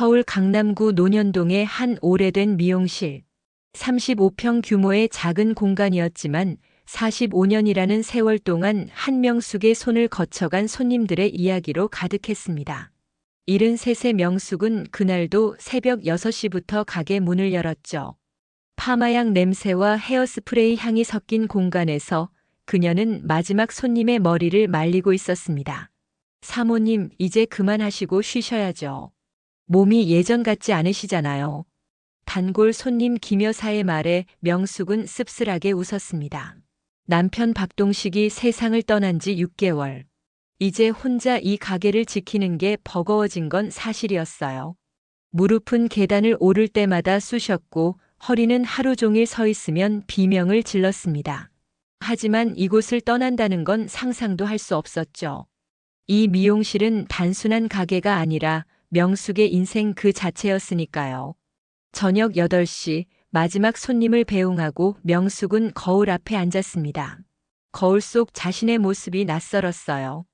서울 강남구 논현동의 한 오래된 미용실. 35평 규모의 작은 공간이었지만 45년이라는 세월 동안 한명숙의 손을 거쳐간 손님들의 이야기로 가득했습니다. 73세 명숙은 그날도 새벽 6시부터 가게 문을 열었죠. 파마향 냄새와 헤어스프레이 향이 섞인 공간에서 그녀는 마지막 손님의 머리를 말리고 있었습니다. 사모님, 이제 그만하시고 쉬셔야죠. 몸이 예전 같지 않으시잖아요. 단골 손님 김 여사의 말에 명숙은 씁쓸하게 웃었습니다. 남편 박동식이 세상을 떠난 지 6개월. 이제 혼자 이 가게를 지키는 게 버거워진 건 사실이었어요. 무릎은 계단을 오를 때마다 쑤셨고 허리는 하루 종일 서 있으면 비명을 질렀습니다. 하지만 이곳을 떠난다는 건 상상도 할 수 없었죠. 이 미용실은 단순한 가게가 아니라 명숙의 인생 그 자체였으니까요. 저녁 8시 마지막 손님을 배웅하고 명숙은 거울 앞에 앉았습니다. 거울 속 자신의 모습이 낯설었어요.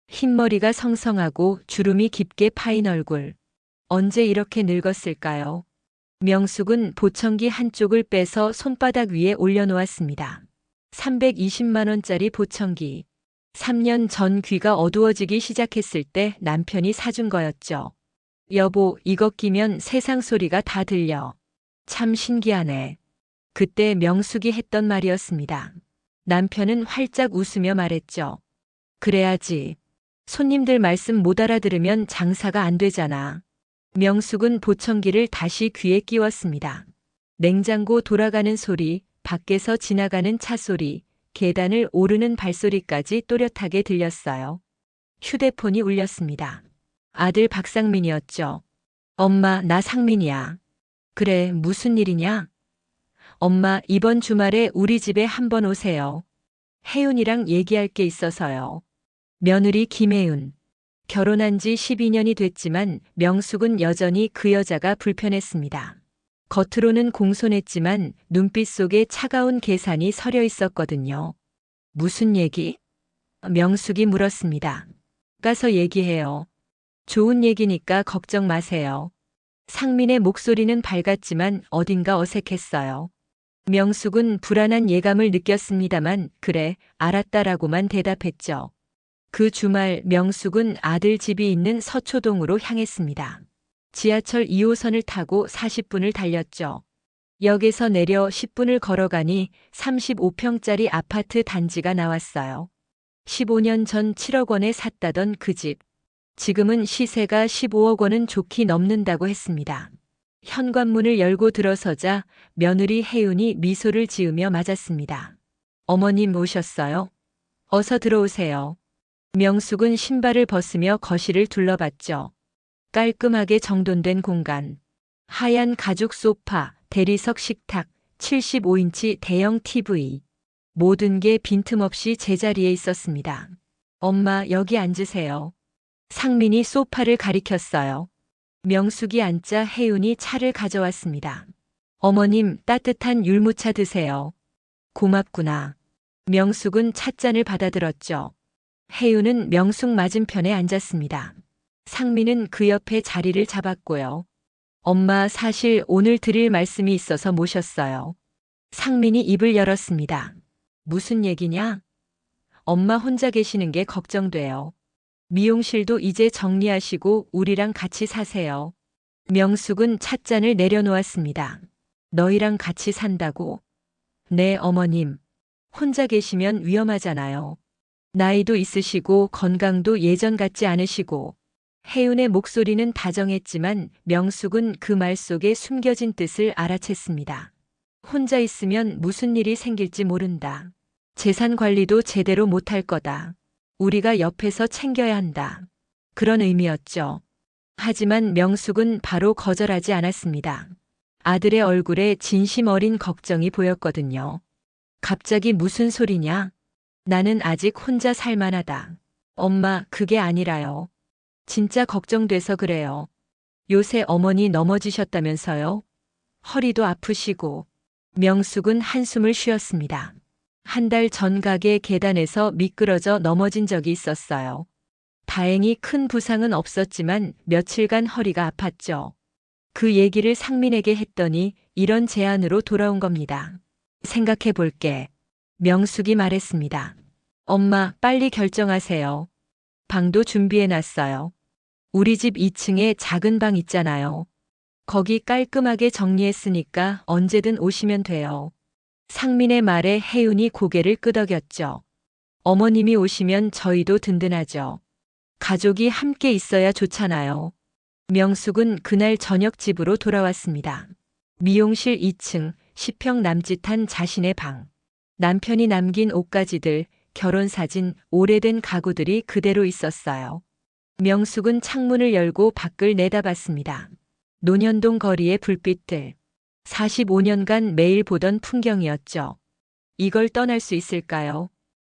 흰머리가 성성하고 주름이 깊게 파인 얼굴. 언제 이렇게 늙었을까요? 명숙은 보청기 한쪽을 빼서 손바닥 위에 올려놓았습니다. 320만 원짜리 보청기. 3년 전 귀가 어두워지기 시작했을 때 남편이 사준 거였죠. 여보, 이거 끼면 세상 소리가 다 들려. 참 신기하네. 그때 명숙이 했던 말이었습니다. 남편은 활짝 웃으며 말했죠. 그래야지. 손님들 말씀 못 알아들으면 장사가 안 되잖아. 명숙은 보청기를 다시 귀에 끼웠습니다. 냉장고 돌아가는 소리, 밖에서 지나가는 차 소리, 계단을 오르는 발소리까지 또렷하게 들렸어요. 휴대폰이 울렸습니다. 아들 박상민이었죠. 엄마, 나 상민이야. 그래, 무슨 일이냐? 엄마, 이번 주말에 우리 집에 한번 오세요. 혜윤이랑 얘기할 게 있어서요. 며느리 김혜윤. 결혼한 지 12년이 됐지만 명숙은 여전히 그 여자가 불편했습니다. 겉으로는 공손했지만 눈빛 속에 차가운 계산이 서려 있었거든요. 무슨 얘기? 명숙이 물었습니다. 가서 얘기해요. 좋은 얘기니까 걱정 마세요. 상민의 목소리는 밝았지만 어딘가 어색했어요. 명숙은 불안한 예감을 느꼈습니다만 그래, 알았다라고만 대답했죠. 그 주말 명숙은 아들 집이 있는 서초동으로 향했습니다. 지하철 2호선을 타고 40분을 달렸죠. 역에서 내려 10분을 걸어가니 35평짜리 아파트 단지가 나왔어요. 15년 전 7억 원에 샀다던 그 집. 지금은 시세가 15억 원은 좋게 넘는다고 했습니다. 현관문을 열고 들어서자 며느리 혜윤이 미소를 지으며 맞았습니다. 어머님 오셨어요? 어서 들어오세요. 명숙은 신발을 벗으며 거실을 둘러봤죠. 깔끔하게 정돈된 공간. 하얀 가죽 소파, 대리석 식탁, 75인치 대형 TV. 모든 게 빈틈없이 제자리에 있었습니다. 엄마, 여기 앉으세요. 상민이 소파를 가리켰어요. 명숙이 앉자 혜윤이 차를 가져왔습니다. 어머님, 따뜻한 율무차 드세요. 고맙구나. 명숙은 찻잔을 받아들었죠. 혜윤은 명숙 맞은편에 앉았습니다. 상민은 그 옆에 자리를 잡았고요. 엄마, 사실 오늘 드릴 말씀이 있어서 모셨어요. 상민이 입을 열었습니다. 무슨 얘기냐? 엄마 혼자 계시는 게 걱정돼요. 미용실도 이제 정리하시고 우리랑 같이 사세요. 명숙은 찻잔을 내려놓았습니다. 너희랑 같이 산다고? 네, 어머님. 혼자 계시면 위험하잖아요. 나이도 있으시고 건강도 예전 같지 않으시고. 혜윤의 목소리는 다정했지만 명숙은 그 말 속에 숨겨진 뜻을 알아챘습니다. 혼자 있으면 무슨 일이 생길지 모른다. 재산 관리도 제대로 못할 거다. 우리가 옆에서 챙겨야 한다. 그런 의미였죠. 하지만 명숙은 바로 거절하지 않았습니다. 아들의 얼굴에 진심 어린 걱정이 보였거든요. 갑자기 무슨 소리냐? 나는 아직 혼자 살만하다. 엄마, 그게 아니라요. 진짜 걱정돼서 그래요. 요새 어머니 넘어지셨다면서요? 허리도 아프시고. 명숙은 한숨을 쉬었습니다. 한 달 전 가게 계단에서 미끄러져 넘어진 적이 있었어요. 다행히 큰 부상은 없었지만 며칠간 허리가 아팠죠. 그 얘기를 상민에게 했더니 이런 제안으로 돌아온 겁니다. 생각해 볼게. 명숙이 말했습니다. 엄마, 빨리 결정하세요. 방도 준비해 놨어요. 우리 집 2층에 작은 방 있잖아요. 거기 깔끔하게 정리했으니까 언제든 오시면 돼요. 상민의 말에 혜윤이 고개를 끄덕였죠. 어머님이 오시면 저희도 든든하죠. 가족이 함께 있어야 좋잖아요. 명숙은 그날 저녁 집으로 돌아왔습니다. 미용실 2층, 10평 남짓한 자신의 방. 남편이 남긴 옷가지들, 결혼사진, 오래된 가구들이 그대로 있었어요. 명숙은 창문을 열고 밖을 내다봤습니다. 논현동 거리의 불빛들. 45년간 매일 보던 풍경이었죠. 이걸 떠날 수 있을까요?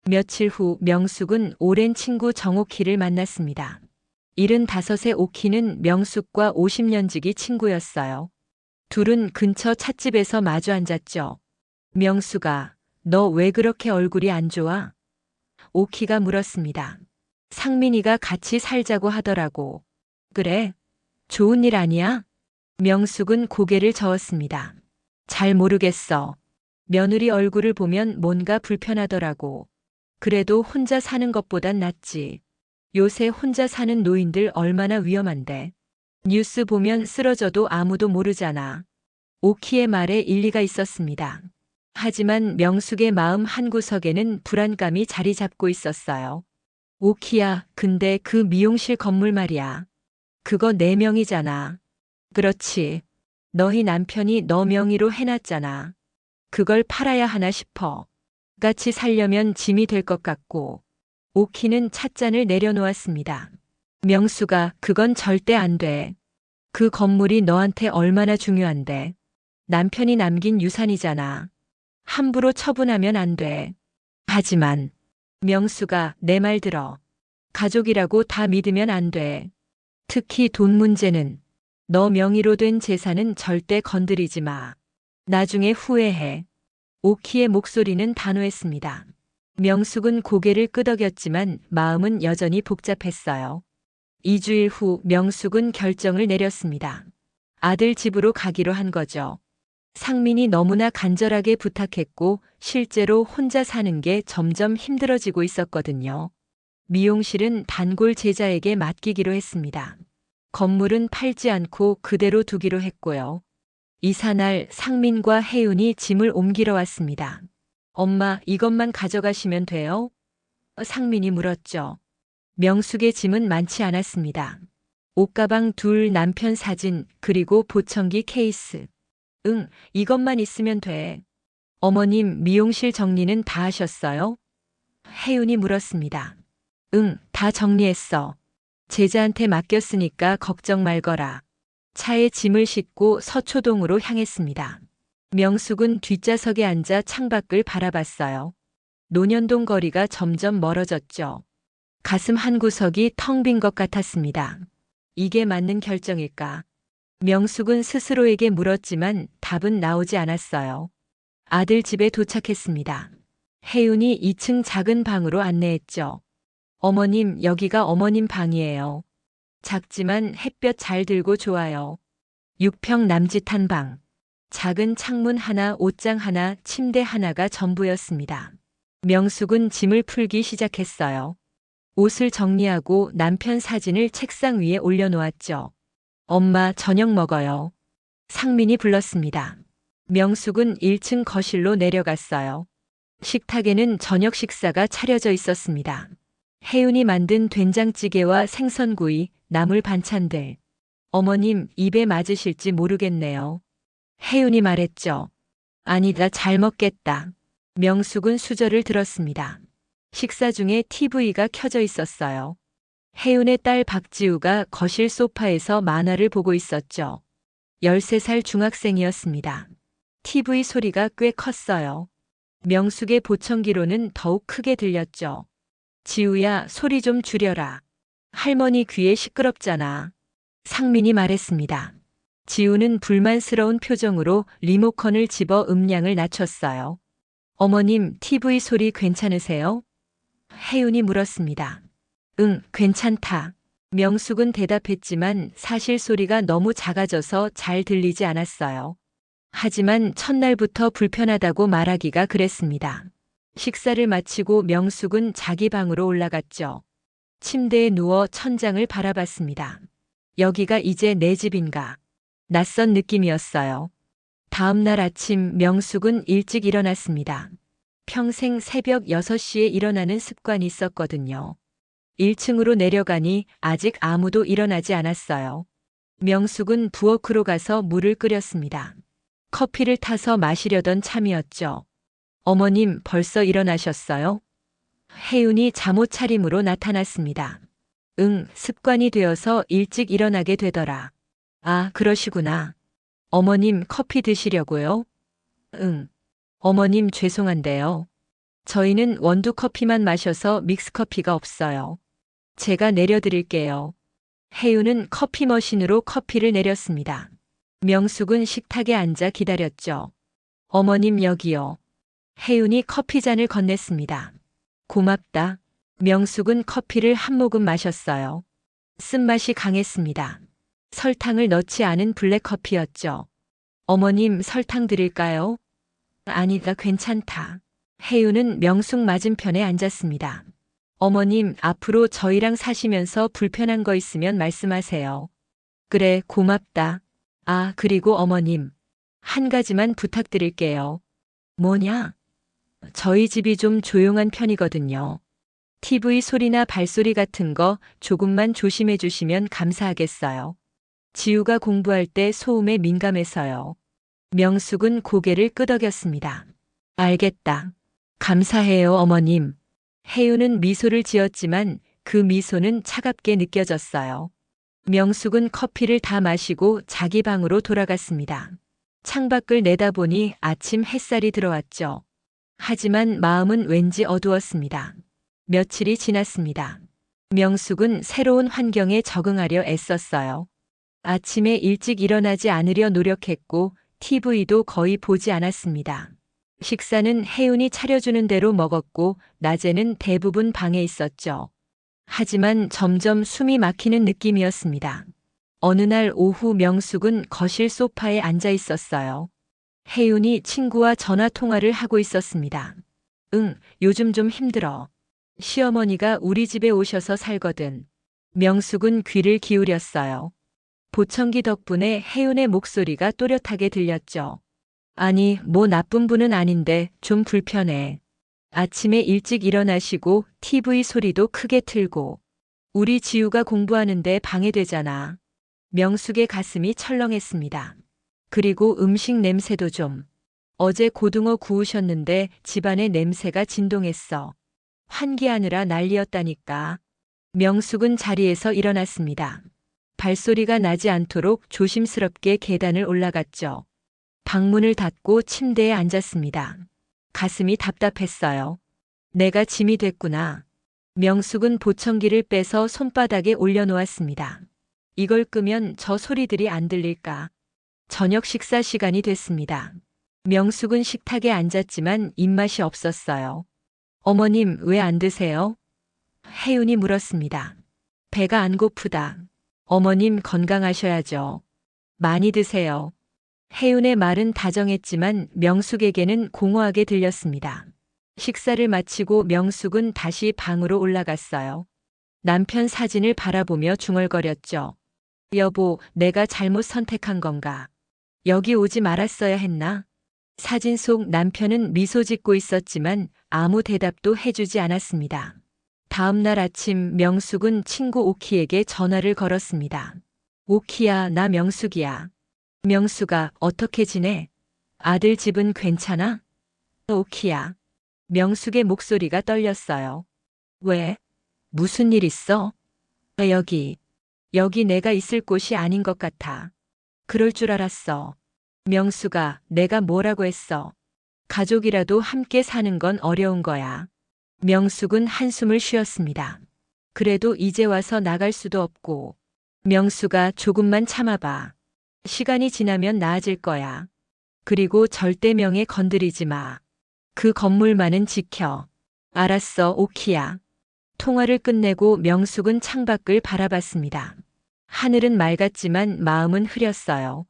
며칠 후 명숙은 오랜 친구 정옥희를 만났습니다. 75의 오키는 명숙과 50년 지기 친구였어요. 둘은 근처 찻집에서 마주 앉았죠. 명숙아, 너 왜 그렇게 얼굴이 안 좋아? 오키가 물었습니다. 상민이가 같이 살자고 하더라고. 그래? 좋은 일 아니야? 명숙은 고개를 저었습니다. 잘 모르겠어. 며느리 얼굴을 보면 뭔가 불편하더라고. 그래도 혼자 사는 것보단 낫지. 요새 혼자 사는 노인들 얼마나 위험한데. 뉴스 보면 쓰러져도 아무도 모르잖아. 오키의 말에 일리가 있었습니다. 하지만 명숙의 마음 한구석에는 불안감이 자리 잡고 있었어요. 오키야, 근데 그 미용실 건물 말이야. 그거 내 명이잖아. 그렇지. 너희 남편이 너 명의로 해놨잖아. 그걸 팔아야 하나 싶어. 같이 살려면 짐이 될 것 같고. 오키는 찻잔을 내려놓았습니다. 명수가 그건 절대 안 돼. 그 건물이 너한테 얼마나 중요한데. 남편이 남긴 유산이잖아. 함부로 처분하면 안 돼. 하지만 명수가 내 말 들어. 가족이라고 다 믿으면 안 돼. 특히 돈 문제는. 너 명의로 된 재산은 절대 건드리지 마. 나중에 후회해. 오키의 목소리는 단호했습니다. 명숙은 고개를 끄덕였지만 마음은 여전히 복잡했어요. 2주일 후 명숙은 결정을 내렸습니다. 아들 집으로 가기로 한 거죠. 상민이 너무나 간절하게 부탁했고 실제로 혼자 사는 게 점점 힘들어지고 있었거든요. 미용실은 단골 제자에게 맡기기로 했습니다. 건물은 팔지 않고 그대로 두기로 했고요. 이사날 상민과 혜윤이 짐을 옮기러 왔습니다. 엄마, 이것만 가져가시면 돼요? 상민이 물었죠. 명숙의 짐은 많지 않았습니다. 옷가방 둘, 남편 사진, 그리고 보청기 케이스. 응, 이것만 있으면 돼. 어머님, 미용실 정리는 다 하셨어요? 혜윤이 물었습니다. 응, 다 정리했어. 제자한테 맡겼으니까 걱정 말거라. 차에 짐을 싣고 서초동으로 향했습니다. 명숙은 뒷좌석에 앉아 창밖을 바라봤어요. 논현동 거리가 점점 멀어졌죠. 가슴 한구석이 텅 빈 것 같았습니다. 이게 맞는 결정일까? 명숙은 스스로에게 물었지만 답은 나오지 않았어요. 아들 집에 도착했습니다. 혜윤이 2층 작은 방으로 안내했죠. 어머님, 여기가 어머님 방이에요. 작지만 햇볕 잘 들고 좋아요. 6평 남짓한 방. 작은 창문 하나, 옷장 하나, 침대 하나가 전부였습니다. 명숙은 짐을 풀기 시작했어요. 옷을 정리하고 남편 사진을 책상 위에 올려놓았죠. 엄마, 저녁 먹어요. 상민이 불렀습니다. 명숙은 1층 거실로 내려갔어요. 식탁에는 저녁 식사가 차려져 있었습니다. 혜윤이 만든 된장찌개와 생선구이, 나물 반찬들. 어머님, 입에 맞으실지 모르겠네요. 혜윤이 말했죠. 아니다, 잘 먹겠다. 명숙은 수저를 들었습니다. 식사 중에 TV가 켜져 있었어요. 혜윤의 딸 박지우가 거실 소파에서 만화를 보고 있었죠. 13살 중학생이었습니다. TV 소리가 꽤 컸어요. 명숙의 보청기로는 더욱 크게 들렸죠. 지우야, 소리 좀 줄여라. 할머니 귀에 시끄럽잖아. 상민이 말했습니다. 지우는 불만스러운 표정으로 리모컨을 집어 음량을 낮췄어요. 어머님, TV 소리 괜찮으세요? 혜윤이 물었습니다. 응, 괜찮다. 명숙은 대답했지만 사실 소리가 너무 작아져서 잘 들리지 않았어요. 하지만 첫날부터 불편하다고 말하기가 그랬습니다. 식사를 마치고 명숙은 자기 방으로 올라갔죠. 침대에 누워 천장을 바라봤습니다. 여기가 이제 내 집인가? 낯선 느낌이었어요. 다음 날 아침 명숙은 일찍 일어났습니다. 평생 새벽 6시에 일어나는 습관이 있었거든요. 1층으로 내려가니 아직 아무도 일어나지 않았어요. 명숙은 부엌으로 가서 물을 끓였습니다. 커피를 타서 마시려던 참이었죠. 어머님 벌써 일어나셨어요? 혜윤이 잠옷 차림으로 나타났습니다. 응, 습관이 되어서 일찍 일어나게 되더라. 아, 그러시구나. 어머님 커피 드시려고요? 응. 어머님 죄송한데요. 저희는 원두 커피만 마셔서 믹스커피가 없어요. 제가 내려드릴게요. 혜윤은 커피 머신으로 커피를 내렸습니다. 명숙은 식탁에 앉아 기다렸죠. 어머님 여기요. 혜윤이 커피잔을 건넸습니다. 고맙다. 명숙은 커피를 한 모금 마셨어요. 쓴맛이 강했습니다. 설탕을 넣지 않은 블랙커피였죠. 어머님 설탕 드릴까요? 아니다, 괜찮다. 혜윤은 명숙 맞은편에 앉았습니다. 어머님, 앞으로 저희랑 사시면서 불편한 거 있으면 말씀하세요. 그래, 고맙다. 아, 그리고 어머님. 한 가지만 부탁드릴게요. 뭐냐? 저희 집이 좀 조용한 편이거든요. TV 소리나 발소리 같은 거 조금만 조심해 주시면 감사하겠어요. 지우가 공부할 때 소음에 민감해서요. 명숙은 고개를 끄덕였습니다. 알겠다. 감사해요, 어머님. 혜윤은 미소를 지었지만 그 미소는 차갑게 느껴졌어요. 명숙은 커피를 다 마시고 자기 방으로 돌아갔습니다. 창밖을 내다보니 아침 햇살이 들어왔죠. 하지만 마음은 왠지 어두웠습니다. 며칠이 지났습니다. 명숙은 새로운 환경에 적응하려 애썼어요. 아침에 일찍 일어나지 않으려 노력했고 TV도 거의 보지 않았습니다. 식사는 혜윤이 차려주는 대로 먹었고 낮에는 대부분 방에 있었죠. 하지만 점점 숨이 막히는 느낌이었습니다. 어느 날 오후 명숙은 거실 소파에 앉아 있었어요. 혜윤이 친구와 전화 통화를 하고 있었습니다. 응, 요즘 좀 힘들어. 시어머니가 우리 집에 오셔서 살거든. 명숙은 귀를 기울였어요. 보청기 덕분에 혜윤의 목소리가 또렷하게 들렸죠. 아니, 뭐 나쁜 분은 아닌데 좀 불편해. 아침에 일찍 일어나시고 TV 소리도 크게 틀고 우리 지우가 공부하는데 방해되잖아. 명숙의 가슴이 철렁했습니다. 그리고 음식 냄새도 좀. 어제 고등어 구우셨는데 집안의 냄새가 진동했어. 환기하느라 난리였다니까. 명숙은 자리에서 일어났습니다. 발소리가 나지 않도록 조심스럽게 계단을 올라갔죠. 방문을 닫고 침대에 앉았습니다. 가슴이 답답했어요. 내가 짐이 됐구나. 명숙은 보청기를 빼서 손바닥에 올려놓았습니다. 이걸 끄면 저 소리들이 안 들릴까. 저녁 식사 시간이 됐습니다. 명숙은 식탁에 앉았지만 입맛이 없었어요. 어머님, 왜 안 드세요? 혜윤이 물었습니다. 배가 안 고프다. 어머님 건강하셔야죠. 많이 드세요. 혜윤의 말은 다정했지만 명숙에게는 공허하게 들렸습니다. 식사를 마치고 명숙은 다시 방으로 올라갔어요. 남편 사진을 바라보며 중얼거렸죠. 여보, 내가 잘못 선택한 건가? 여기 오지 말았어야 했나? 사진 속 남편은 미소 짓고 있었지만 아무 대답도 해주지 않았습니다. 다음 날 아침 명숙은 친구 오키에게 전화를 걸었습니다. 오키야, 나 명숙이야. 명숙아, 어떻게 지내? 아들 집은 괜찮아? 오키야. 명숙의 목소리가 떨렸어요. 왜? 무슨 일 있어? 여기 내가 있을 곳이 아닌 것 같아. 그럴 줄 알았어. 명숙아, 내가 뭐라고 했어? 가족이라도 함께 사는 건 어려운 거야. 명숙은 한숨을 쉬었습니다. 그래도 이제 와서 나갈 수도 없고. 명숙아, 조금만 참아봐. 시간이 지나면 나아질 거야. 그리고 절대 명예 건드리지 마. 그 건물만은 지켜. 알았어, 오키야. 통화를 끝내고 명숙은 창밖을 바라봤습니다. 하늘은 맑았지만 마음은 흐렸어요.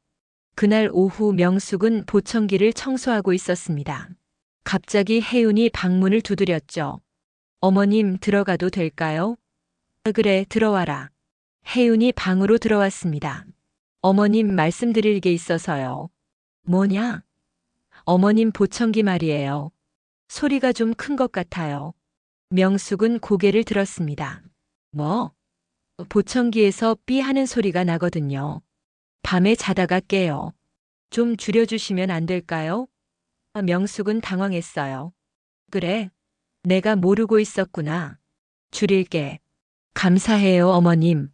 그날 오후 명숙은 보청기를 청소하고 있었습니다. 갑자기 혜윤이 방문을 두드렸죠. 어머님 들어가도 될까요? 그래, 들어와라. 혜윤이 방으로 들어왔습니다. 어머님 말씀드릴 게 있어서요. 뭐냐? 어머님 보청기 말이에요. 소리가 좀 큰 것 같아요. 명숙은 고개를 들었습니다. 뭐? 보청기에서 삐 하는 소리가 나거든요. 밤에 자다가 깨요. 좀 줄여주시면 안 될까요? 명숙은 당황했어요. 그래, 내가 모르고 있었구나. 줄일게. 감사해요, 어머님.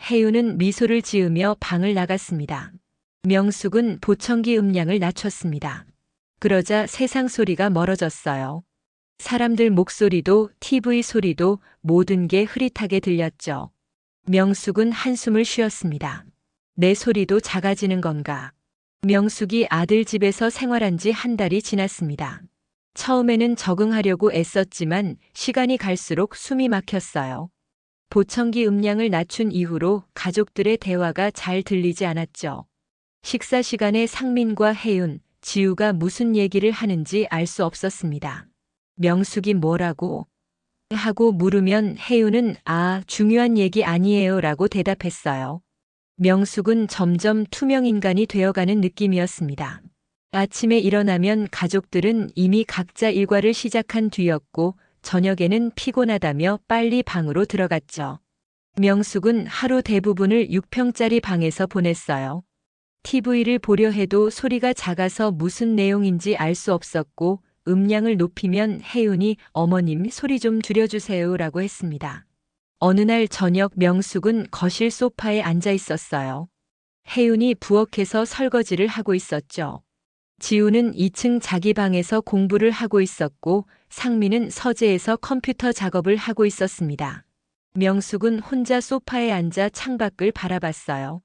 혜윤은 미소를 지으며 방을 나갔습니다. 명숙은 보청기 음량을 낮췄습니다. 그러자 세상 소리가 멀어졌어요. 사람들 목소리도 TV 소리도 모든 게 흐릿하게 들렸죠. 명숙은 한숨을 쉬었습니다. 내 소리도 작아지는 건가? 명숙이 아들 집에서 생활한 지 한 달이 지났습니다. 처음에는 적응하려고 애썼지만 시간이 갈수록 숨이 막혔어요. 보청기 음량을 낮춘 이후로 가족들의 대화가 잘 들리지 않았죠. 식사 시간에 상민과 혜윤, 지우가 무슨 얘기를 하는지 알 수 없었습니다. 명숙이 뭐라고 하고 물으면 혜윤은 중요한 얘기 아니에요 라고 대답했어요. 명숙은 점점 투명인간이 되어가는 느낌이었습니다. 아침에 일어나면 가족들은 이미 각자 일과를 시작한 뒤였고 저녁에는 피곤하다며 빨리 방으로 들어갔죠. 명숙은 하루 대부분을 6평짜리 방에서 보냈어요. TV를 보려 해도 소리가 작아서 무슨 내용인지 알 수 없었고 음량을 높이면 혜윤이 어머님 소리 좀 줄여주세요 라고 했습니다. 어느 날 저녁 명숙은 거실 소파에 앉아 있었어요. 혜윤이 부엌에서 설거지를 하고 있었죠. 지우는 2층 자기 방에서 공부를 하고 있었고 상민은 서재에서 컴퓨터 작업을 하고 있었습니다. 명숙은 혼자 소파에 앉아 창밖을 바라봤어요.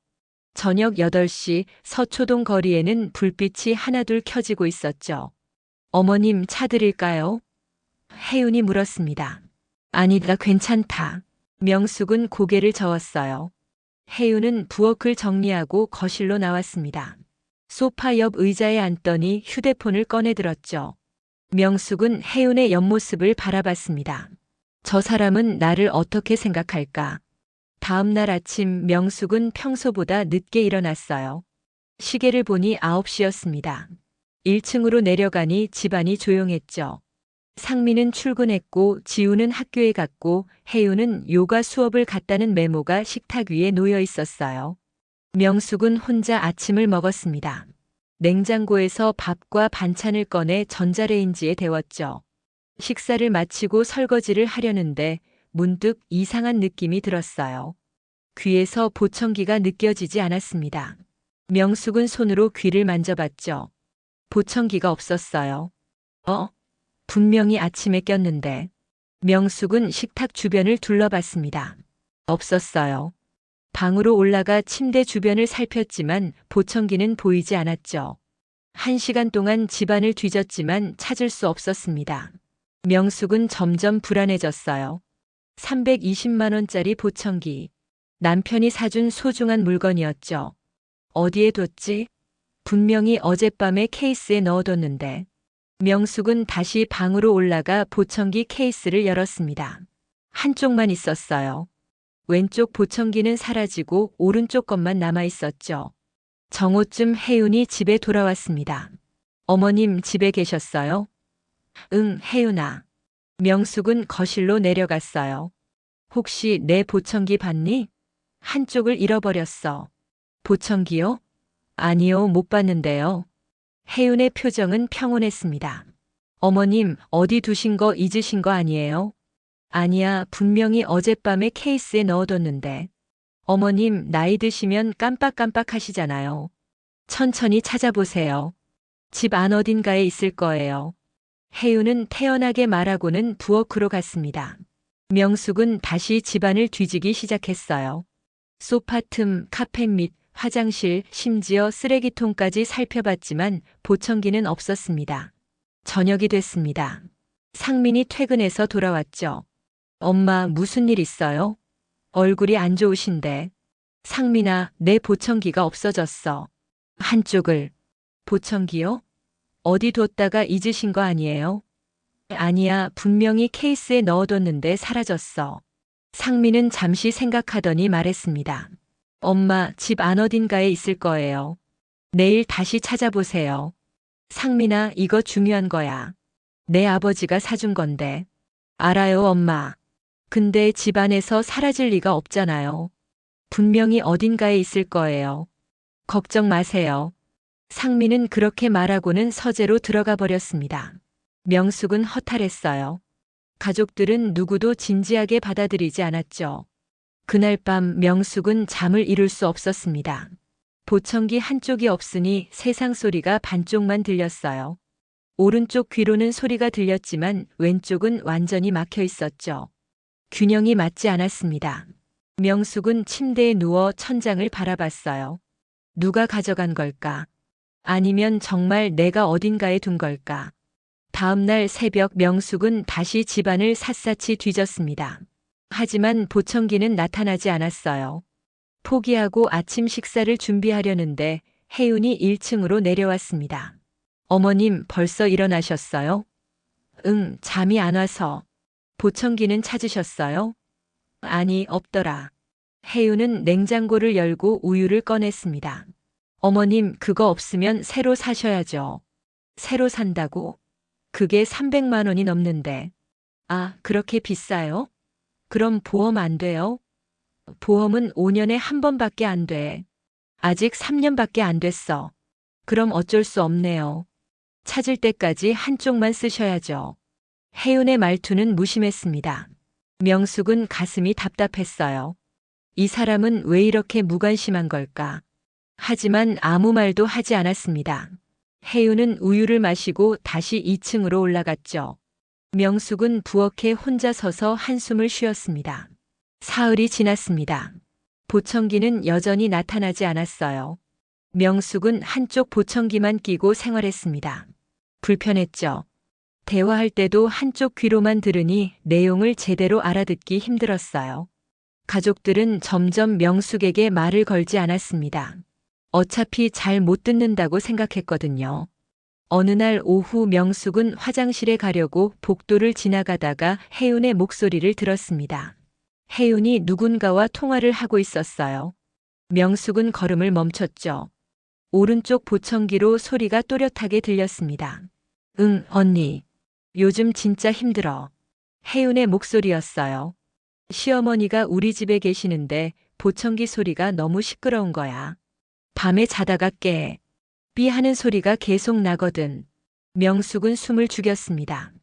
저녁 8시 서초동 거리에는 불빛이 하나둘 켜지고 있었죠. 어머님 차 드릴까요? 혜윤이 물었습니다. 아니다, 괜찮다. 명숙은 고개를 저었어요. 혜윤은 부엌을 정리하고 거실로 나왔습니다. 소파 옆 의자에 앉더니 휴대폰을 꺼내 들었죠. 명숙은 혜윤의 옆모습을 바라봤습니다. 저 사람은 나를 어떻게 생각할까? 다음 날 아침 명숙은 평소보다 늦게 일어났어요. 시계를 보니 9시였습니다. 1층으로 내려가니 집안이 조용했죠. 상민은 출근했고 지우는 학교에 갔고 혜윤은 요가 수업을 갔다는 메모가 식탁 위에 놓여 있었어요. 명숙은 혼자 아침을 먹었습니다. 냉장고에서 밥과 반찬을 꺼내 전자레인지에 데웠죠. 식사를 마치고 설거지를 하려는데 문득 이상한 느낌이 들었어요. 귀에서 보청기가 느껴지지 않았습니다. 명숙은 손으로 귀를 만져봤죠. 보청기가 없었어요. 분명히 아침에 꼈는데. 명숙은 식탁 주변을 둘러봤습니다. 없었어요. 방으로 올라가 침대 주변을 살폈지만 보청기는 보이지 않았죠. 1시간 동안 집안을 뒤졌지만 찾을 수 없었습니다. 명숙은 점점 불안해졌어요. 320만 원짜리 보청기. 남편이 사준 소중한 물건이었죠. 어디에 뒀지? 분명히 어젯밤에 케이스에 넣어뒀는데. 명숙은 다시 방으로 올라가 보청기 케이스를 열었습니다. 한쪽만 있었어요. 왼쪽 보청기는 사라지고 오른쪽 것만 남아 있었죠. 정오쯤 혜윤이 집에 돌아왔습니다. 어머님 집에 계셨어요? 응, 혜윤아. 명숙은 거실로 내려갔어요. 혹시 내 보청기 봤니? 한쪽을 잃어버렸어. 보청기요? 아니요, 못 봤는데요. 혜윤의 표정은 평온했습니다. 어머님, 어디 두신 거 잊으신 거 아니에요? 아니야, 분명히 어젯밤에 케이스에 넣어뒀는데. 어머님, 나이 드시면 깜빡깜빡 하시잖아요. 천천히 찾아보세요. 집 안 어딘가에 있을 거예요. 혜윤은 태연하게 말하고는 부엌으로 갔습니다. 명숙은 다시 집안을 뒤지기 시작했어요. 소파 틈, 카펫 밑, 화장실, 심지어 쓰레기통까지 살펴봤지만 보청기는 없었습니다. 저녁이 됐습니다. 상민이 퇴근해서 돌아왔죠. 엄마, 무슨 일 있어요? 얼굴이 안 좋으신데. 상민아, 내 보청기가 없어졌어. 한쪽을. 보청기요? 어디 뒀다가 잊으신 거 아니에요? 아니야, 분명히 케이스에 넣어뒀는데 사라졌어. 상민은 잠시 생각하더니 말했습니다. 엄마, 집 안 어딘가에 있을 거예요. 내일 다시 찾아보세요. 상민아, 이거 중요한 거야. 내 아버지가 사준 건데. 알아요, 엄마. 근데 집 안에서 사라질 리가 없잖아요. 분명히 어딘가에 있을 거예요. 걱정 마세요. 상민은 그렇게 말하고는 서재로 들어가 버렸습니다. 명숙은 허탈했어요. 가족들은 누구도 진지하게 받아들이지 않았죠. 그날 밤 명숙은 잠을 이룰 수 없었습니다. 보청기 한쪽이 없으니 세상 소리가 반쪽만 들렸어요. 오른쪽 귀로는 소리가 들렸지만 왼쪽은 완전히 막혀 있었죠. 균형이 맞지 않았습니다. 명숙은 침대에 누워 천장을 바라봤어요. 누가 가져간 걸까? 아니면 정말 내가 어딘가에 둔 걸까? 다음 날 새벽 명숙은 다시 집안을 샅샅이 뒤졌습니다. 하지만 보청기는 나타나지 않았어요. 포기하고 아침 식사를 준비하려는데 혜윤이 1층으로 내려왔습니다. 어머님, 벌써 일어나셨어요? 응, 잠이 안 와서. 보청기는 찾으셨어요? 아니, 없더라. 혜윤은 냉장고를 열고 우유를 꺼냈습니다. 어머님, 그거 없으면 새로 사셔야죠. 새로 산다고? 그게 300만 원이 넘는데. 아, 그렇게 비싸요? 그럼 보험 안 돼요? 보험은 5년에 한 번밖에 안 돼. 아직 3년밖에 안 됐어. 그럼 어쩔 수 없네요. 찾을 때까지 한쪽만 쓰셔야죠. 혜윤의 말투는 무심했습니다. 명숙은 가슴이 답답했어요. 이 사람은 왜 이렇게 무관심한 걸까? 하지만 아무 말도 하지 않았습니다. 혜윤은 우유를 마시고 다시 2층으로 올라갔죠. 명숙은 부엌에 혼자 서서 한숨을 쉬었습니다. 사흘이 지났습니다. 보청기는 여전히 나타나지 않았어요. 명숙은 한쪽 보청기만 끼고 생활했습니다. 불편했죠. 대화할 때도 한쪽 귀로만 들으니 내용을 제대로 알아듣기 힘들었어요. 가족들은 점점 명숙에게 말을 걸지 않았습니다. 어차피 잘 못 듣는다고 생각했거든요. 어느 날 오후 명숙은 화장실에 가려고 복도를 지나가다가 혜윤의 목소리를 들었습니다. 혜윤이 누군가와 통화를 하고 있었어요. 명숙은 걸음을 멈췄죠. 오른쪽 보청기로 소리가 또렷하게 들렸습니다. 응, 언니. 요즘 진짜 힘들어. 혜윤의 목소리였어요. 시어머니가 우리 집에 계시는데 보청기 소리가 너무 시끄러운 거야. 밤에 자다가 깨. 삐 하는 소리가 계속 나거든. 명숙은 숨을 죽였습니다.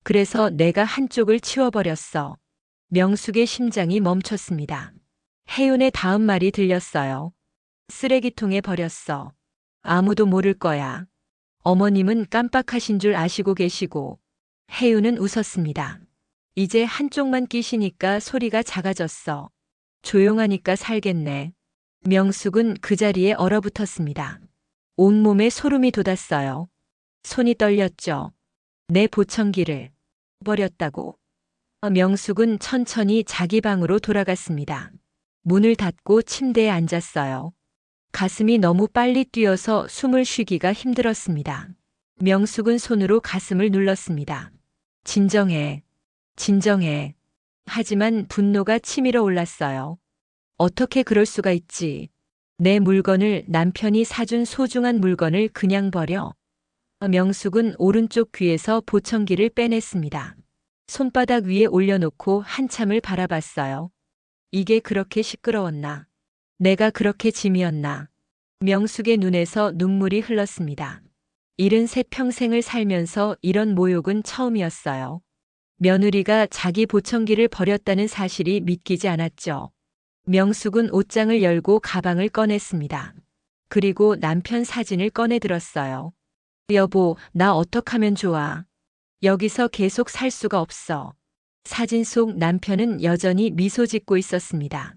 그래서 내가 한쪽을 치워버렸어. 명숙의 심장이 멈췄습니다. 혜윤의 다음 말이 들렸어요. 쓰레기통에 버렸어. 아무도 모를 거야. 어머님은 깜빡하신 줄 아시고 계시고. 혜윤은 웃었습니다. 이제 한쪽만 끼시니까 소리가 작아졌어. 조용하니까 살겠네. 명숙은 그 자리에 얼어붙었습니다. 온몸에 소름이 돋았어요. 손이 떨렸죠. 내 보청기를 버렸다고. 명숙은 천천히 자기 방으로 돌아갔습니다. 문을 닫고 침대에 앉았어요. 가슴이 너무 빨리 뛰어서 숨을 쉬기가 힘들었습니다. 명숙은 손으로 가슴을 눌렀습니다. 진정해. 진정해. 하지만 분노가 치밀어 올랐어요. 어떻게 그럴 수가 있지? 내 물건을, 남편이 사준 소중한 물건을 그냥 버려. 명숙은 오른쪽 귀에서 보청기를 빼냈습니다. 손바닥 위에 올려놓고 한참을 바라봤어요. 이게 그렇게 시끄러웠나? 내가 그렇게 짐이었나? 명숙의 눈에서 눈물이 흘렀습니다. 73평생을 살면서 이런 모욕은 처음이었어요. 며느리가 자기 보청기를 버렸다는 사실이 믿기지 않았죠. 명숙은 옷장을 열고 가방을 꺼냈습니다. 그리고 남편 사진을 꺼내 들었어요. 여보, 나 어떡하면 좋아? 여기서 계속 살 수가 없어. 사진 속 남편은 여전히 미소 짓고 있었습니다.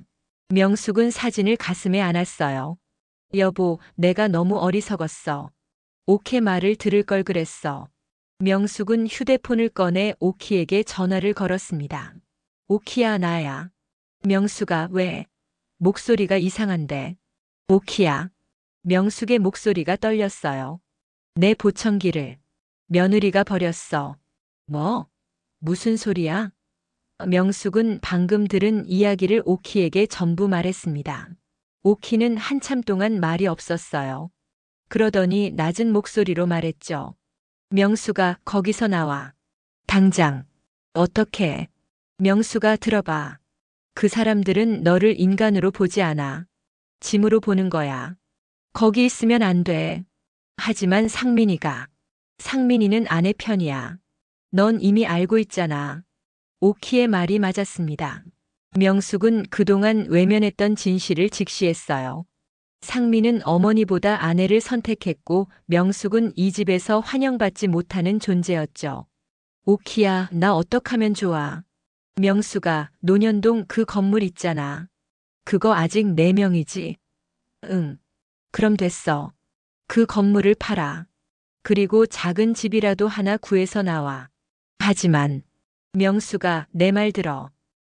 명숙은 사진을 가슴에 안았어요. 여보, 내가 너무 어리석었어. 오케 말을 들을 걸 그랬어. 명숙은 휴대폰을 꺼내 오키에게 전화를 걸었습니다. 오키야, 나야. 명수가 왜? 목소리가 이상한데. 오키야. 명숙의 목소리가 떨렸어요. 내 보청기를 며느리가 버렸어. 뭐? 무슨 소리야? 명숙은 방금 들은 이야기를 오키에게 전부 말했습니다. 오키는 한참 동안 말이 없었어요. 그러더니 낮은 목소리로 말했죠. 명수가 거기서 나와. 당장. 어떻게? 명수가 들어봐. 그 사람들은 너를 인간으로 보지 않아. 짐으로 보는 거야. 거기 있으면 안 돼. 하지만 상민이는 아내 편이야. 넌 이미 알고 있잖아. 오키의 말이 맞았습니다. 명숙은 그동안 외면했던 진실을 직시했어요. 상민은 어머니보다 아내를 선택했고 명숙은 이 집에서 환영받지 못하는 존재였죠. 오키야, 나 어떡하면 좋아? 명수가 논현동 그 건물 있잖아. 그거 아직 4명이지. 응. 그럼 됐어. 그 건물을 팔아. 그리고 작은 집이라도 하나 구해서 나와. 하지만 명수가 내 말 들어.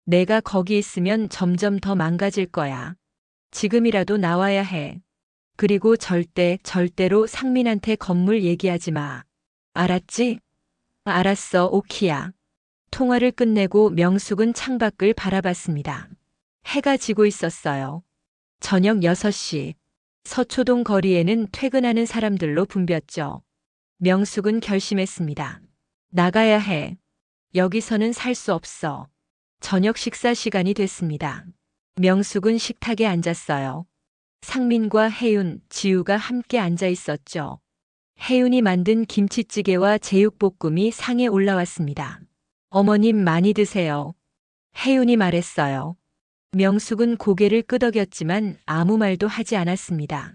내가 거기 있으면 점점 더 망가질 거야. 지금이라도 나와야 해. 그리고 절대로 상민한테 건물 얘기하지 마. 알았지? 알았어, 오키야. 통화를 끝내고 명숙은 창밖을 바라봤습니다. 해가 지고 있었어요. 저녁 6시. 서초동 거리에는 퇴근하는 사람들로 붐볐죠. 명숙은 결심했습니다. 나가야 해. 여기서는 살 수 없어. 저녁 식사 시간이 됐습니다. 명숙은 식탁에 앉았어요. 상민과 혜윤, 지우가 함께 앉아 있었죠. 혜윤이 만든 김치찌개와 제육볶음이 상에 올라왔습니다. 어머님 많이 드세요. 혜윤이 말했어요. 명숙은 고개를 끄덕였지만 아무 말도 하지 않았습니다.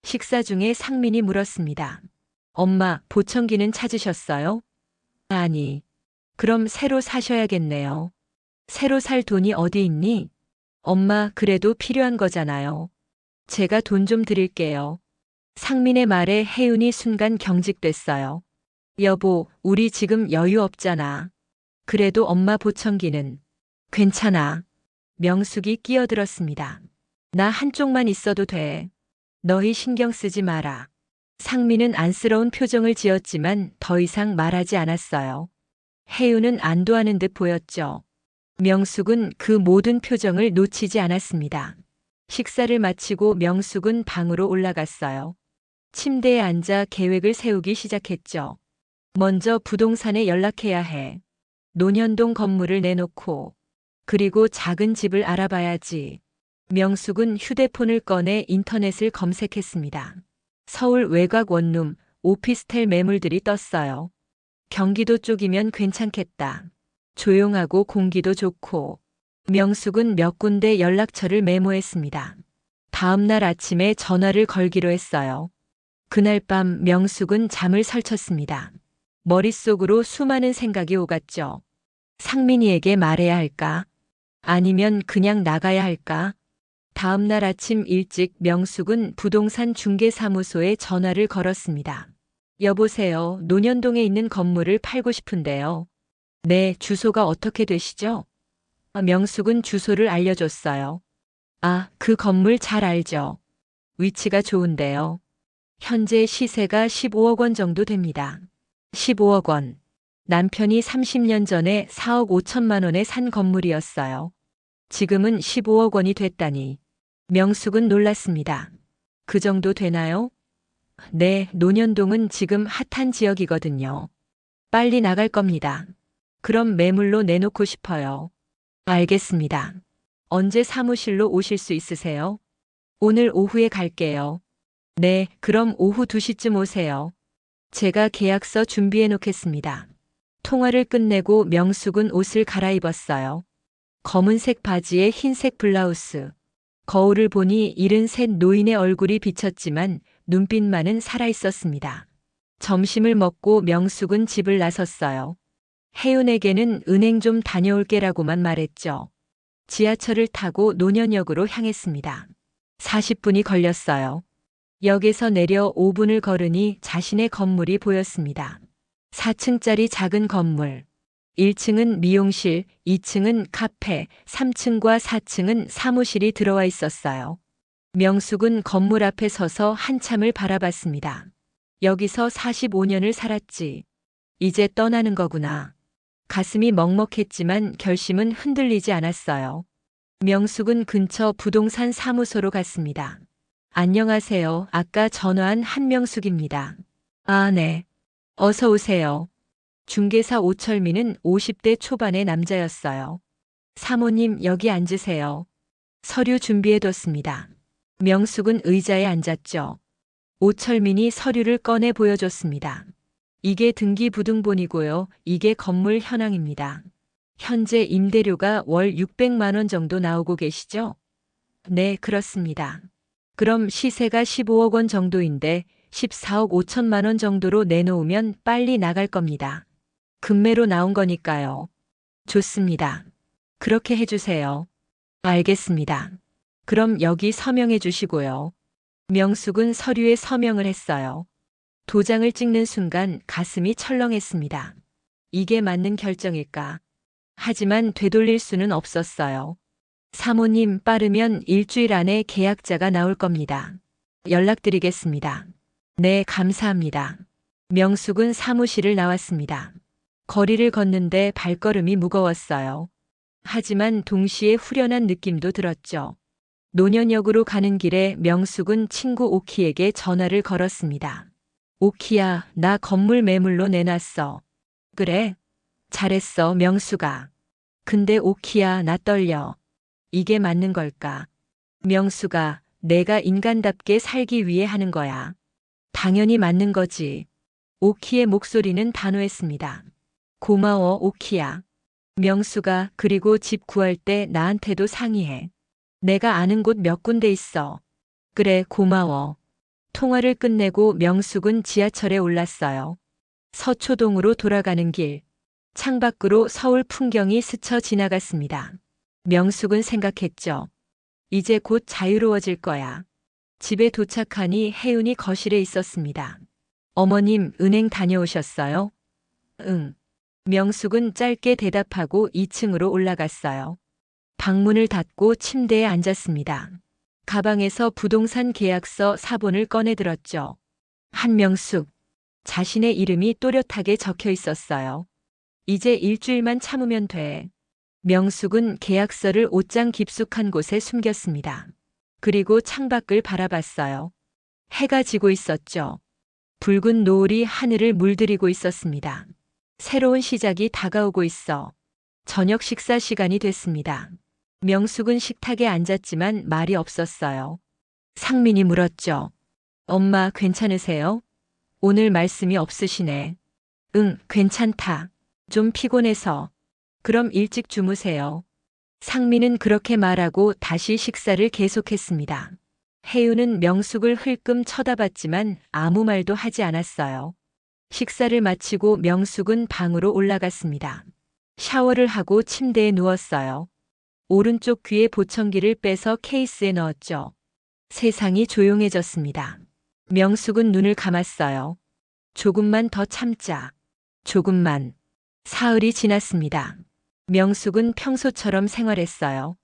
식사 중에 상민이 물었습니다. 엄마, 보청기는 찾으셨어요? 아니. 그럼 새로 사셔야겠네요. 새로 살 돈이 어디 있니? 엄마, 그래도 필요한 거잖아요. 제가 돈 좀 드릴게요. 상민의 말에 혜윤이 순간 경직됐어요. 여보, 우리 지금 여유 없잖아. 그래도 엄마 보청기는. 괜찮아. 명숙이 끼어들었습니다. 나 한쪽만 있어도 돼. 너희 신경 쓰지 마라. 상민은 안쓰러운 표정을 지었지만 더 이상 말하지 않았어요. 혜윤은 안도하는 듯 보였죠. 명숙은 그 모든 표정을 놓치지 않았습니다. 식사를 마치고 명숙은 방으로 올라갔어요. 침대에 앉아 계획을 세우기 시작했죠. 먼저 부동산에 연락해야 해. 논현동 건물을 내놓고, 그리고 작은 집을 알아봐야지. 명숙은 휴대폰을 꺼내 인터넷을 검색했습니다. 서울 외곽 원룸, 오피스텔 매물들이 떴어요. 경기도 쪽이면 괜찮겠다. 조용하고 공기도 좋고. 명숙은 몇 군데 연락처를 메모했습니다. 다음 날 아침에 전화를 걸기로 했어요. 그날 밤 명숙은 잠을 설쳤습니다. 머릿속으로 수많은 생각이 오갔죠. 상민이에게 말해야 할까? 아니면 그냥 나가야 할까? 다음 날 아침 일찍 명숙은 부동산 중개사무소에 전화를 걸었습니다. 여보세요. 논현동에 있는 건물을 팔고 싶은데요. 네, 주소가 어떻게 되시죠? 명숙은 주소를 알려줬어요. 아, 그 건물 잘 알죠. 위치가 좋은데요. 현재 시세가 15억 원 정도 됩니다. 15억 원. 남편이 30년 전에 4억 5천만 원에 산 건물이었어요. 지금은 15억 원이 됐다니. 명숙은 놀랐습니다. 그 정도 되나요? 네, 논현동은 지금 핫한 지역이거든요. 빨리 나갈 겁니다. 그럼 매물로 내놓고 싶어요. 알겠습니다. 언제 사무실로 오실 수 있으세요? 오늘 오후에 갈게요. 네, 그럼 오후 2시쯤 오세요. 제가 계약서 준비해 놓겠습니다. 통화를 끝내고 명숙은 옷을 갈아입었어요. 검은색 바지에 흰색 블라우스. 거울을 보니 73 노인의 얼굴이 비쳤지만 눈빛만은 살아있었습니다. 점심을 먹고 명숙은 집을 나섰어요. 혜윤에게는 은행 좀 다녀올게라고만 말했죠. 지하철을 타고 논현역으로 향했습니다. 40분이 걸렸어요. 역에서 내려 5분을 걸으니 자신의 건물이 보였습니다. 4층짜리 작은 건물. 1층은 미용실, 2층은 카페, 3층과 4층은 사무실이 들어와 있었어요. 명숙은 건물 앞에 서서 한참을 바라봤습니다. 여기서 45년을 살았지. 이제 떠나는 거구나. 가슴이 먹먹했지만 결심은 흔들리지 않았어요. 명숙은 근처 부동산 사무소로 갔습니다. 안녕하세요. 아까 전화한 한명숙입니다. 아, 네. 어서 오세요. 중개사 오철민은 50대 초반의 남자였어요. 사모님, 여기 앉으세요. 서류 준비해뒀습니다. 명숙은 의자에 앉았죠. 오철민이 서류를 꺼내 보여줬습니다. 이게 등기부등본이고요. 이게 건물 현황입니다. 현재 임대료가 월 600만 원 정도 나오고 계시죠? 네, 그렇습니다. 그럼 시세가 15억 원 정도인데 14억 5천만 원 정도로 내놓으면 빨리 나갈 겁니다. 금매로 나온 거니까요. 좋습니다. 그렇게 해주세요. 알겠습니다. 그럼 여기 서명해 주시고요. 명숙은 서류에 서명을 했어요. 도장을 찍는 순간 가슴이 철렁했습니다. 이게 맞는 결정일까? 하지만 되돌릴 수는 없었어요. 사모님, 빠르면 일주일 안에 계약자가 나올 겁니다. 연락드리겠습니다. 네, 감사합니다. 명숙은 사무실을 나왔습니다. 거리를 걷는데 발걸음이 무거웠어요. 하지만 동시에 후련한 느낌도 들었죠. 노년역으로 가는 길에 명숙은 친구 오키에게 전화를 걸었습니다. 오키야, 나 건물 매물로 내놨어. 그래? 잘했어, 명숙아. 근데 오키야, 나 떨려. 이게 맞는 걸까? 명숙아, 내가 인간답게 살기 위해 하는 거야. 당연히 맞는 거지. 오키의 목소리는 단호했습니다. 고마워, 오키야. 명숙아, 그리고 집 구할 때 나한테도 상의해. 내가 아는 곳 몇 군데 있어. 그래, 고마워. 통화를 끝내고 명숙은 지하철에 올랐어요. 서초동으로 돌아가는 길. 창밖으로 서울 풍경이 스쳐 지나갔습니다. 명숙은 생각했죠. 이제 곧 자유로워질 거야. 집에 도착하니 혜윤이 거실에 있었습니다. 어머님, 은행 다녀오셨어요? 응. 명숙은 짧게 대답하고 2층으로 올라갔어요. 방문을 닫고 침대에 앉았습니다. 가방에서 부동산 계약서 사본을 꺼내들었죠. 한명숙. 자신의 이름이 또렷하게 적혀 있었어요. 이제 일주일만 참으면 돼. 명숙은 계약서를 옷장 깊숙한 곳에 숨겼습니다. 그리고 창밖을 바라봤어요. 해가 지고 있었죠. 붉은 노을이 하늘을 물들이고 있었습니다. 새로운 시작이 다가오고 있어. 저녁 식사 시간이 됐습니다. 명숙은 식탁에 앉았지만 말이 없었어요. 상민이 물었죠. 엄마, 괜찮으세요? 오늘 말씀이 없으시네. 응, 괜찮다. 좀 피곤해서. 그럼 일찍 주무세요. 상민은 그렇게 말하고 다시 식사를 계속했습니다. 혜윤은 명숙을 흘끔 쳐다봤지만 아무 말도 하지 않았어요. 식사를 마치고 명숙은 방으로 올라갔습니다. 샤워를 하고 침대에 누웠어요. 오른쪽 귀에 보청기를 빼서 케이스에 넣었죠. 세상이 조용해졌습니다. 명숙은 눈을 감았어요. 조금만 더 참자. 조금만. 사흘이 지났습니다. 명숙은 평소처럼 생활했어요.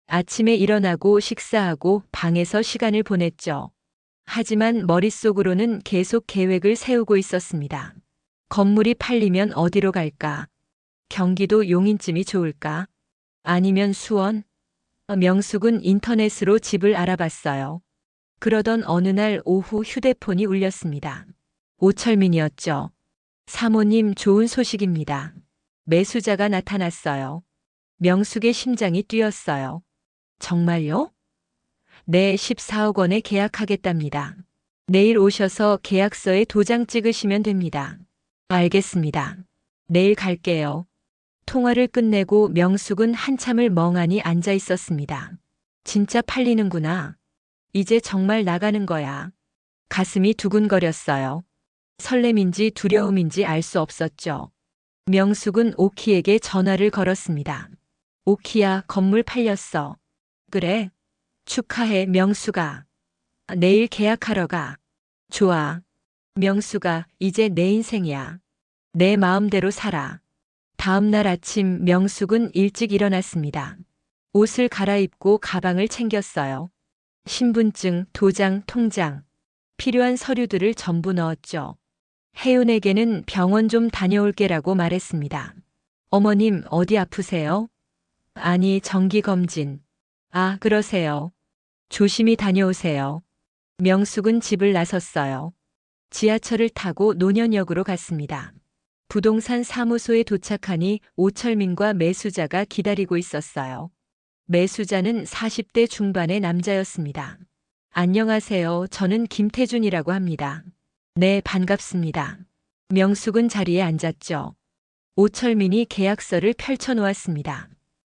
아침에 일어나고 식사하고 방에서 시간을 보냈죠. 하지만 머릿속으로는 계속 계획을 세우고 있었습니다. 건물이 팔리면 어디로 갈까? 경기도 용인쯤이 좋을까? 아니면 수원? 명숙은 인터넷으로 집을 알아봤어요. 그러던 어느 날 오후 휴대폰이 울렸습니다. 오철민이었죠. 사모님, 좋은 소식입니다. 매수자가 나타났어요. 명숙의 심장이 뛰었어요. 정말요? 네, 14억 원에 계약하겠답니다. 내일 오셔서 계약서에 도장 찍으시면 됩니다. 알겠습니다. 내일 갈게요. 통화를 끝내고 명숙은 한참을 멍하니 앉아 있었습니다. 진짜 팔리는구나. 이제 정말 나가는 거야. 가슴이 두근거렸어요. 설렘인지 두려움인지 알 수 없었죠. 명숙은 오키에게 전화를 걸었습니다. 오키야, 건물 팔렸어. 그래? 축하해, 명숙아. 내일 계약하러 가. 좋아. 명숙아, 이제 내 인생이야. 내 마음대로 살아. 다음 날 아침 명숙은 일찍 일어났습니다. 옷을 갈아입고 가방을 챙겼어요. 신분증, 도장, 통장, 필요한 서류들을 전부 넣었죠. 혜윤에게는 병원 좀 다녀올게라고 말했습니다. 어머님, 어디 아프세요? 아니, 정기검진. 아, 그러세요. 조심히 다녀오세요. 명숙은 집을 나섰어요. 지하철을 타고 논현역으로 갔습니다. 부동산 사무소에 도착하니 오철민과 매수자가 기다리고 있었어요. 매수자는 40대 중반의 남자였습니다. 안녕하세요. 저는 김태준이라고 합니다. 네, 반갑습니다. 명숙은 자리에 앉았죠. 오철민이 계약서를 펼쳐놓았습니다.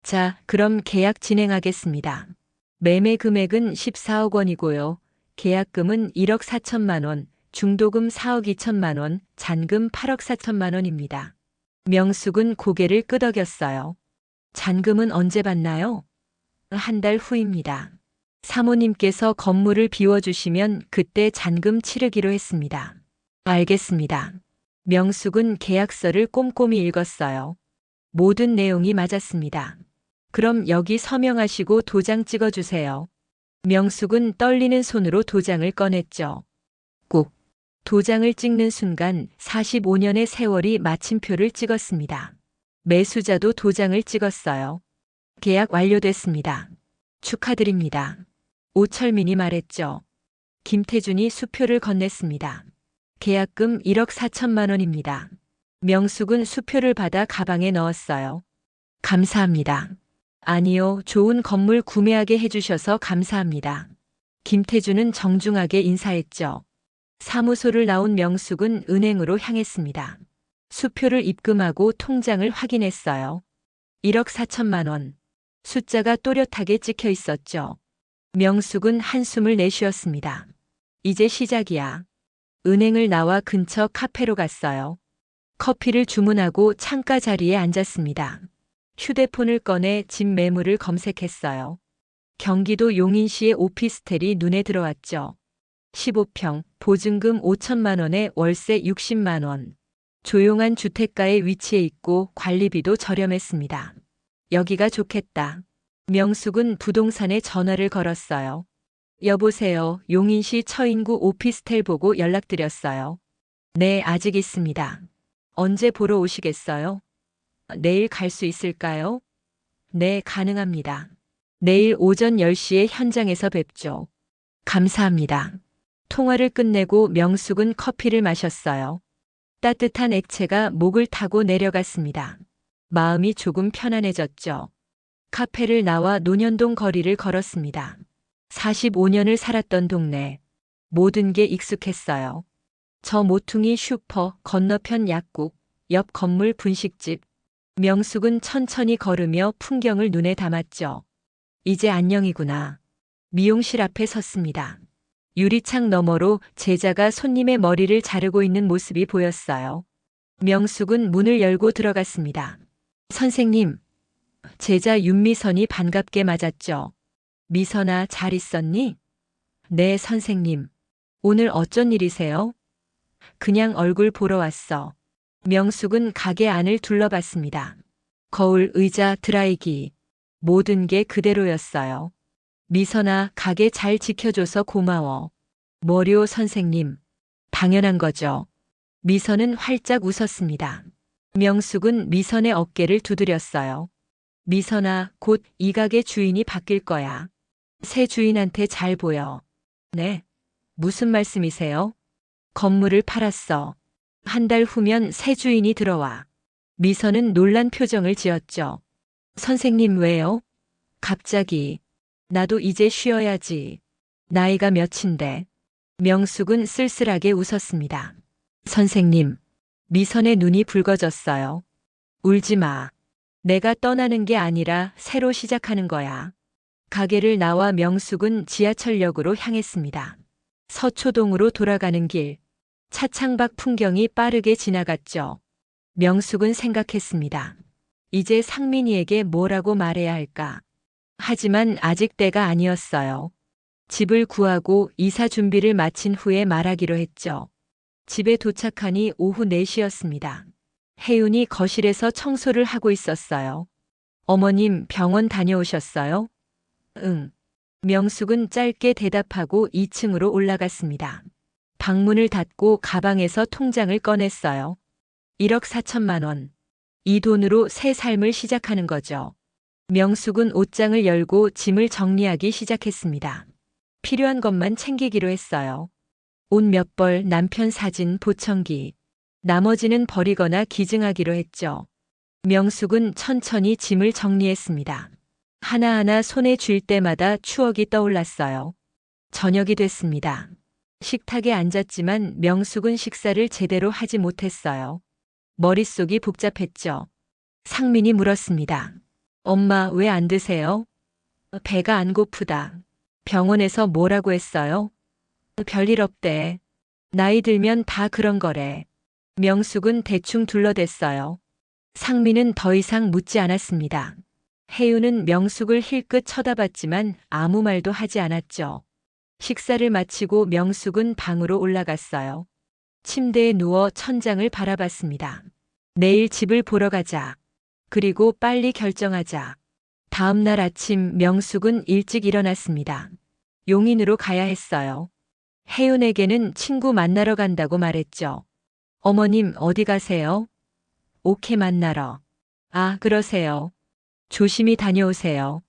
자, 그럼 계약 진행하겠습니다. 매매 금액은 14억 원이고요. 계약금은 1억 4천만 원, 중도금 4억 2천만 원, 잔금 8억 4천만 원입니다. 명숙은 고개를 끄덕였어요. 잔금은 언제 받나요? 한 달 후입니다. 사모님께서 건물을 비워주시면 그때 잔금 치르기로 했습니다. 알겠습니다. 명숙은 계약서를 꼼꼼히 읽었어요. 모든 내용이 맞았습니다. 그럼 여기 서명하시고 도장 찍어주세요. 명숙은 떨리는 손으로 도장을 꺼냈죠. 꼭 도장을 찍는 순간 45년의 세월이 마침표를 찍었습니다. 매수자도 도장을 찍었어요. 계약 완료됐습니다. 축하드립니다. 오철민이 말했죠. 김태준이 수표를 건넸습니다. 계약금 1억 4천만 원입니다. 명숙은 수표를 받아 가방에 넣었어요. 감사합니다. 아니요, 좋은 건물 구매하게 해주셔서 감사합니다. 김태준은 정중하게 인사했죠. 사무소를 나온 명숙은 은행으로 향했습니다. 수표를 입금하고 통장을 확인했어요. 1억 4천만 원. 숫자가 또렷하게 찍혀 있었죠. 명숙은 한숨을 내쉬었습니다. 이제 시작이야. 은행을 나와 근처 카페로 갔어요. 커피를 주문하고 창가 자리에 앉았습니다. 휴대폰을 꺼내 집 매물을 검색했어요. 경기도 용인시의 오피스텔이 눈에 들어왔죠. 15평, 보증금 5천만 원에 월세 60만 원. 조용한 주택가에 위치해 있고 관리비도 저렴했습니다. 여기가 좋겠다. 명숙은 부동산에 전화를 걸었어요. 여보세요. 용인시 처인구 오피스텔 보고 연락드렸어요. 네, 아직 있습니다. 언제 보러 오시겠어요? 내일 갈 수 있을까요? 네, 가능합니다. 내일 오전 10시에 현장에서 뵙죠. 감사합니다. 통화를 끝내고 명숙은 커피를 마셨어요. 따뜻한 액체가 목을 타고 내려갔습니다. 마음이 조금 편안해졌죠. 카페를 나와 논현동 거리를 걸었습니다. 45년을 살았던 동네. 모든 게 익숙했어요. 저 모퉁이 슈퍼, 건너편 약국, 옆 건물 분식집. 명숙은 천천히 걸으며 풍경을 눈에 담았죠. 이제 안녕이구나. 미용실 앞에 섰습니다. 유리창 너머로 제자가 손님의 머리를 자르고 있는 모습이 보였어요. 명숙은 문을 열고 들어갔습니다. 선생님. 제자 윤미선이 반갑게 맞았죠. 미선아, 잘 있었니? 네, 선생님. 오늘 어쩐 일이세요? 그냥 얼굴 보러 왔어. 명숙은 가게 안을 둘러봤습니다. 거울, 의자, 드라이기. 모든 게 그대로였어요. 미선아, 가게 잘 지켜줘서 고마워. 뭐료, 선생님. 당연한 거죠. 미선은 활짝 웃었습니다. 명숙은 미선의 어깨를 두드렸어요. 미선아, 곧 이 가게 주인이 바뀔 거야. 새 주인한테 잘 보여. 네. 무슨 말씀이세요? 건물을 팔았어. 한 달 후면 새 주인이 들어와. 미선은 놀란 표정을 지었죠. 선생님 왜요? 갑자기. 나도 이제 쉬어야지. 나이가 몇인데. 명숙은 쓸쓸하게 웃었습니다. 선생님. 미선의 눈이 붉어졌어요. 울지 마. 내가 떠나는 게 아니라 새로 시작하는 거야. 가게를 나와 명숙은 지하철역으로 향했습니다. 서초동으로 돌아가는 길. 차창밖 풍경이 빠르게 지나갔죠. 명숙은 생각했습니다. 이제 상민이에게 뭐라고 말해야 할까? 하지만 아직 때가 아니었어요. 집을 구하고 이사 준비를 마친 후에 말하기로 했죠. 집에 도착하니 오후 4시였습니다. 혜윤이 거실에서 청소를 하고 있었어요. 어머님 병원 다녀오셨어요? 응. 명숙은 짧게 대답하고 2층으로 올라갔습니다. 방문을 닫고 가방에서 통장을 꺼냈어요. 1억 4천만 원. 이 돈으로 새 삶을 시작하는 거죠. 명숙은 옷장을 열고 짐을 정리하기 시작했습니다. 필요한 것만 챙기기로 했어요. 옷 몇 벌, 남편 사진, 보청기. 나머지는 버리거나 기증하기로 했죠. 명숙은 천천히 짐을 정리했습니다. 하나하나 손에 쥘 때마다 추억이 떠올랐어요. 저녁이 됐습니다. 식탁에 앉았지만 명숙은 식사를 제대로 하지 못했어요. 머릿속이 복잡했죠. 상민이 물었습니다. 엄마 왜 안 드세요? 배가 안 고프다. 병원에서 뭐라고 했어요? 별일 없대. 나이 들면 다 그런 거래. 명숙은 대충 둘러댔어요. 상민은 더 이상 묻지 않았습니다. 혜윤은 명숙을 힐끗 쳐다봤지만 아무 말도 하지 않았죠. 식사를 마치고 명숙은 방으로 올라갔어요. 침대에 누워 천장을 바라봤습니다. 내일 집을 보러 가자. 그리고 빨리 결정하자. 다음 날 아침 명숙은 일찍 일어났습니다. 용인으로 가야 했어요. 혜윤에게는 친구 만나러 간다고 말했죠. 어머님 어디 가세요? 오케 만나러. 아, 그러세요. 조심히 다녀오세요.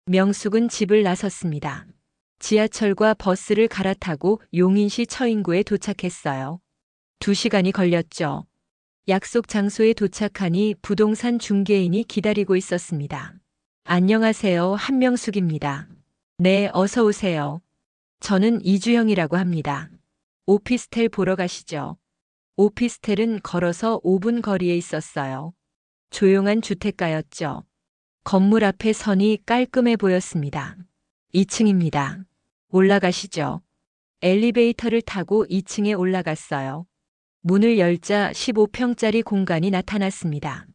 명숙은 집을 나섰습니다. 지하철과 버스를 갈아타고 용인시 처인구에 도착했어요. 2시간이 걸렸죠. 약속 장소에 도착하니 부동산 중개인이 기다리고 있었습니다. 안녕하세요, 한명숙입니다. 네, 어서 오세요. 저는 이주영이라고 합니다. 오피스텔 보러 가시죠. 오피스텔은 걸어서 5분 거리에 있었어요. 조용한 주택가였죠. 건물 앞에 선이 깔끔해 보였습니다. 2층입니다. 올라가시죠. 엘리베이터를 타고 2층에 올라갔어요. 문을 열자 15평짜리 공간이 나타났습니다.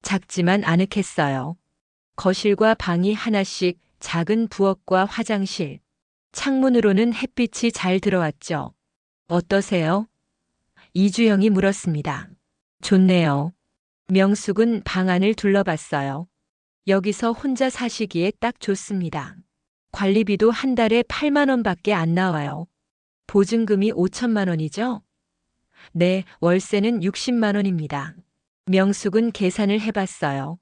작지만 아늑했어요. 거실과 방이 하나씩, 작은 부엌과 화장실. 창문으로는 햇빛이 잘 들어왔죠. 어떠세요? 이주영이 물었습니다. 좋네요. 명숙은 방 안을 둘러봤어요. 여기서 혼자 사시기에 딱 좋습니다. 관리비도 한 달에 8만 원밖에 안 나와요. 보증금이 5천만 원이죠? 네, 월세는 60만 원입니다. 명숙은 계산을 해봤어요.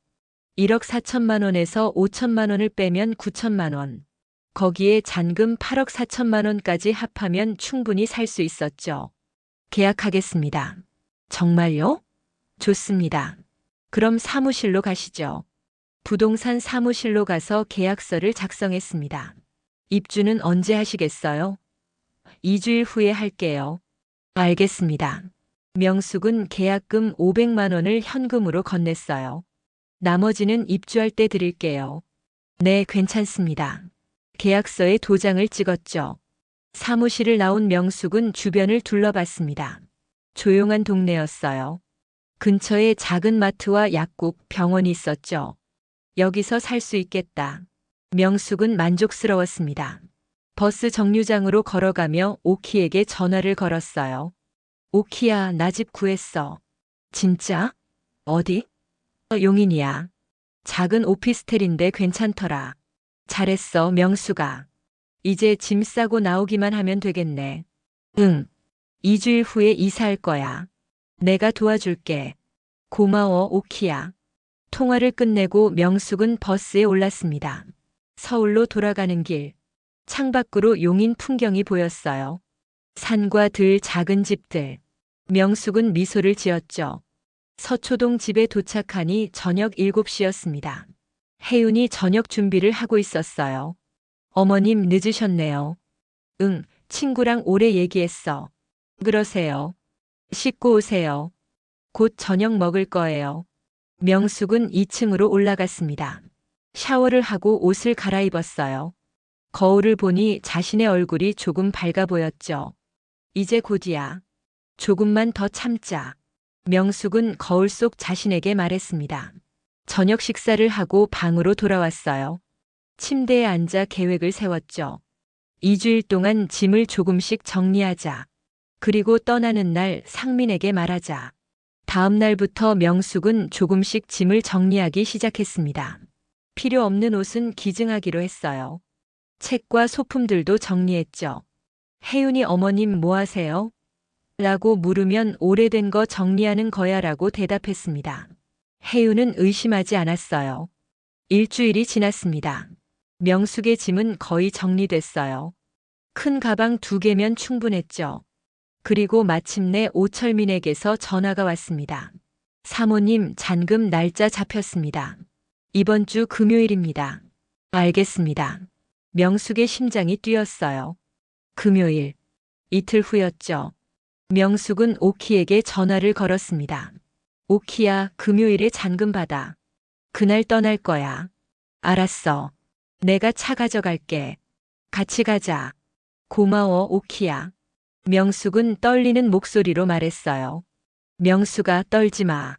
1억 4천만 원에서 5천만 원을 빼면 9천만 원. 거기에 잔금 8억 4천만 원까지 합하면 충분히 살 수 있었죠. 계약하겠습니다. 정말요? 좋습니다. 그럼 사무실로 가시죠. 부동산 사무실로 가서 계약서를 작성했습니다. 입주는 언제 하시겠어요? 2주일 후에 할게요. 알겠습니다. 명숙은 계약금 500만 원을 현금으로 건넸어요. 나머지는 입주할 때 드릴게요. 네, 괜찮습니다. 계약서에 도장을 찍었죠. 사무실을 나온 명숙은 주변을 둘러봤습니다. 조용한 동네였어요. 근처에 작은 마트와 약국, 병원이 있었죠. 여기서 살 수 있겠다. 명숙은 만족스러웠습니다. 버스 정류장으로 걸어가며 오키에게 전화를 걸었어요. 오키야, 나 집 구했어. 진짜? 어디? 용인이야. 작은 오피스텔인데 괜찮더라. 잘했어, 명숙아. 이제 짐 싸고 나오기만 하면 되겠네. 응. 2주일 후에 이사할 거야. 내가 도와줄게. 고마워, 오키야. 통화를 끝내고 명숙은 버스에 올랐습니다. 서울로 돌아가는 길. 창밖으로 용인 풍경이 보였어요. 산과 들, 작은 집들. 명숙은 미소를 지었죠. 서초동 집에 도착하니 저녁 7시였습니다. 혜윤이 저녁 준비를 하고 있었어요. 어머님 늦으셨네요. 응, 친구랑 오래 얘기했어. 그러세요. 씻고 오세요. 곧 저녁 먹을 거예요. 명숙은 2층으로 올라갔습니다. 샤워를 하고 옷을 갈아입었어요. 거울을 보니 자신의 얼굴이 조금 밝아 보였죠. 이제 곧이야. 조금만 더 참자. 명숙은 거울 속 자신에게 말했습니다. 저녁 식사를 하고 방으로 돌아왔어요. 침대에 앉아 계획을 세웠죠. 2주일 동안 짐을 조금씩 정리하자. 그리고 떠나는 날 상민에게 말하자. 다음 날부터 명숙은 조금씩 짐을 정리하기 시작했습니다. 필요 없는 옷은 기증하기로 했어요. 책과 소품들도 정리했죠. 혜윤이 어머님 뭐 하세요? 라고 물으면 오래된 거 정리하는 거야 라고 대답했습니다. 혜윤은 의심하지 않았어요. 일주일이 지났습니다. 명숙의 짐은 거의 정리됐어요. 큰 가방 2개면 충분했죠. 그리고 마침내 오철민에게서 전화가 왔습니다. 사모님, 잔금 날짜 잡혔습니다. 이번 주 금요일입니다. 알겠습니다. 명숙의 심장이 뛰었어요. 금요일. 이틀 후였죠. 명숙은 오키에게 전화를 걸었습니다. 오키야, 금요일에 잔금 받아. 그날 떠날 거야. 알았어. 내가 차 가져갈게. 같이 가자. 고마워, 오키야. 명숙은 떨리는 목소리로 말했어요. 명숙아, 떨지 마.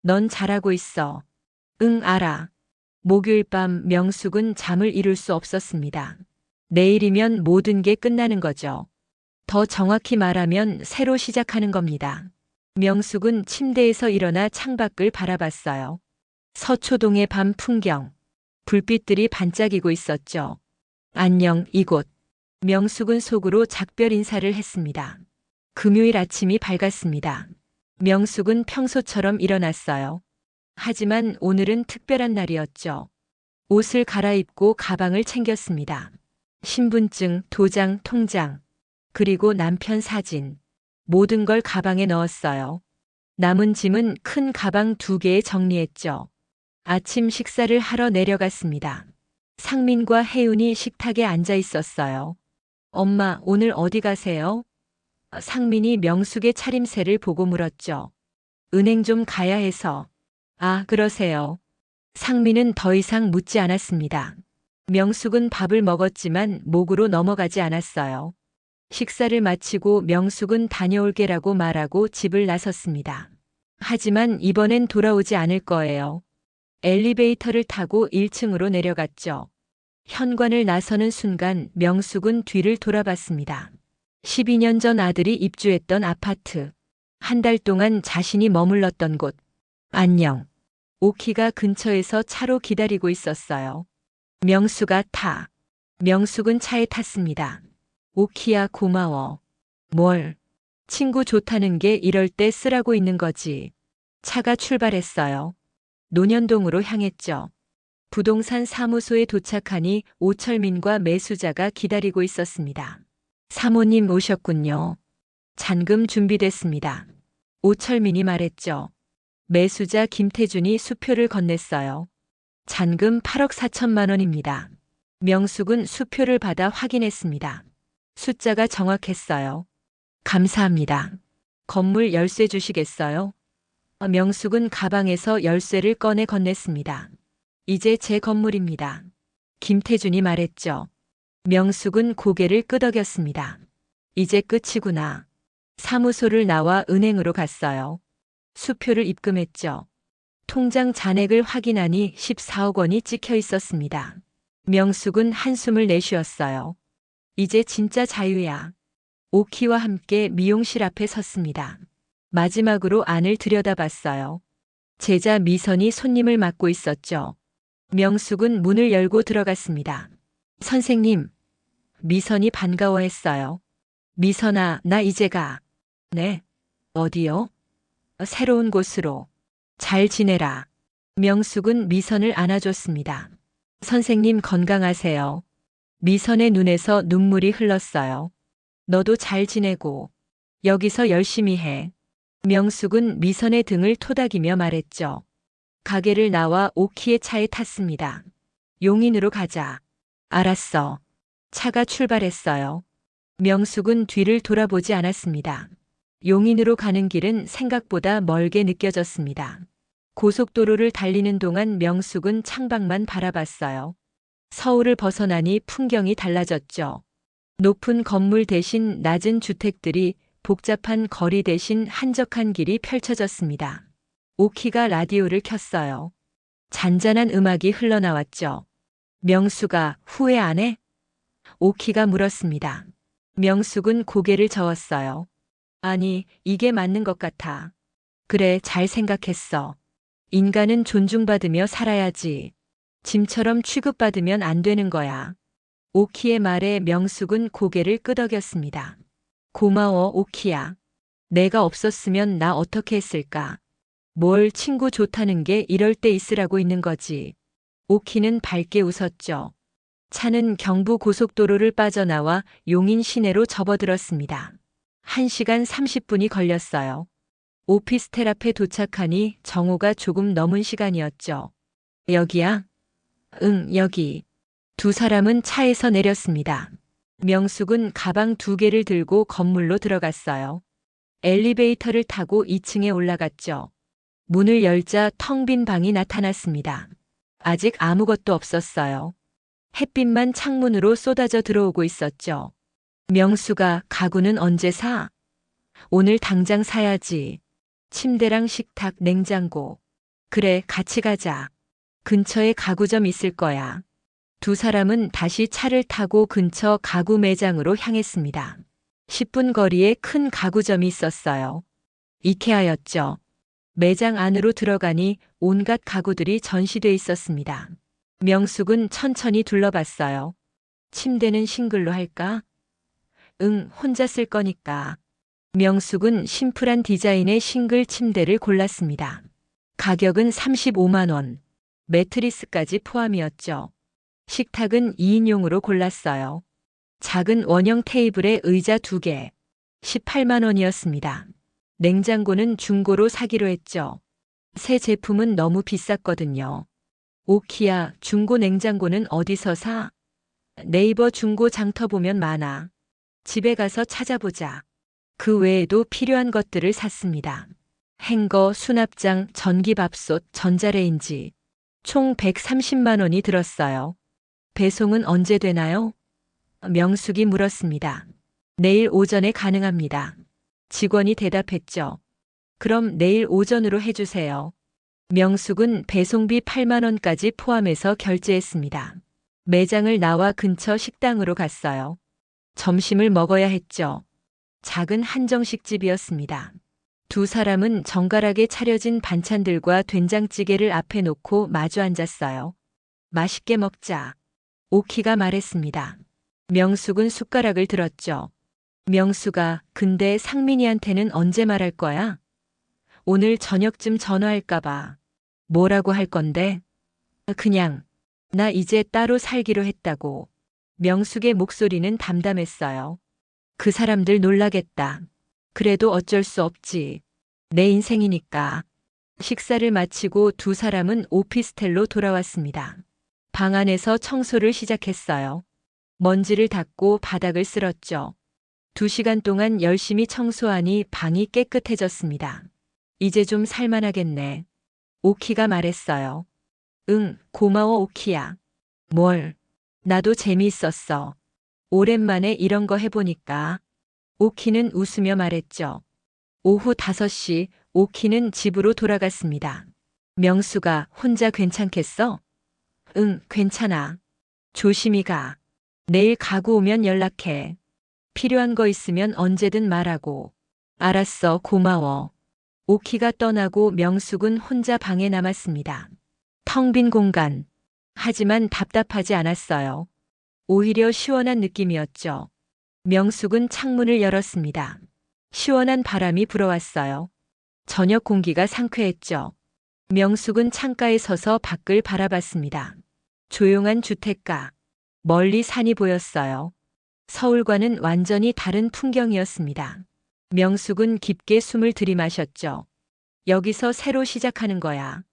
넌 잘하고 있어. 응, 알아. 목요일 밤 명숙은 잠을 이룰 수 없었습니다. 내일이면 모든 게 끝나는 거죠. 더 정확히 말하면 새로 시작하는 겁니다. 명숙은 침대에서 일어나 창밖을 바라봤어요. 서초동의 밤 풍경. 불빛들이 반짝이고 있었죠. 안녕, 이곳. 명숙은 속으로 작별 인사를 했습니다. 금요일 아침이 밝았습니다. 명숙은 평소처럼 일어났어요. 하지만 오늘은 특별한 날이었죠. 옷을 갈아입고 가방을 챙겼습니다. 신분증, 도장, 통장, 그리고 남편 사진. 모든 걸 가방에 넣었어요. 남은 짐은 큰 가방 2개에 정리했죠. 아침 식사를 하러 내려갔습니다. 상민과 혜윤이 식탁에 앉아 있었어요. 엄마, 오늘 어디 가세요? 상민이 명숙의 차림새를 보고 물었죠. 은행 좀 가야 해서. 아, 그러세요. 상민은 더 이상 묻지 않았습니다. 명숙은 밥을 먹었지만 목으로 넘어가지 않았어요. 식사를 마치고 명숙은 다녀올게라고 말하고 집을 나섰습니다. 하지만 이번엔 돌아오지 않을 거예요. 엘리베이터를 타고 1층으로 내려갔죠. 현관을 나서는 순간 명숙은 뒤를 돌아봤습니다. 12년 전 아들이 입주했던 아파트. 한 달 동안 자신이 머물렀던 곳. 안녕. 오키가 근처에서 차로 기다리고 있었어요. 명숙아, 타. 명숙은 차에 탔습니다. 오키야, 고마워. 뭘? 친구 좋다는 게 이럴 때 쓰라고 있는 거지. 차가 출발했어요. 논현동으로 향했죠. 부동산 사무소에 도착하니 오철민과 매수자가 기다리고 있었습니다. 사모님 오셨군요. 잔금 준비됐습니다. 오철민이 말했죠. 매수자 김태준이 수표를 건넸어요. 잔금 8억 4천만 원입니다. 명숙은 수표를 받아 확인했습니다. 숫자가 정확했어요. 감사합니다. 건물 열쇠 주시겠어요? 명숙은 가방에서 열쇠를 꺼내 건넸습니다. 이제 제 건물입니다. 김태준이 말했죠. 명숙은 고개를 끄덕였습니다. 이제 끝이구나. 사무소를 나와 은행으로 갔어요. 수표를 입금했죠. 통장 잔액을 확인하니 14억 원이 찍혀 있었습니다. 명숙은 한숨을 내쉬었어요. 이제 진짜 자유야. 오키와 함께 미용실 앞에 섰습니다. 마지막으로 안을 들여다봤어요. 제자 미선이 손님을 맡고 있었죠. 명숙은 문을 열고 들어갔습니다. 선생님. 미선이 반가워했어요. 미선아, 나 이제 가. 네. 어디요? 새로운 곳으로. 잘 지내라. 명숙은 미선을 안아줬습니다. 선생님 건강하세요. 미선의 눈에서 눈물이 흘렀어요. 너도 잘 지내고 여기서 열심히 해. 명숙은 미선의 등을 토닥이며 말했죠. 가게를 나와 오키의 차에 탔습니다. 용인으로 가자. 알았어. 차가 출발했어요. 명숙은 뒤를 돌아보지 않았습니다. 용인으로 가는 길은 생각보다 멀게 느껴졌습니다. 고속도로를 달리는 동안 명숙은 창밖만 바라봤어요. 서울을 벗어나니 풍경이 달라졌죠. 높은 건물 대신 낮은 주택들이, 복잡한 거리 대신 한적한 길이 펼쳐졌습니다. 오키가 라디오를 켰어요. 잔잔한 음악이 흘러나왔죠. 명숙아, 후회 안 해? 오키가 물었습니다. 명숙은 고개를 저었어요. 아니, 이게 맞는 것 같아. 그래, 잘 생각했어. 인간은 존중받으며 살아야지. 짐처럼 취급받으면 안 되는 거야. 오키의 말에 명숙은 고개를 끄덕였습니다. 고마워, 오키야. 내가 없었으면 나 어떻게 했을까? 뭘 친구 좋다는 게 이럴 때 있으라고 있는 거지. 오키는 밝게 웃었죠. 차는 경부 고속도로를 빠져나와 용인 시내로 접어들었습니다. 1시간 30분이 걸렸어요. 오피스텔 앞에 도착하니 정오가 조금 넘은 시간이었죠. 여기야? 응, 여기. 두 사람은 차에서 내렸습니다. 명숙은 가방 2개를 들고 건물로 들어갔어요. 엘리베이터를 타고 2층에 올라갔죠. 문을 열자 텅 빈 방이 나타났습니다. 아직 아무것도 없었어요. 햇빛만 창문으로 쏟아져 들어오고 있었죠. 명수가 가구는 언제 사? 오늘 당장 사야지. 침대랑 식탁, 냉장고. 그래, 같이 가자. 근처에 가구점 있을 거야. 두 사람은 다시 차를 타고 근처 가구 매장으로 향했습니다. 10분 거리에 큰 가구점이 있었어요. 이케아였죠. 매장 안으로 들어가니 온갖 가구들이 전시돼 있었습니다. 명숙은 천천히 둘러봤어요. 침대는 싱글로 할까? 응, 혼자 쓸 거니까. 명숙은 심플한 디자인의 싱글 침대를 골랐습니다. 가격은 35만 원. 매트리스까지 포함이었죠. 식탁은 2인용으로 골랐어요. 작은 원형 테이블에 의자 2개. 18만 원이었습니다. 냉장고는 중고로 사기로 했죠. 새 제품은 너무 비쌌거든요. 오키야, 중고 냉장고는 어디서 사? 네이버 중고 장터 보면 많아. 집에 가서 찾아보자. 그 외에도 필요한 것들을 샀습니다. 행거, 수납장, 전기밥솥, 전자레인지. 총 130만 원이 들었어요. 배송은 언제 되나요? 명숙이 물었습니다. 내일 오전에 가능합니다. 직원이 대답했죠. 그럼 내일 오전으로 해주세요. 명숙은 배송비 8만 원까지 포함해서 결제했습니다. 매장을 나와 근처 식당으로 갔어요. 점심을 먹어야 했죠. 작은 한정식 집이었습니다. 두 사람은 정갈하게 차려진 반찬들과 된장찌개를 앞에 놓고 마주 앉았어요. 맛있게 먹자. 오키가 말했습니다. 명숙은 숟가락을 들었죠. 명수가, 근데 상민이한테는 언제 말할 거야? 오늘 저녁쯤 전화할까봐. 뭐라고 할 건데? 그냥, 나 이제 따로 살기로 했다고. 명숙의 목소리는 담담했어요. 그 사람들 놀라겠다. 그래도 어쩔 수 없지. 내 인생이니까. 식사를 마치고 두 사람은 오피스텔로 돌아왔습니다. 방 안에서 청소를 시작했어요. 먼지를 닦고 바닥을 쓸었죠. 2시간 동안 열심히 청소하니 방이 깨끗해졌습니다. 이제 좀 살만하겠네. 오키가 말했어요. 응, 고마워 오키야. 뭘? 나도 재미있었어. 오랜만에 이런 거 해보니까. 오키는 웃으며 말했죠. 오후 5시 오키는 집으로 돌아갔습니다. 명수가 혼자 괜찮겠어? 응, 괜찮아. 조심히 가. 내일 가구 오면 연락해. 필요한 거 있으면 언제든 말하고. 알았어, 고마워. 오키가 떠나고 명숙은 혼자 방에 남았습니다. 텅 빈 공간. 하지만 답답하지 않았어요. 오히려 시원한 느낌이었죠. 명숙은 창문을 열었습니다. 시원한 바람이 불어왔어요. 저녁 공기가 상쾌했죠. 명숙은 창가에 서서 밖을 바라봤습니다. 조용한 주택가. 멀리 산이 보였어요. 서울과는 완전히 다른 풍경이었습니다. 명숙은 깊게 숨을 들이마셨죠. 여기서 새로 시작하는 거야.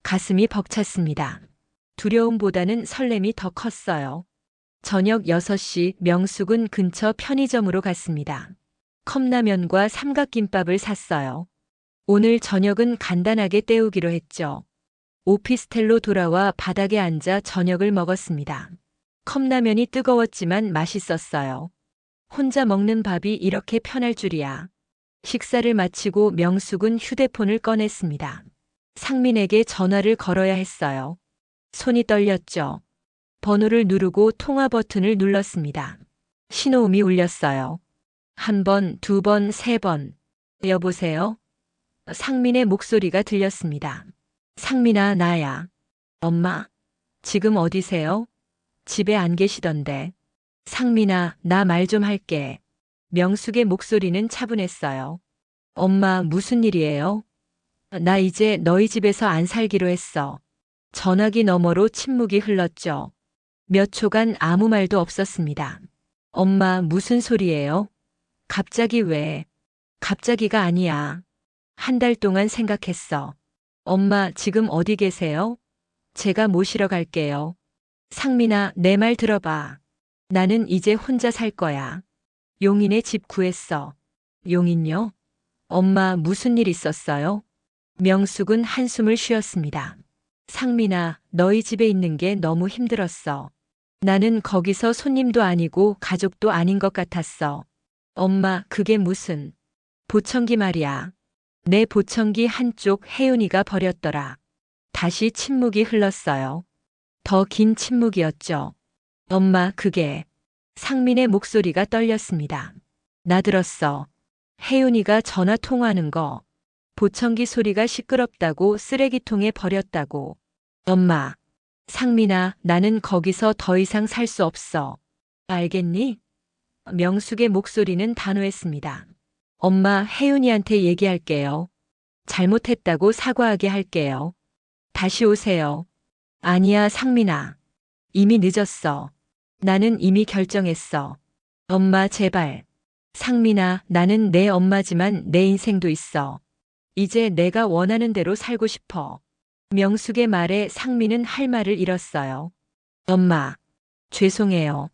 가슴이 벅찼습니다. 두려움보다는 설렘이 더 컸어요. 저녁 6시 명숙은 근처 편의점으로 갔습니다. 컵라면과 삼각김밥을 샀어요. 오늘 저녁은 간단하게 때우기로 했죠. 오피스텔로 돌아와 바닥에 앉아 저녁을 먹었습니다. 컵라면이 뜨거웠지만 맛있었어요. 혼자 먹는 밥이 이렇게 편할 줄이야. 식사를 마치고 명숙은 휴대폰을 꺼냈습니다. 상민에게 전화를 걸어야 했어요. 손이 떨렸죠. 번호를 누르고 통화 버튼을 눌렀습니다. 신호음이 울렸어요. 1번, 2번, 3번. 여보세요? 상민의 목소리가 들렸습니다. 상민아, 나야. 엄마, 지금 어디세요? 집에 안 계시던데. 상민아, 나 말 좀 할게. 명숙의 목소리는 차분했어요. 엄마, 무슨 일이에요? 나 이제 너희 집에서 안 살기로 했어. 전화기 너머로 침묵이 흘렀죠. 몇 초간 아무 말도 없었습니다. 엄마, 무슨 소리예요? 갑자기 왜? 갑자기가 아니야. 한 달 동안 생각했어. 엄마, 지금 어디 계세요? 제가 모시러 갈게요. 상민아, 내 말 들어봐. 나는 이제 혼자 살 거야. 용인에 집 구했어. 용인요? 엄마, 무슨 일 있었어요? 명숙은 한숨을 쉬었습니다. 상민아, 너희 집에 있는 게 너무 힘들었어. 나는 거기서 손님도 아니고 가족도 아닌 것 같았어. 엄마, 그게 무슨? 보청기 말이야. 내 보청기 한쪽 혜윤이가 버렸더라. 다시 침묵이 흘렀어요. 더 긴 침묵이었죠. 엄마, 그게. 상민의 목소리가 떨렸습니다. 나 들었어. 혜윤이가 전화 통화하는 거. 보청기 소리가 시끄럽다고 쓰레기통에 버렸다고. 엄마. 상민아, 나는 거기서 더 이상 살 수 없어. 알겠니? 명숙의 목소리는 단호했습니다. 엄마, 혜윤이한테 얘기할게요. 잘못했다고 사과하게 할게요. 다시 오세요. 아니야, 상민아. 이미 늦었어. 나는 이미 결정했어. 엄마, 제발. 상민아, 나는 내 엄마지만 내 인생도 있어. 이제 내가 원하는 대로 살고 싶어. 명숙의 말에 상민은 할 말을 잃었어요. 엄마, 죄송해요.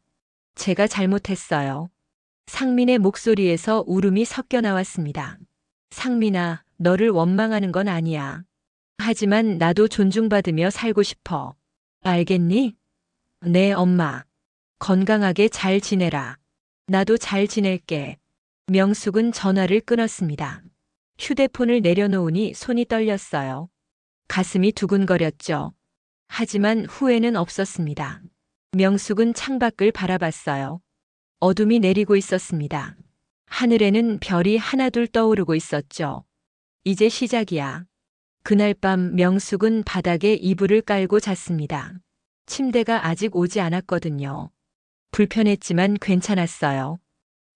제가 잘못했어요. 상민의 목소리에서 울음이 섞여 나왔습니다. 상민아, 너를 원망하는 건 아니야. 하지만 나도 존중받으며 살고 싶어. 알겠니? 네, 엄마. 건강하게 잘 지내라. 나도 잘 지낼게. 명숙은 전화를 끊었습니다. 휴대폰을 내려놓으니 손이 떨렸어요. 가슴이 두근거렸죠. 하지만 후회는 없었습니다. 명숙은 창밖을 바라봤어요. 어둠이 내리고 있었습니다. 하늘에는 별이 하나둘 떠오르고 있었죠. 이제 시작이야. 그날 밤 명숙은 바닥에 이불을 깔고 잤습니다. 침대가 아직 오지 않았거든요. 불편했지만 괜찮았어요.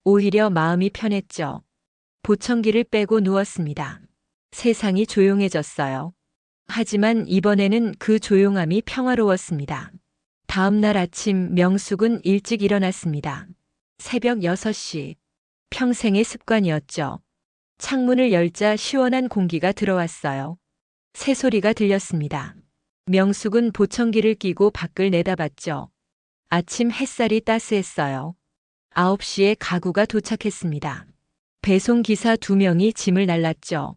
오히려 마음이 편했죠. 보청기를 빼고 누웠습니다. 세상이 조용해졌어요. 하지만 이번에는 그 조용함이 평화로웠습니다. 다음 날 아침 명숙은 일찍 일어났습니다. 새벽 6시. 평생의 습관이었죠. 창문을 열자 시원한 공기가 들어왔어요. 새소리가 들렸습니다. 명숙은 보청기를 끼고 밖을 내다봤죠. 아침 햇살이 따스했어요. 9시에 가구가 도착했습니다. 배송기사 2명이 짐을 날랐죠.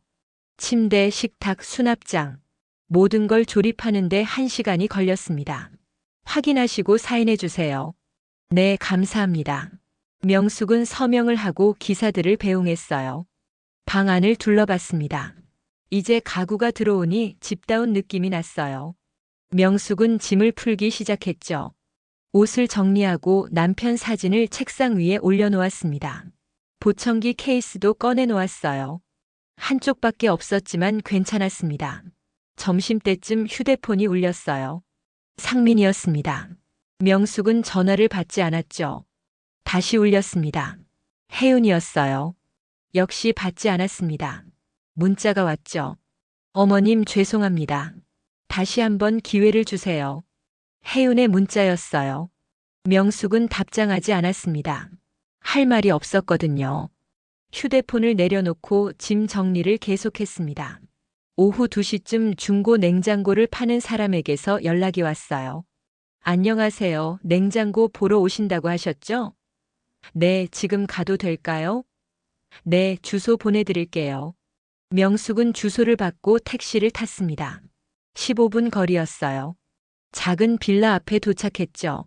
침대, 식탁, 수납장. 모든 걸 조립하는데 1시간이 걸렸습니다. 확인하시고 사인해 주세요. 네, 감사합니다. 명숙은 서명을 하고 기사들을 배웅했어요. 방 안을 둘러봤습니다. 이제 가구가 들어오니 집다운 느낌이 났어요. 명숙은 짐을 풀기 시작했죠. 옷을 정리하고 남편 사진을 책상 위에 올려놓았습니다. 보청기 케이스도 꺼내놓았어요. 한쪽밖에 없었지만 괜찮았습니다. 점심때쯤 휴대폰이 울렸어요. 상민이었습니다. 명숙은 전화를 받지 않았죠. 다시 울렸습니다. 혜윤이었어요. 역시 받지 않았습니다. 문자가 왔죠. 어머님, 죄송합니다. 다시 한번 기회를 주세요. 혜윤의 문자였어요. 명숙은 답장하지 않았습니다. 할 말이 없었거든요. 휴대폰을 내려놓고 짐 정리를 계속했습니다. 오후 2시쯤 중고 냉장고를 파는 사람에게서 연락이 왔어요. 안녕하세요. 냉장고 보러 오신다고 하셨죠? 네, 지금 가도 될까요? 네, 주소 보내드릴게요. 명숙은 주소를 받고 택시를 탔습니다. 15분 거리였어요. 작은 빌라 앞에 도착했죠.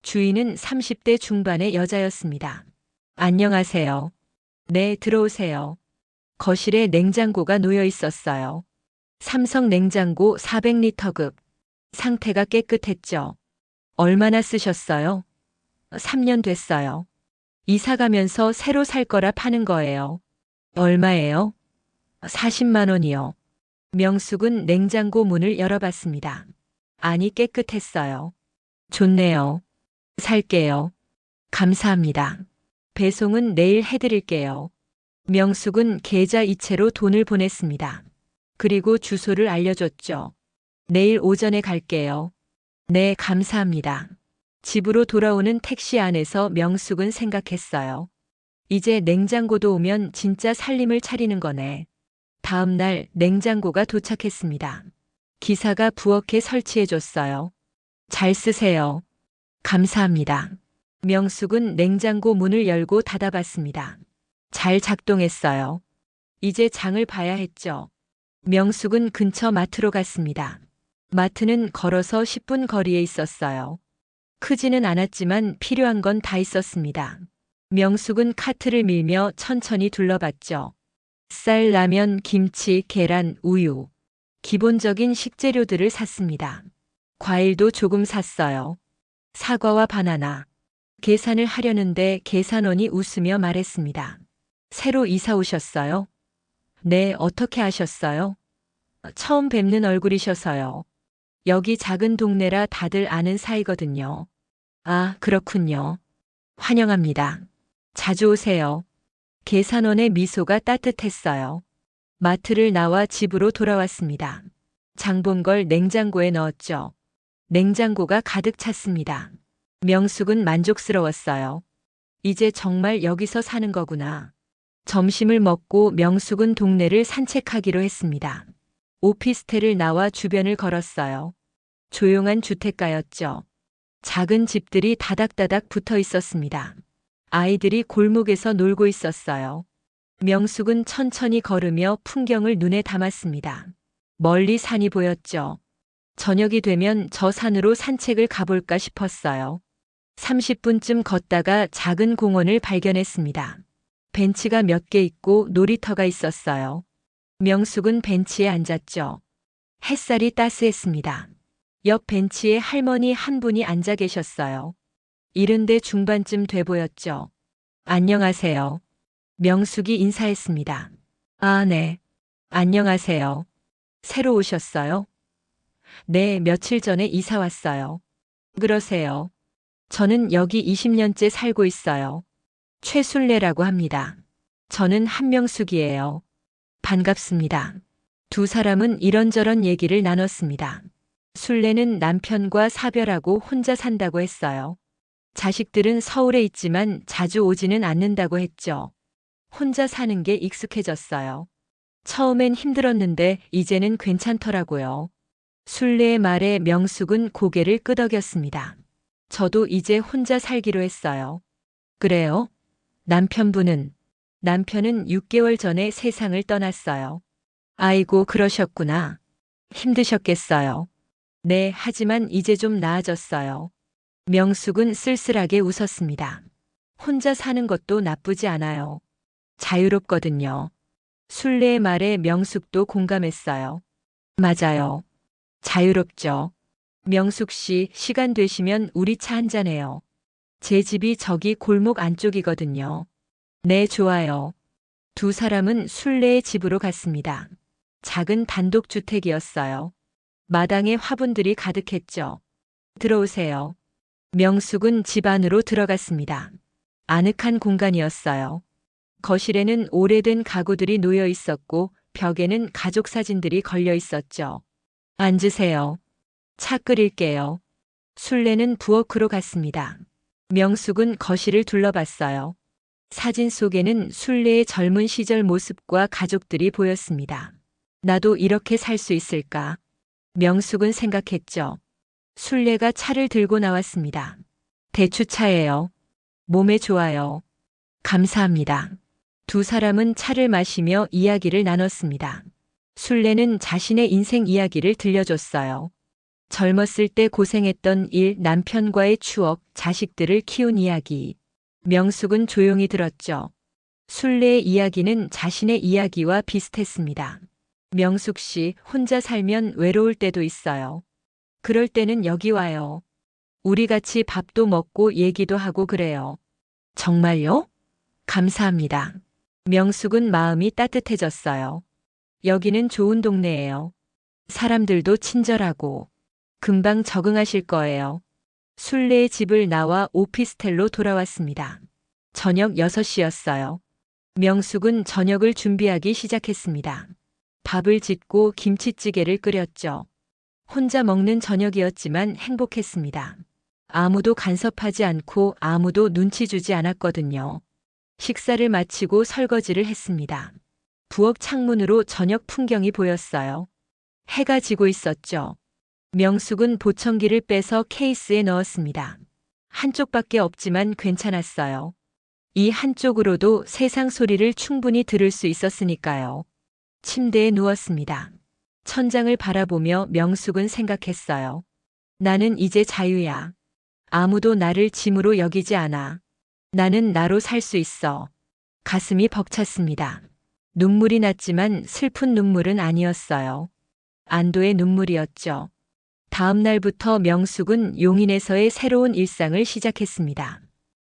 주인은 30대 중반의 여자였습니다. 안녕하세요. 네, 들어오세요. 거실에 냉장고가 놓여 있었어요. 삼성 냉장고 400리터급. 상태가 깨끗했죠. 얼마나 쓰셨어요? 3년 됐어요. 이사 가면서 새로 살 거라 파는 거예요. 얼마예요? 40만 원이요. 명숙은 냉장고 문을 열어봤습니다. 안이 깨끗했어요. 좋네요. 살게요. 감사합니다. 배송은 내일 해드릴게요. 명숙은 계좌 이체로 돈을 보냈습니다. 그리고 주소를 알려줬죠. 내일 오전에 갈게요. 네, 감사합니다. 집으로 돌아오는 택시 안에서 명숙은 생각했어요. 이제 냉장고도 오면 진짜 살림을 차리는 거네. 다음 날 냉장고가 도착했습니다. 기사가 부엌에 설치해줬어요. 잘 쓰세요. 감사합니다. 명숙은 냉장고 문을 열고 닫아봤습니다. 잘 작동했어요. 이제 장을 봐야 했죠. 명숙은 근처 마트로 갔습니다. 마트는 걸어서 10분 거리에 있었어요. 크지는 않았지만 필요한 건 다 있었습니다. 명숙은 카트를 밀며 천천히 둘러봤죠. 쌀, 라면, 김치, 계란, 우유. 기본적인 식재료들을 샀습니다. 과일도 조금 샀어요. 사과와 바나나. 계산을 하려는데 계산원이 웃으며 말했습니다. 새로 이사 오셨어요? 네, 어떻게 아셨어요? 처음 뵙는 얼굴이셔서요. 여기 작은 동네라 다들 아는 사이거든요. 아, 그렇군요. 환영합니다. 자주 오세요. 계산원의 미소가 따뜻했어요. 마트를 나와 집으로 돌아왔습니다. 장 본 걸 냉장고에 넣었죠. 냉장고가 가득 찼습니다. 명숙은 만족스러웠어요. 이제 정말 여기서 사는 거구나. 점심을 먹고 명숙은 동네를 산책하기로 했습니다. 오피스텔을 나와 주변을 걸었어요. 조용한 주택가였죠. 작은 집들이 다닥다닥 붙어 있었습니다. 아이들이 골목에서 놀고 있었어요. 명숙은 천천히 걸으며 풍경을 눈에 담았습니다. 멀리 산이 보였죠. 저녁이 되면 저 산으로 산책을 가볼까 싶었어요. 30분쯤 걷다가 작은 공원을 발견했습니다. 벤치가 몇 개 있고 놀이터가 있었어요. 명숙은 벤치에 앉았죠. 햇살이 따스했습니다. 옆 벤치에 할머니 한 분이 앉아 계셨어요. 70대 중반쯤 돼 보였죠. 안녕하세요. 명숙이 인사했습니다. 아, 네. 안녕하세요. 새로 오셨어요? 네, 며칠 전에 이사 왔어요. 그러세요. 저는 여기 20년째 살고 있어요. 최순례라고 합니다. 저는 한명숙이에요. 반갑습니다. 두 사람은 이런저런 얘기를 나눴습니다. 순례는 남편과 사별하고 혼자 산다고 했어요. 자식들은 서울에 있지만 자주 오지는 않는다고 했죠. 혼자 사는 게 익숙해졌어요. 처음엔 힘들었는데 이제는 괜찮더라고요. 순례의 말에 명숙은 고개를 끄덕였습니다. 저도 이제 혼자 살기로 했어요. 그래요? 남편분은? 남편은 6개월 전에 세상을 떠났어요. 아이고, 그러셨구나. 힘드셨겠어요. 네, 하지만 이제 좀 나아졌어요. 명숙은 쓸쓸하게 웃었습니다. 혼자 사는 것도 나쁘지 않아요. 자유롭거든요. 순례의 말에 명숙도 공감했어요. 맞아요. 자유롭죠. 명숙 씨, 시간 되시면 우리 차 한잔해요. 제 집이 저기 골목 안쪽이거든요. 네, 좋아요. 두 사람은 순례의 집으로 갔습니다. 작은 단독주택이었어요. 마당에 화분들이 가득했죠. 들어오세요. 명숙은 집 안으로 들어갔습니다. 아늑한 공간이었어요. 거실에는 오래된 가구들이 놓여 있었고 벽에는 가족 사진들이 걸려 있었죠. 앉으세요. 차 끓일게요. 순례는 부엌으로 갔습니다. 명숙은 거실을 둘러봤어요. 사진 속에는 순례의 젊은 시절 모습과 가족들이 보였습니다. 나도 이렇게 살 수 있을까? 명숙은 생각했죠. 순례가 차를 들고 나왔습니다. 대추차예요. 몸에 좋아요. 감사합니다. 두 사람은 차를 마시며 이야기를 나눴습니다. 순례는 자신의 인생 이야기를 들려줬어요. 젊었을 때 고생했던 일, 남편과의 추억, 자식들을 키운 이야기. 명숙은 조용히 들었죠. 순례의 이야기는 자신의 이야기와 비슷했습니다. 명숙 씨, 혼자 살면 외로울 때도 있어요. 그럴 때는 여기 와요. 우리 같이 밥도 먹고 얘기도 하고 그래요. 정말요? 감사합니다. 명숙은 마음이 따뜻해졌어요. 여기는 좋은 동네예요. 사람들도 친절하고 금방 적응하실 거예요. 순례의 집을 나와 오피스텔로 돌아왔습니다. 저녁 6시였어요. 명숙은 저녁을 준비하기 시작했습니다. 밥을 짓고 김치찌개를 끓였죠. 혼자 먹는 저녁이었지만 행복했습니다. 아무도 간섭하지 않고 아무도 눈치 주지 않았거든요. 식사를 마치고 설거지를 했습니다. 부엌 창문으로 저녁 풍경이 보였어요. 해가 지고 있었죠. 명숙은 보청기를 빼서 케이스에 넣었습니다. 한쪽밖에 없지만 괜찮았어요. 이 한쪽으로도 세상 소리를 충분히 들을 수 있었으니까요. 침대에 누웠습니다. 천장을 바라보며 명숙은 생각했어요. 나는 이제 자유야. 아무도 나를 짐으로 여기지 않아. 나는 나로 살 수 있어. 가슴이 벅찼습니다. 눈물이 났지만 슬픈 눈물은 아니었어요. 안도의 눈물이었죠. 다음 날부터 명숙은 용인에서의 새로운 일상을 시작했습니다.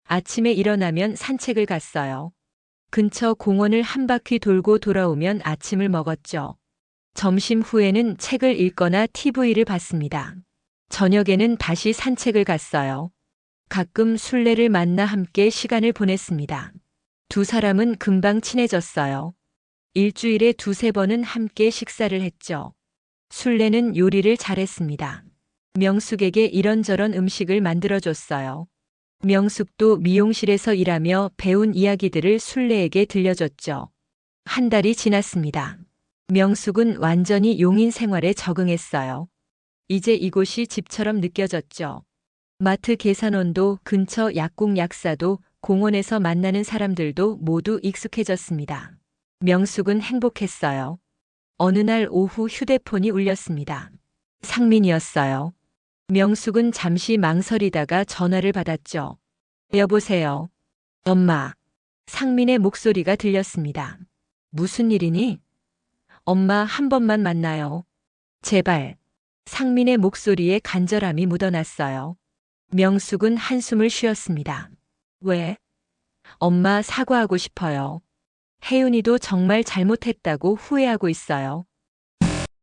아침에 일어나면 산책을 갔어요. 근처 공원을 한 바퀴 돌고 돌아오면 아침을 먹었죠. 점심 후에는 책을 읽거나 TV를 봤습니다. 저녁에는 다시 산책을 갔어요. 가끔 순례를 만나 함께 시간을 보냈습니다. 두 사람은 금방 친해졌어요. 일주일에 2~3번은 함께 식사를 했죠. 순례는 요리를 잘했습니다. 명숙에게 이런저런 음식을 만들어줬어요. 명숙도 미용실에서 일하며 배운 이야기들을 순례에게 들려줬죠. 한 달이 지났습니다. 명숙은 완전히 용인 생활에 적응했어요. 이제 이곳이 집처럼 느껴졌죠. 마트 계산원도 근처 약국 약사도 공원에서 만나는 사람들도 모두 익숙해졌습니다. 명숙은 행복했어요. 어느 날 오후 휴대폰이 울렸습니다. 상민이었어요. 명숙은 잠시 망설이다가 전화를 받았죠. 여보세요. 엄마. 상민의 목소리가 들렸습니다. 무슨 일이니? 엄마 한 번만 만나요. 제발. 상민의 목소리에 간절함이 묻어났어요. 명숙은 한숨을 쉬었습니다. 왜? 엄마 사과하고 싶어요. 혜윤이도 정말 잘못했다고 후회하고 있어요.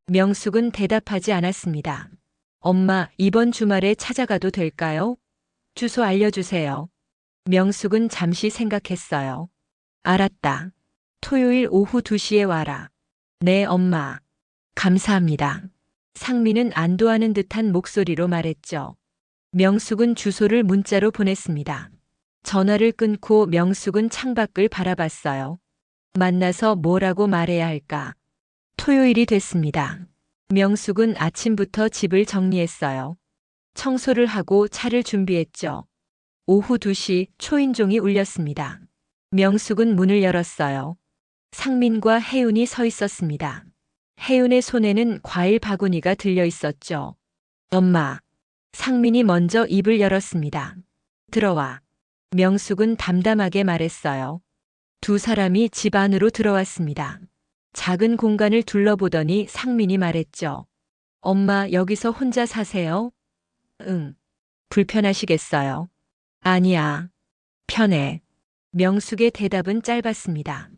명숙은 대답하지 않았습니다. 엄마, 이번 주말에 찾아가도 될까요? 주소 알려주세요. 명숙은 잠시 생각했어요. 알았다. 토요일 오후 2시에 와라. 네, 엄마. 감사합니다. 상민은 안도하는 듯한 목소리로 말했죠. 명숙은 주소를 문자로 보냈습니다. 전화를 끊고 명숙은 창밖을 바라봤어요. 만나서 뭐라고 말해야 할까? 토요일이 됐습니다. 명숙은 아침부터 집을 정리했어요. 청소를 하고 차를 준비했죠. 오후 2시 초인종이 울렸습니다. 명숙은 문을 열었어요. 상민과 혜윤이 서 있었습니다. 혜윤의 손에는 과일 바구니가 들려 있었죠. 엄마. 상민이 먼저 입을 열었습니다. 들어와. 명숙은 담담하게 말했어요. 두 사람이 집 안으로 들어왔습니다. 작은 공간을 둘러보더니 상민이 말했죠. 엄마, 여기서 혼자 사세요? 응. 불편하시겠어요? 아니야. 편해. 명숙의 대답은 짧았습니다.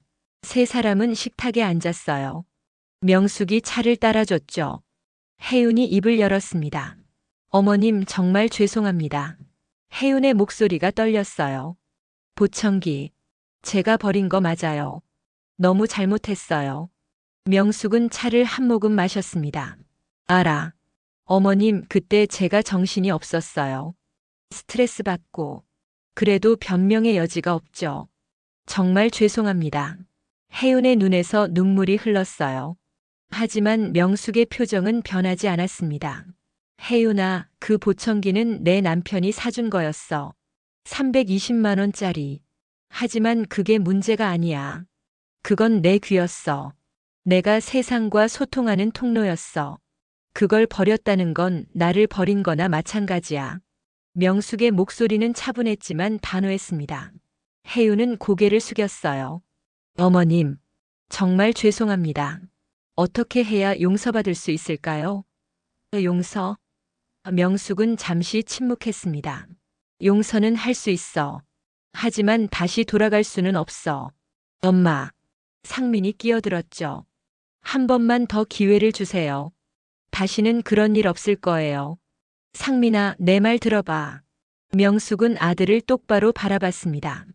세 사람은 식탁에 앉았어요. 명숙이 차를 따라줬죠. 혜윤이 입을 열었습니다. 어머님, 정말 죄송합니다. 혜윤의 목소리가 떨렸어요. 보청기. 제가 버린 거 맞아요. 너무 잘못했어요. 명숙은 차를 한 모금 마셨습니다. 알아. 어머님, 그때 제가 정신이 없었어요. 스트레스 받고. 그래도 변명의 여지가 없죠. 정말 죄송합니다. 혜윤의 눈에서 눈물이 흘렀어요. 하지만 명숙의 표정은 변하지 않았습니다. 혜윤아, 그 보청기는 내 남편이 사준 거였어. 320만 원짜리. 하지만 그게 문제가 아니야. 그건 내 귀였어. 내가 세상과 소통하는 통로였어. 그걸 버렸다는 건 나를 버린 거나 마찬가지야. 명숙의 목소리는 차분했지만 단호했습니다. 혜윤은 고개를 숙였어요. 어머님, 정말 죄송합니다. 어떻게 해야 용서받을 수 있을까요? 용서? 명숙은 잠시 침묵했습니다. 용서는 할 수 있어. 하지만 다시 돌아갈 수는 없어. 엄마. 상민이 끼어들었죠. 한 번만 더 기회를 주세요. 다시는 그런 일 없을 거예요. 상민아, 내 말 들어봐. 명숙은 아들을 똑바로 바라봤습니다.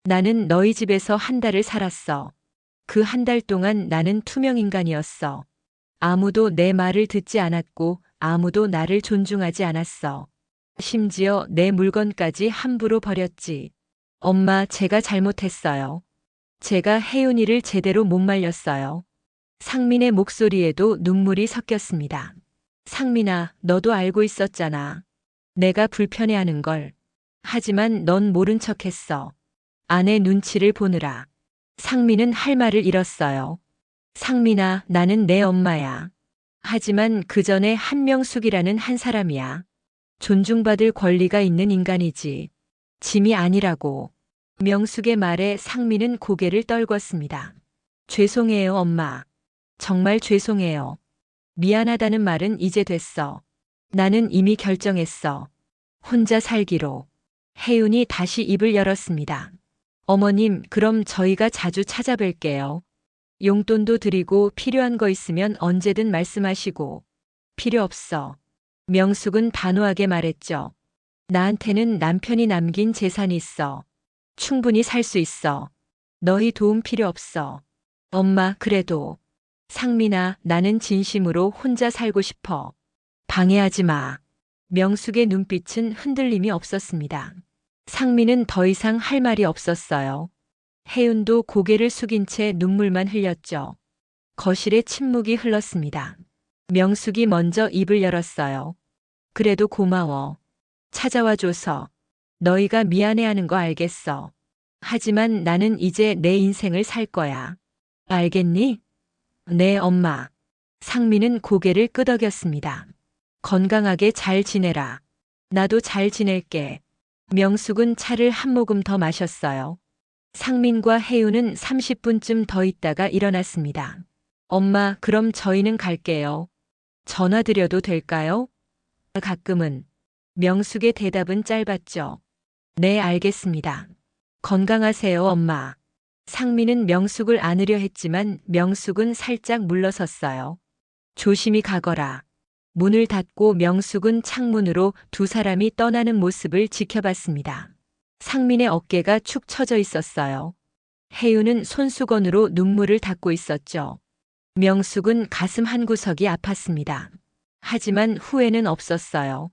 나는 너희 집에서 한 달을 살았어. 그 한 달 동안 나는 투명인간이었어. 아무도 내 말을 듣지 않았고 아무도 나를 존중하지 않았어. 심지어 내 물건까지 함부로 버렸지. 엄마, 제가 잘못했어요. 제가 혜윤이를 제대로 못 말렸어요. 상민의 목소리에도 눈물이 섞였습니다. 상민아, 너도 알고 있었잖아. 내가 불편해하는 걸. 하지만 넌 모른 척했어. 아내 눈치를 보느라. 상민은 할 말을 잃었어요. 상민아, 나는 내 엄마야. 하지만 그 전에 한명숙이라는 한 사람이야. 존중받을 권리가 있는 인간이지. 짐이 아니라고. 명숙의 말에 상민은 고개를 떨궜습니다. 죄송해요, 엄마. 정말 죄송해요. 미안하다는 말은 이제 됐어. 나는 이미 결정했어. 혼자 살기로. 혜윤이 다시 입을 열었습니다. 어머님, 그럼 저희가 자주 찾아뵐게요. 용돈도 드리고 필요한 거 있으면 언제든 말씀하시고. 필요 없어. 명숙은 단호하게 말했죠. 나한테는 남편이 남긴 재산이 있어. 충분히 살 수 있어. 너희 도움 필요 없어. 엄마, 그래도. 상민아, 나는 진심으로 혼자 살고 싶어. 방해하지 마. 명숙의 눈빛은 흔들림이 없었습니다. 상민은 더 이상 할 말이 없었어요. 혜윤도 고개를 숙인 채 눈물만 흘렸죠. 거실에 침묵이 흘렀습니다. 명숙이 먼저 입을 열었어요. 그래도 고마워. 찾아와줘서. 너희가 미안해하는 거 알겠어. 하지만 나는 이제 내 인생을 살 거야. 알겠니? 네, 엄마. 상민은 고개를 끄덕였습니다. 건강하게 잘 지내라. 나도 잘 지낼게. 명숙은 차를 한 모금 더 마셨어요. 상민과 혜윤은 30분쯤 더 있다가 일어났습니다. 엄마, 그럼 저희는 갈게요. 전화 드려도 될까요? 가끔은. 명숙의 대답은 짧았죠. 네, 알겠습니다. 건강하세요, 엄마. 상민은 명숙을 안으려 했지만 명숙은 살짝 물러섰어요. 조심히 가거라. 문을 닫고 명숙은 창문으로 두 사람이 떠나는 모습을 지켜봤습니다. 상민의 어깨가 축 처져 있었어요. 혜윤은 손수건으로 눈물을 닦고 있었죠. 명숙은 가슴 한구석이 아팠습니다. 하지만 후회는 없었어요.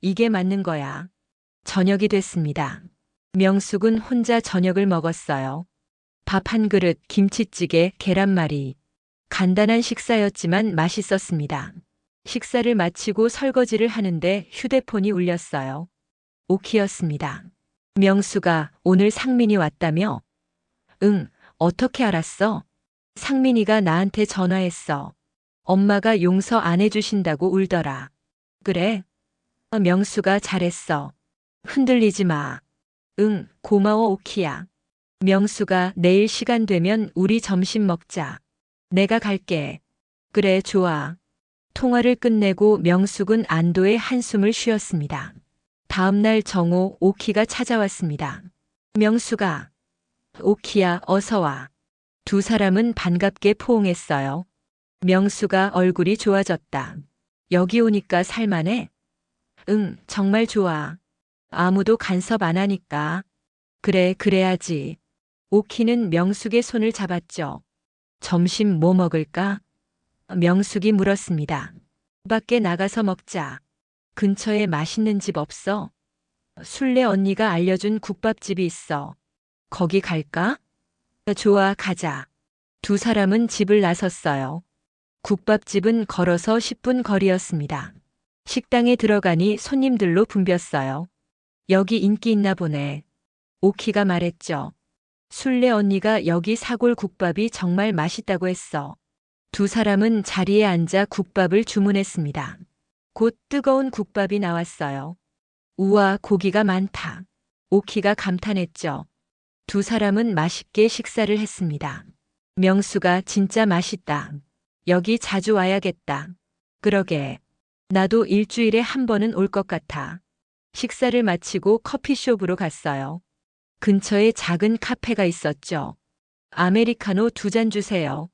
이게 맞는 거야. 저녁이 됐습니다. 명숙은 혼자 저녁을 먹었어요. 밥 한 그릇, 김치찌개, 계란말이. 간단한 식사였지만 맛있었습니다. 식사를 마치고 설거지를 하는데 휴대폰이 울렸어요. 오키였습니다. 명수가 오늘 상민이 왔다며? 응, 어떻게 알았어? 상민이가 나한테 전화했어. 엄마가 용서 안 해주신다고 울더라. 그래? 명수가 잘했어. 흔들리지 마. 응, 고마워 오키야. 명수가 내일 시간 되면 우리 점심 먹자. 내가 갈게. 그래, 좋아. 통화를 끝내고 명숙은 안도의 한숨을 쉬었습니다. 다음 날 정오, 오키가 찾아왔습니다. 명수가. 오키야, 어서 와. 두 사람은 반갑게 포옹했어요. 명수가 얼굴이 좋아졌다. 여기 오니까 살만해? 응, 정말 좋아. 아무도 간섭 안 하니까. 그래, 그래야지. 오키는 명숙의 손을 잡았죠. 점심 뭐 먹을까? 명숙이 물었습니다. 밖에 나가서 먹자. 근처에 맛있는 집 없어? 술래 언니가 알려준 국밥집이 있어. 거기 갈까? 좋아, 가자. 두 사람은 집을 나섰어요. 국밥집은 걸어서 10분 거리였습니다. 식당에 들어가니 손님들로 붐볐어요. 여기 인기 있나 보네. 오키가 말했죠. 술래 언니가 여기 사골 국밥이 정말 맛있다고 했어. 두 사람은 자리에 앉아 국밥을 주문했습니다. 곧 뜨거운 국밥이 나왔어요. 우와, 고기가 많다. 오키가 감탄했죠. 두 사람은 맛있게 식사를 했습니다. 명수가 진짜 맛있다. 여기 자주 와야겠다. 그러게. 나도 일주일에 한 번은 올 것 같아. 식사를 마치고 커피숍으로 갔어요. 근처에 작은 카페가 있었죠. 아메리카노 2잔 주세요.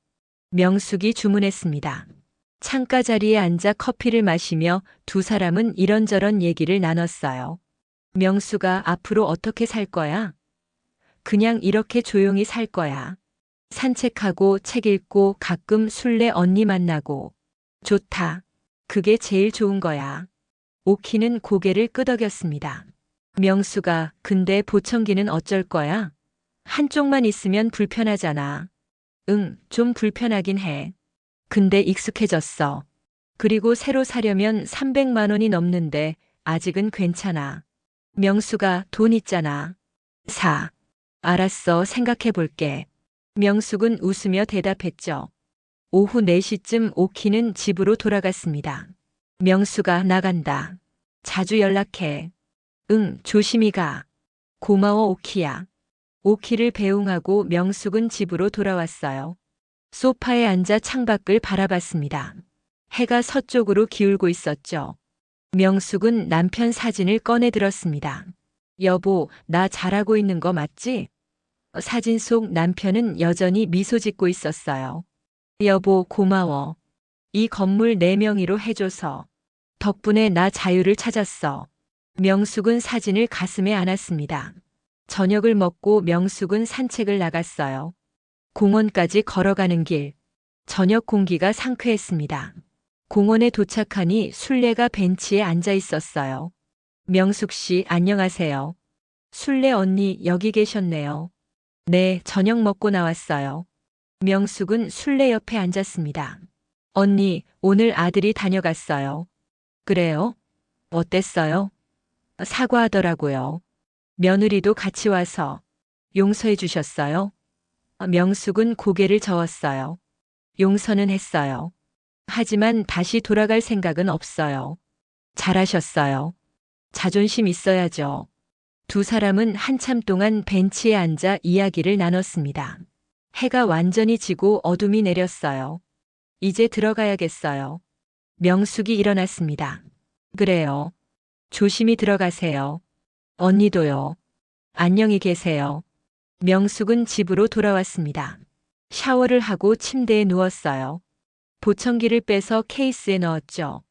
명숙이 주문했습니다. 창가 자리에 앉아 커피를 마시며 두 사람은 이런저런 얘기를 나눴어요. 명수가 앞으로 어떻게 살 거야? 그냥 이렇게 조용히 살 거야. 산책하고 책 읽고 가끔 술래 언니 만나고. 좋다. 그게 제일 좋은 거야. 오키는 고개를 끄덕였습니다. 명수가 근데 보청기는 어쩔 거야? 한쪽만 있으면 불편하잖아. 응, 좀 불편하긴 해. 근데 익숙해졌어. 그리고 새로 사려면 300만 원이 넘는데 아직은 괜찮아. 명수가 돈 있잖아. 사. 알았어, 생각해 볼게. 명숙은 웃으며 대답했죠. 오후 4시쯤 오키는 집으로 돌아갔습니다. 명수가 나간다. 자주 연락해. 응, 조심히 가. 고마워 오키야. 오키를 배웅하고 명숙은 집으로 돌아왔어요. 소파에 앉아 창밖을 바라봤습니다. 해가 서쪽으로 기울고 있었죠. 명숙은 남편 사진을 꺼내 들었습니다. 여보, 나 잘하고 있는 거 맞지? 사진 속 남편은 여전히 미소 짓고 있었어요. 여보, 고마워. 이 건물 내 명의로 해줘서. 덕분에 나 자유를 찾았어. 명숙은 사진을 가슴에 안았습니다. 저녁을 먹고 명숙은 산책을 나갔어요. 공원까지 걸어가는 길. 저녁 공기가 상쾌했습니다. 공원에 도착하니 술래가 벤치에 앉아 있었어요. 명숙 씨, 안녕하세요. 술래 언니, 여기 계셨네요. 네, 저녁 먹고 나왔어요. 명숙은 술래 옆에 앉았습니다. 언니, 오늘 아들이 다녀갔어요. 그래요? 어땠어요? 사과하더라고요. 며느리도 같이 와서 용서해 주셨어요? 명숙은 고개를 저었어요. 용서는 했어요. 하지만 다시 돌아갈 생각은 없어요. 잘하셨어요. 자존심 있어야죠. 두 사람은 한참 동안 벤치에 앉아 이야기를 나눴습니다. 해가 완전히 지고 어둠이 내렸어요. 이제 들어가야겠어요. 명숙이 일어났습니다. 그래요. 조심히 들어가세요. 언니도요. 안녕히 계세요. 명숙은 집으로 돌아왔습니다. 샤워를 하고 침대에 누웠어요. 보청기를 빼서 케이스에 넣었죠.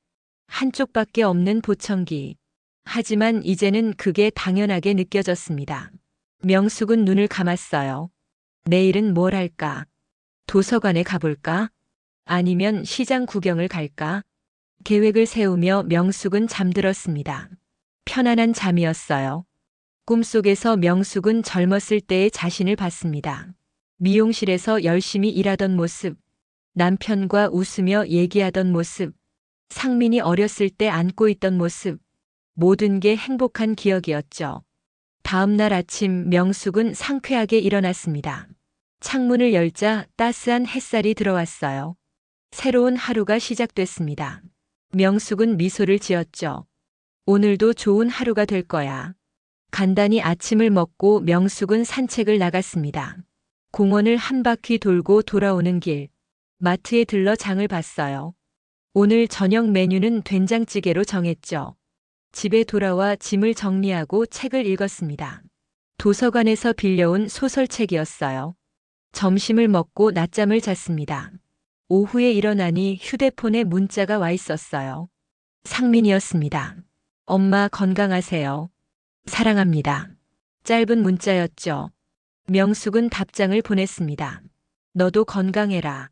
한쪽밖에 없는 보청기. 하지만 이제는 그게 당연하게 느껴졌습니다. 명숙은 눈을 감았어요. 내일은 뭘 할까? 도서관에 가볼까? 아니면 시장 구경을 갈까? 계획을 세우며 명숙은 잠들었습니다. 편안한 잠이었어요. 꿈속에서 명숙은 젊었을 때의 자신을 봤습니다. 미용실에서 열심히 일하던 모습, 남편과 웃으며 얘기하던 모습, 상민이 어렸을 때 안고 있던 모습, 모든 게 행복한 기억이었죠. 다음 날 아침 명숙은 상쾌하게 일어났습니다. 창문을 열자 따스한 햇살이 들어왔어요. 새로운 하루가 시작됐습니다. 명숙은 미소를 지었죠. 오늘도 좋은 하루가 될 거야. 간단히 아침을 먹고 명숙은 산책을 나갔습니다. 공원을 한 바퀴 돌고 돌아오는 길, 마트에 들러 장을 봤어요. 오늘 저녁 메뉴는 된장찌개로 정했죠. 집에 돌아와 짐을 정리하고 책을 읽었습니다. 도서관에서 빌려온 소설책이었어요. 점심을 먹고 낮잠을 잤습니다. 오후에 일어나니 휴대폰에 문자가 와 있었어요. 상민이었습니다. 엄마 건강하세요. 사랑합니다. 짧은 문자였죠. 명숙은 답장을 보냈습니다. 너도 건강해라.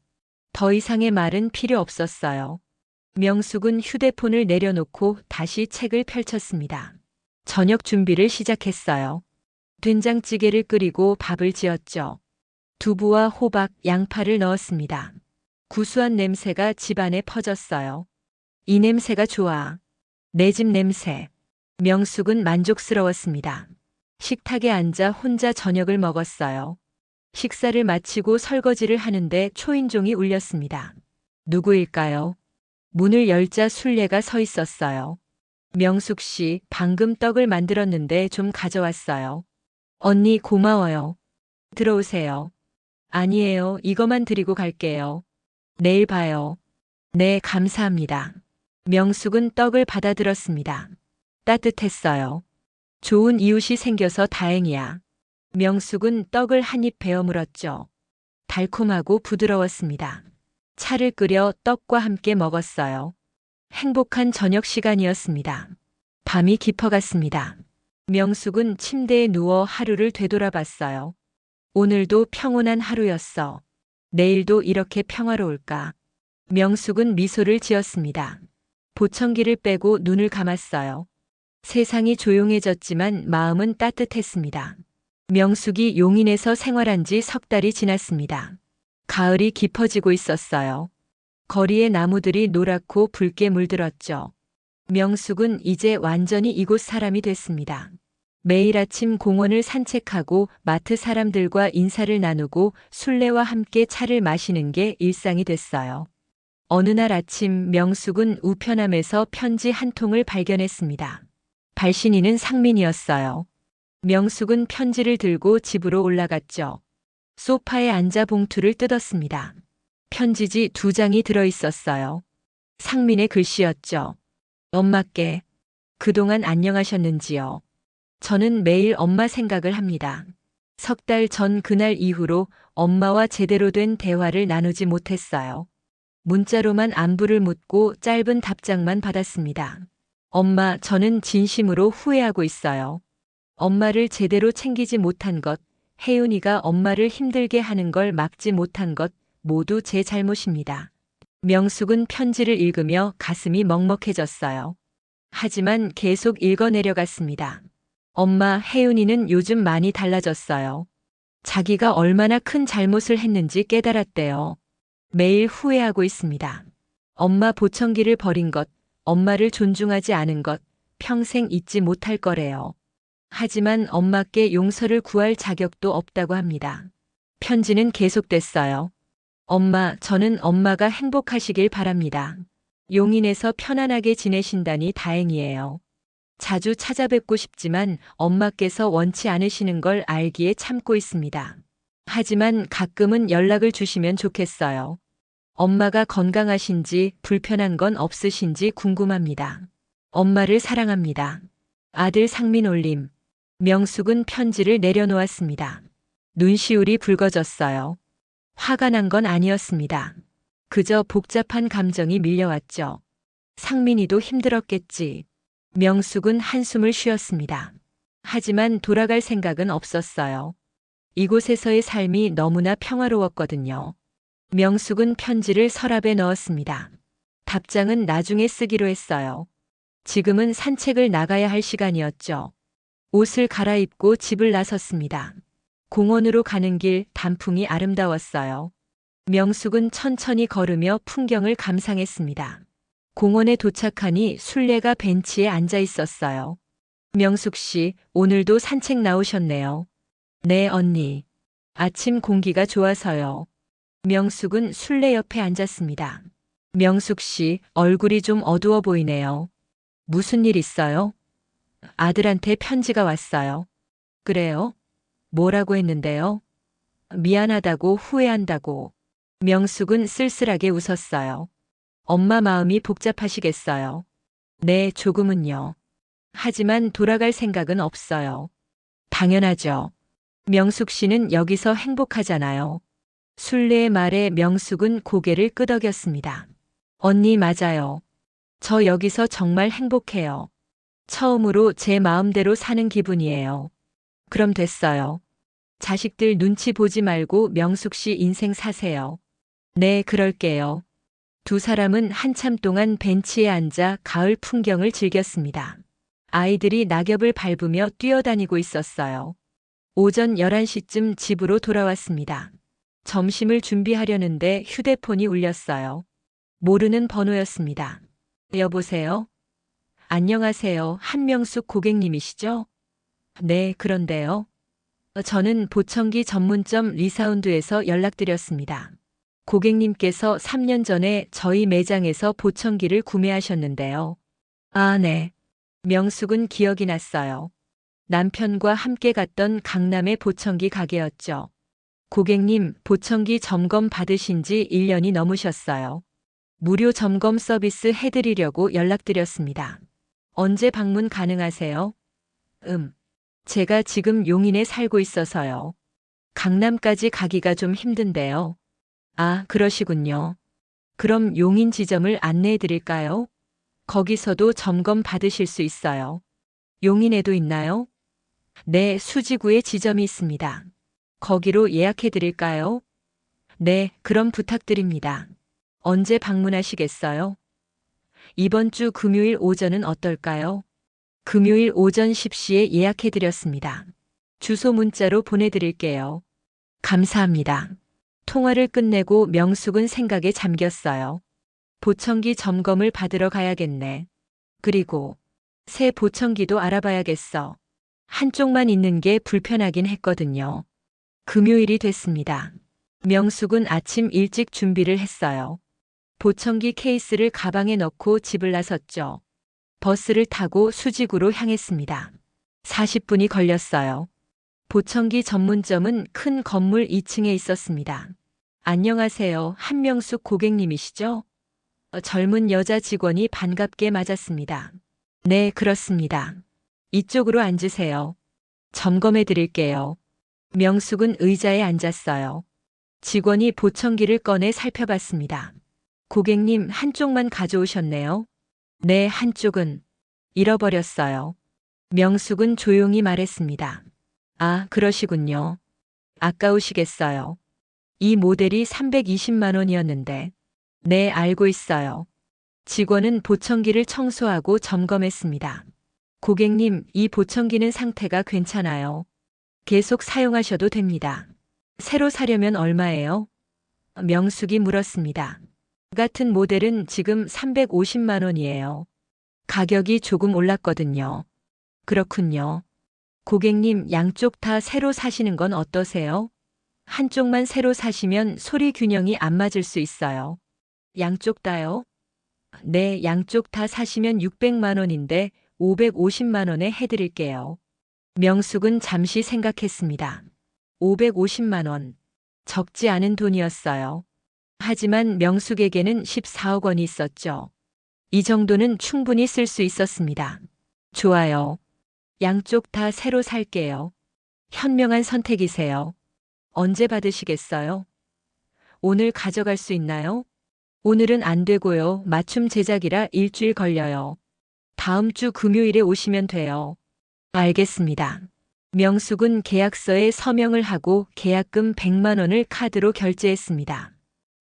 더 이상의 말은 필요 없었어요. 명숙은 휴대폰을 내려놓고 다시 책을 펼쳤습니다. 저녁 준비를 시작했어요. 된장찌개를 끓이고 밥을 지었죠. 두부와 호박, 양파를 넣었습니다. 구수한 냄새가 집안에 퍼졌어요. 이 냄새가 좋아. 내 집 냄새. 명숙은 만족스러웠습니다. 식탁에 앉아 혼자 저녁을 먹었어요. 식사를 마치고 설거지를 하는데 초인종이 울렸습니다. 누구일까요? 문을 열자 술래가 서 있었어요. 명숙 씨, 방금 떡을 만들었는데 좀 가져왔어요. 언니 고마워요. 들어오세요. 아니에요, 이거만 드리고 갈게요. 내일 봐요. 네, 감사합니다. 명숙은 떡을 받아들었습니다. 따뜻했어요. 좋은 이웃이 생겨서 다행이야. 명숙은 떡을 한 입 베어 물었죠. 달콤하고 부드러웠습니다. 차를 끓여 떡과 함께 먹었어요. 행복한 저녁 시간이었습니다. 밤이 깊어갔습니다. 명숙은 침대에 누워 하루를 되돌아봤어요. 오늘도 평온한 하루였어. 내일도 이렇게 평화로울까? 명숙은 미소를 지었습니다. 보청기를 빼고 눈을 감았어요. 세상이 조용해졌지만 마음은 따뜻했습니다. 명숙이 용인에서 생활한 지 석 달이 지났습니다. 가을이 깊어지고 있었어요. 거리의 나무들이 노랗고 붉게 물들었죠. 명숙은 이제 완전히 이곳 사람이 됐습니다. 매일 아침 공원을 산책하고 마트 사람들과 인사를 나누고 술래와 함께 차를 마시는 게 일상이 됐어요. 어느 날 아침 명숙은 우편함에서 편지 한 통을 발견했습니다. 발신인은 상민이었어요. 명숙은 편지를 들고 집으로 올라갔죠. 소파에 앉아 봉투를 뜯었습니다. 편지지 2장이 들어 있었어요. 상민의 글씨였죠. 엄마께 그동안 안녕하셨는지요? 저는 매일 엄마 생각을 합니다. 석 달 전 그날 이후로 엄마와 제대로 된 대화를 나누지 못했어요. 문자로만 안부를 묻고 짧은 답장만 받았습니다. 엄마, 저는 진심으로 후회하고 있어요. 엄마를 제대로 챙기지 못한 것, 혜윤이가 엄마를 힘들게 하는 걸 막지 못한 것, 모두 제 잘못입니다. 명숙은 편지를 읽으며 가슴이 먹먹해졌어요. 하지만 계속 읽어내려갔습니다. 엄마, 혜윤이는 요즘 많이 달라졌어요. 자기가 얼마나 큰 잘못을 했는지 깨달았대요. 매일 후회하고 있습니다. 엄마 보청기를 버린 것, 엄마를 존중하지 않은 것, 평생 잊지 못할 거래요. 하지만 엄마께 용서를 구할 자격도 없다고 합니다. 편지는 계속됐어요. 엄마, 저는 엄마가 행복하시길 바랍니다. 용인에서 편안하게 지내신다니 다행이에요. 자주 찾아뵙고 싶지만 엄마께서 원치 않으시는 걸 알기에 참고 있습니다. 하지만 가끔은 연락을 주시면 좋겠어요. 엄마가 건강하신지 불편한 건 없으신지 궁금합니다. 엄마를 사랑합니다. 아들 상민 올림. 명숙은 편지를 내려놓았습니다. 눈시울이 붉어졌어요. 화가 난 건 아니었습니다. 그저 복잡한 감정이 밀려왔죠. 상민이도 힘들었겠지. 명숙은 한숨을 쉬었습니다. 하지만 돌아갈 생각은 없었어요. 이곳에서의 삶이 너무나 평화로웠거든요. 명숙은 편지를 서랍에 넣었습니다. 답장은 나중에 쓰기로 했어요. 지금은 산책을 나가야 할 시간이었죠. 옷을 갈아입고 집을 나섰습니다. 공원으로 가는 길 단풍이 아름다웠어요. 명숙은 천천히 걸으며 풍경을 감상했습니다. 공원에 도착하니 술래가 벤치에 앉아 있었어요. 명숙 씨, 오늘도 산책 나오셨네요. 네, 언니. 아침 공기가 좋아서요. 명숙은 술래 옆에 앉았습니다. 명숙 씨, 얼굴이 좀 어두워 보이네요. 무슨 일 있어요? 아들한테 편지가 왔어요. 그래요? 뭐라고 했는데요? 미안하다고 후회한다고. 명숙은 쓸쓸하게 웃었어요. 엄마 마음이 복잡하시겠어요. 네, 조금은요. 하지만 돌아갈 생각은 없어요. 당연하죠. 명숙 씨는 여기서 행복하잖아요. 술래의 말에 명숙은 고개를 끄덕였습니다. 언니 맞아요. 저 여기서 정말 행복해요. 처음으로 제 마음대로 사는 기분이에요. 그럼 됐어요. 자식들 눈치 보지 말고 명숙 씨 인생 사세요. 네, 그럴게요. 두 사람은 한참 동안 벤치에 앉아 가을 풍경을 즐겼습니다. 아이들이 낙엽을 밟으며 뛰어다니고 있었어요. 오전 11시쯤 집으로 돌아왔습니다. 점심을 준비하려는데 휴대폰이 울렸어요. 모르는 번호였습니다. 여보세요? 안녕하세요. 한명숙 고객님이시죠? 네, 그런데요. 저는 보청기 전문점 리사운드에서 연락드렸습니다. 고객님께서 3년 전에 저희 매장에서 보청기를 구매하셨는데요. 아, 네. 명숙은 기억이 났어요. 남편과 함께 갔던 강남의 보청기 가게였죠. 고객님, 보청기 점검 받으신 지 1년이 넘으셨어요. 무료 점검 서비스 해드리려고 연락드렸습니다. 언제 방문 가능하세요? 제가 지금 용인에 살고 있어서요. 강남까지 가기가 좀 힘든데요. 아, 그러시군요. 그럼 용인 지점을 안내해 드릴까요? 거기서도 점검 받으실 수 있어요. 용인에도 있나요? 네, 수지구에 지점이 있습니다. 거기로 예약해 드릴까요? 네, 그럼 부탁드립니다. 언제 방문하시겠어요? 이번 주 금요일 오전은 어떨까요? 금요일 오전 10시에 예약해 드렸습니다. 주소 문자로 보내드릴게요. 감사합니다. 통화를 끝내고 명숙은 생각에 잠겼어요. 보청기 점검을 받으러 가야겠네. 그리고 새 보청기도 알아봐야겠어. 한쪽만 있는 게 불편하긴 했거든요. 금요일이 됐습니다. 명숙은 아침 일찍 준비를 했어요. 보청기 케이스를 가방에 넣고 집을 나섰죠. 버스를 타고 수지구로 향했습니다. 40분이 걸렸어요. 보청기 전문점은 큰 건물 2층에 있었습니다. 안녕하세요. 한명숙 고객님이시죠? 젊은 여자 직원이 반갑게 맞았습니다. 네, 그렇습니다. 이쪽으로 앉으세요. 점검해 드릴게요. 명숙은 의자에 앉았어요. 직원이 보청기를 꺼내 살펴봤습니다. 고객님, 한쪽만 가져오셨네요. 네, 한쪽은 잃어버렸어요. 명숙은 조용히 말했습니다. 아, 그러시군요. 아까우시겠어요. 이 모델이 320만 원이었는데. 네, 알고 있어요. 직원은 보청기를 청소하고 점검했습니다. 고객님, 이 보청기는 상태가 괜찮아요. 계속 사용하셔도 됩니다. 새로 사려면 얼마예요? 명숙이 물었습니다. 같은 모델은 지금 350만 원이에요. 가격이 조금 올랐거든요. 그렇군요. 고객님, 양쪽 다 새로 사시는 건 어떠세요? 한쪽만 새로 사시면 소리 균형이 안 맞을 수 있어요. 양쪽 다요? 네, 양쪽 다 사시면 600만 원인데 550만 원에 해드릴게요. 명숙은 잠시 생각했습니다. 550만 원. 적지 않은 돈이었어요. 하지만 명숙에게는 14억 원이 있었죠. 이 정도는 충분히 쓸 수 있었습니다. 좋아요. 양쪽 다 새로 살게요. 현명한 선택이세요. 언제 받으시겠어요? 오늘 가져갈 수 있나요? 오늘은 안 되고요. 맞춤 제작이라 일주일 걸려요. 다음 주 금요일에 오시면 돼요. 알겠습니다. 명숙은 계약서에 서명을 하고 계약금 100만 원을 카드로 결제했습니다.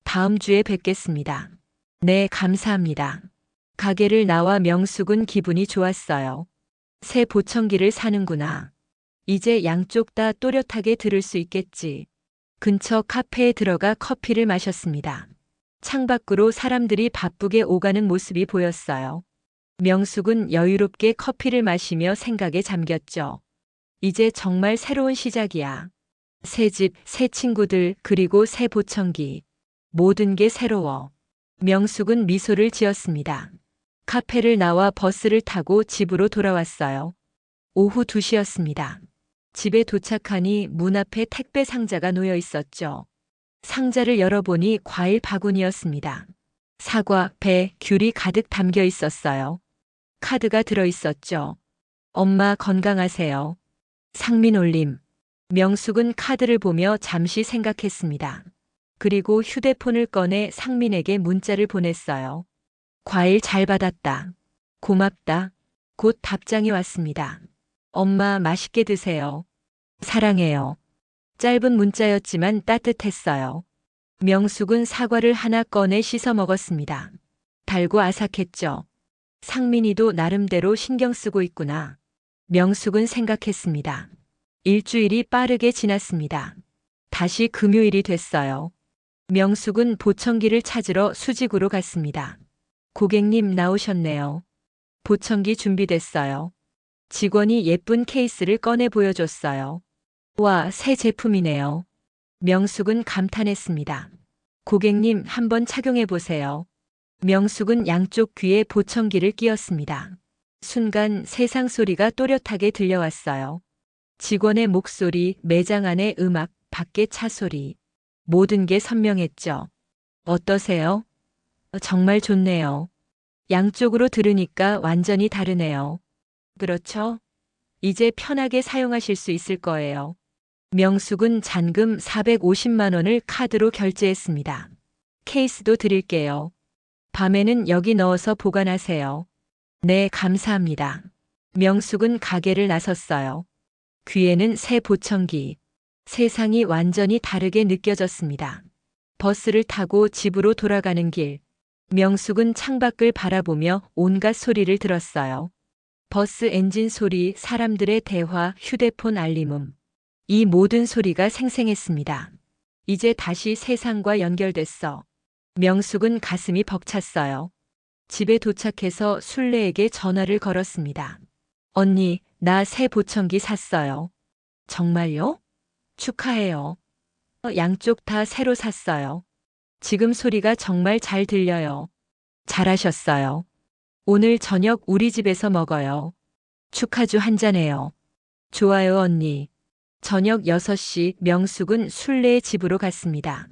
다음 주에 뵙겠습니다. 네, 감사합니다. 가게를 나와 명숙은 기분이 좋았어요. 새 보청기를 사는구나. 이제 양쪽 다 또렷하게 들을 수 있겠지. 근처 카페에 들어가 커피를 마셨습니다. 창밖으로 사람들이 바쁘게 오가는 모습이 보였어요. 명숙은 여유롭게 커피를 마시며 생각에 잠겼죠. 이제 정말 새로운 시작이야. 새 집, 새 친구들, 그리고 새 보청기. 모든 게 새로워. 명숙은 미소를 지었습니다. 카페를 나와 버스를 타고 집으로 돌아왔어요. 오후 2시였습니다. 집에 도착하니 문 앞에 택배 상자가 놓여 있었죠. 상자를 열어보니 과일 바구니였습니다. 사과, 배, 귤이 가득 담겨 있었어요. 카드가 들어 있었죠. 엄마 건강하세요. 상민 올림. 명숙은 카드를 보며 잠시 생각했습니다. 그리고 휴대폰을 꺼내 상민에게 문자를 보냈어요. 과일 잘 받았다. 고맙다. 곧 답장이 왔습니다. 엄마 맛있게 드세요. 사랑해요. 짧은 문자였지만 따뜻했어요. 명숙은 사과를 하나 꺼내 씻어 먹었습니다. 달고 아삭했죠. 상민이도 나름대로 신경 쓰고 있구나. 명숙은 생각했습니다. 일주일이 빠르게 지났습니다. 다시 금요일이 됐어요. 명숙은 보청기를 찾으러 수직으로 갔습니다. 고객님 나오셨네요. 보청기 준비됐어요. 직원이 예쁜 케이스를 꺼내 보여줬어요. 와, 새 제품이네요. 명숙은 감탄했습니다. 고객님 한번 착용해 보세요. 명숙은 양쪽 귀에 보청기를 끼웠습니다. 순간 세상 소리가 또렷하게 들려왔어요. 직원의 목소리, 매장 안의 음악, 밖의 차 소리. 모든 게 선명했죠. 어떠세요? 정말 좋네요. 양쪽으로 들으니까 완전히 다르네요. 그렇죠? 이제 편하게 사용하실 수 있을 거예요. 명숙은 잔금 450만 원을 카드로 결제했습니다. 케이스도 드릴게요. 밤에는 여기 넣어서 보관하세요. 네, 감사합니다. 명숙은 가게를 나섰어요. 귀에는 새 보청기. 세상이 완전히 다르게 느껴졌습니다. 버스를 타고 집으로 돌아가는 길. 명숙은 창밖을 바라보며 온갖 소리를 들었어요. 버스 엔진 소리, 사람들의 대화, 휴대폰 알림음. 이 모든 소리가 생생했습니다. 이제 다시 세상과 연결됐어. 명숙은 가슴이 벅찼어요. 집에 도착해서 순례에게 전화를 걸었습니다. 언니, 나 새 보청기 샀어요. 정말요? 축하해요. 양쪽 다 새로 샀어요. 지금 소리가 정말 잘 들려요. 잘하셨어요. 오늘 저녁 우리 집에서 먹어요. 축하주 한잔해요. 좋아요, 언니. 저녁 6시 명숙은 순례의 집으로 갔습니다.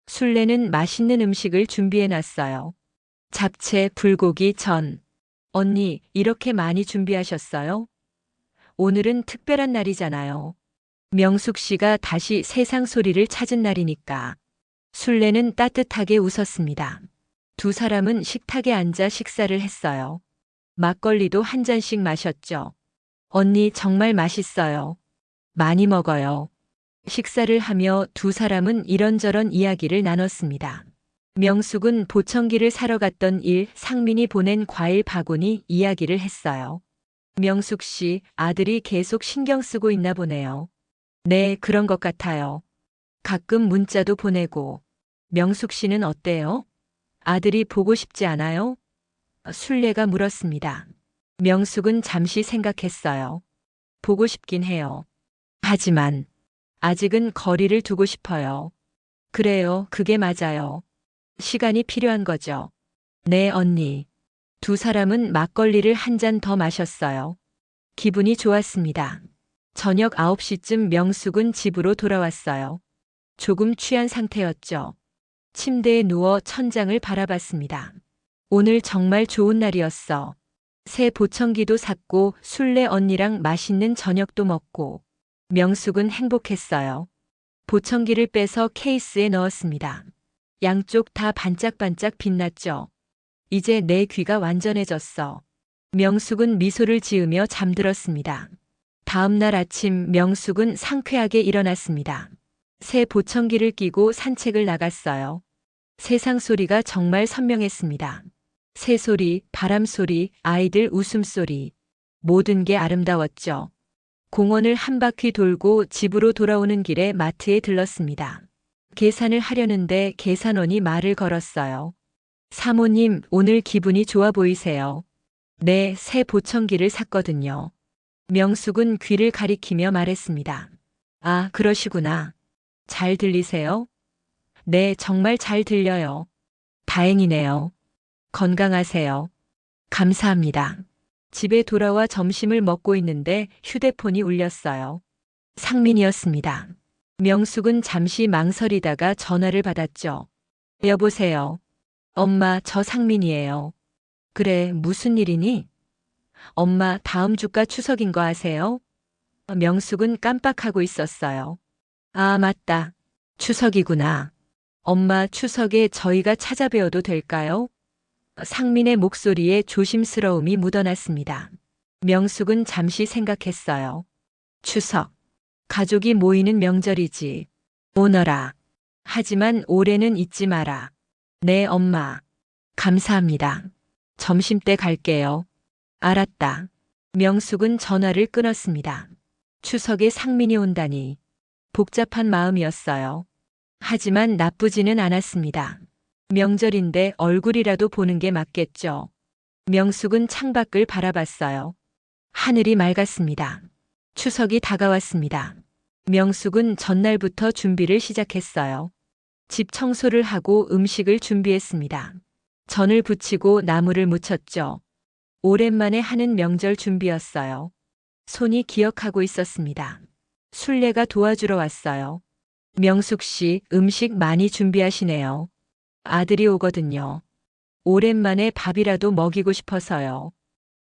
순례는 맛있는 음식을 준비해 놨어요. 잡채, 불고기, 전. 언니, 이렇게 많이 준비하셨어요? 오늘은 특별한 날이잖아요. 명숙 씨가 다시 세상 소리를 찾은 날이니까. 순례는 따뜻하게 웃었습니다. 두 사람은 식탁에 앉아 식사를 했어요. 막걸리도 한 잔씩 마셨죠. 언니 정말 맛있어요. 많이 먹어요. 식사를 하며 두 사람은 이런저런 이야기를 나눴습니다. 명숙은 보청기를 사러 갔던 일, 상민이 보낸 과일 바구니 이야기를 했어요. 명숙 씨, 아들이 계속 신경 쓰고 있나 보네요. 네, 그런 것 같아요. 가끔 문자도 보내고. 명숙 씨는 어때요? 아들이 보고 싶지 않아요? 순례가 물었습니다. 명숙은 잠시 생각했어요. 보고 싶긴 해요. 하지만 아직은 거리를 두고 싶어요. 그래요, 그게 맞아요. 시간이 필요한 거죠. 네, 언니. 두 사람은 막걸리를 한 잔 더 마셨어요. 기분이 좋았습니다. 저녁 9시쯤 명숙은 집으로 돌아왔어요. 조금 취한 상태였죠. 침대에 누워 천장을 바라봤습니다. 오늘 정말 좋은 날이었어. 새 보청기도 샀고 순례 언니랑 맛있는 저녁도 먹고. 명숙은 행복했어요. 보청기를 빼서 케이스에 넣었습니다. 양쪽 다 반짝반짝 빛났죠. 이제 내 귀가 완전해졌어. 명숙은 미소를 지으며 잠들었습니다. 다음 날 아침 명숙은 상쾌하게 일어났습니다. 새 보청기를 끼고 산책을 나갔어요. 세상 소리가 정말 선명했습니다. 새소리, 바람소리, 아이들 웃음소리. 모든 게 아름다웠죠. 공원을 한 바퀴 돌고 집으로 돌아오는 길에 마트에 들렀습니다. 계산을 하려는데 계산원이 말을 걸었어요. 사모님, 오늘 기분이 좋아 보이세요. 네, 새 보청기를 샀거든요. 명숙은 귀를 가리키며 말했습니다. 아, 그러시구나. 잘 들리세요? 네, 정말 잘 들려요. 다행이네요. 건강하세요. 감사합니다. 집에 돌아와 점심을 먹고 있는데 휴대폰이 울렸어요. 상민이었습니다. 명숙은 잠시 망설이다가 전화를 받았죠. 여보세요. 엄마, 저 상민이에요. 그래, 무슨 일이니? 엄마, 다음 주가 추석인 거 아세요? 명숙은 깜빡하고 있었어요. 아, 맞다. 추석이구나. 엄마, 추석에 저희가 찾아뵈어도 될까요? 상민의 목소리에 조심스러움이 묻어났습니다. 명숙은 잠시 생각했어요. 추석. 가족이 모이는 명절이지. 오너라. 하지만 올해는 잊지 마라. 네, 엄마. 감사합니다. 점심때 갈게요. 알았다. 명숙은 전화를 끊었습니다. 추석에 상민이 온다니. 복잡한 마음이었어요. 하지만 나쁘지는 않았습니다. 명절인데 얼굴이라도 보는 게 맞겠죠. 명숙은 창밖을 바라봤어요. 하늘이 맑았습니다. 추석이 다가왔습니다. 명숙은 전날부터 준비를 시작했어요. 집 청소를 하고 음식을 준비했습니다. 전을 부치고 나무를 묻혔죠. 오랜만에 하는 명절 준비였어요. 손이 기억하고 있었습니다. 순례가 도와주러 왔어요. 명숙 씨, 음식 많이 준비하시네요. 아들이 오거든요. 오랜만에 밥이라도 먹이고 싶어서요.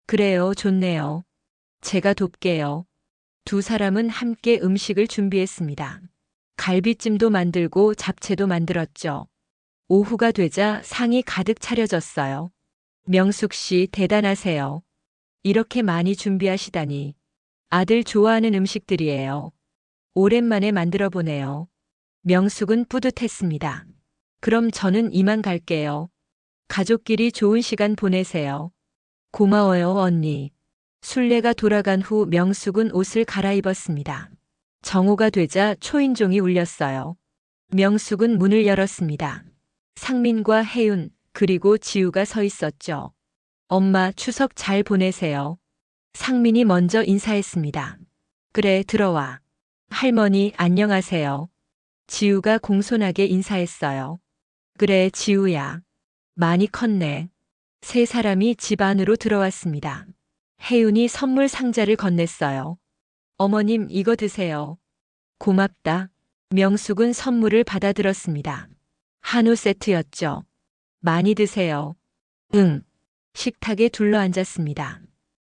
그래요, 좋네요. 제가 돕게요. 두 사람은 함께 음식을 준비했습니다. 갈비찜도 만들고 잡채도 만들었죠. 오후가 되자 상이 가득 차려졌어요. 명숙 씨 대단하세요. 이렇게 많이 준비하시다니. 아들 좋아하는 음식들이에요. 오랜만에 만들어 보네요. 명숙은 뿌듯했습니다. 그럼 저는 이만 갈게요. 가족끼리 좋은 시간 보내세요. 고마워요, 언니. 순례가 돌아간 후 명숙은 옷을 갈아입었습니다. 정오가 되자 초인종이 울렸어요. 명숙은 문을 열었습니다. 상민과 혜윤, 그리고 지우가 서 있었죠. 엄마 추석 잘 보내세요. 상민이 먼저 인사했습니다. 그래, 들어와. 할머니, 안녕하세요. 지우가 공손하게 인사했어요. 그래, 지우야. 많이 컸네. 세 사람이 집 안으로 들어왔습니다. 혜윤이 선물 상자를 건넸어요. 어머님, 이거 드세요. 고맙다. 명숙은 선물을 받아들었습니다. 한우 세트였죠. 많이 드세요. 응. 식탁에 둘러앉았습니다.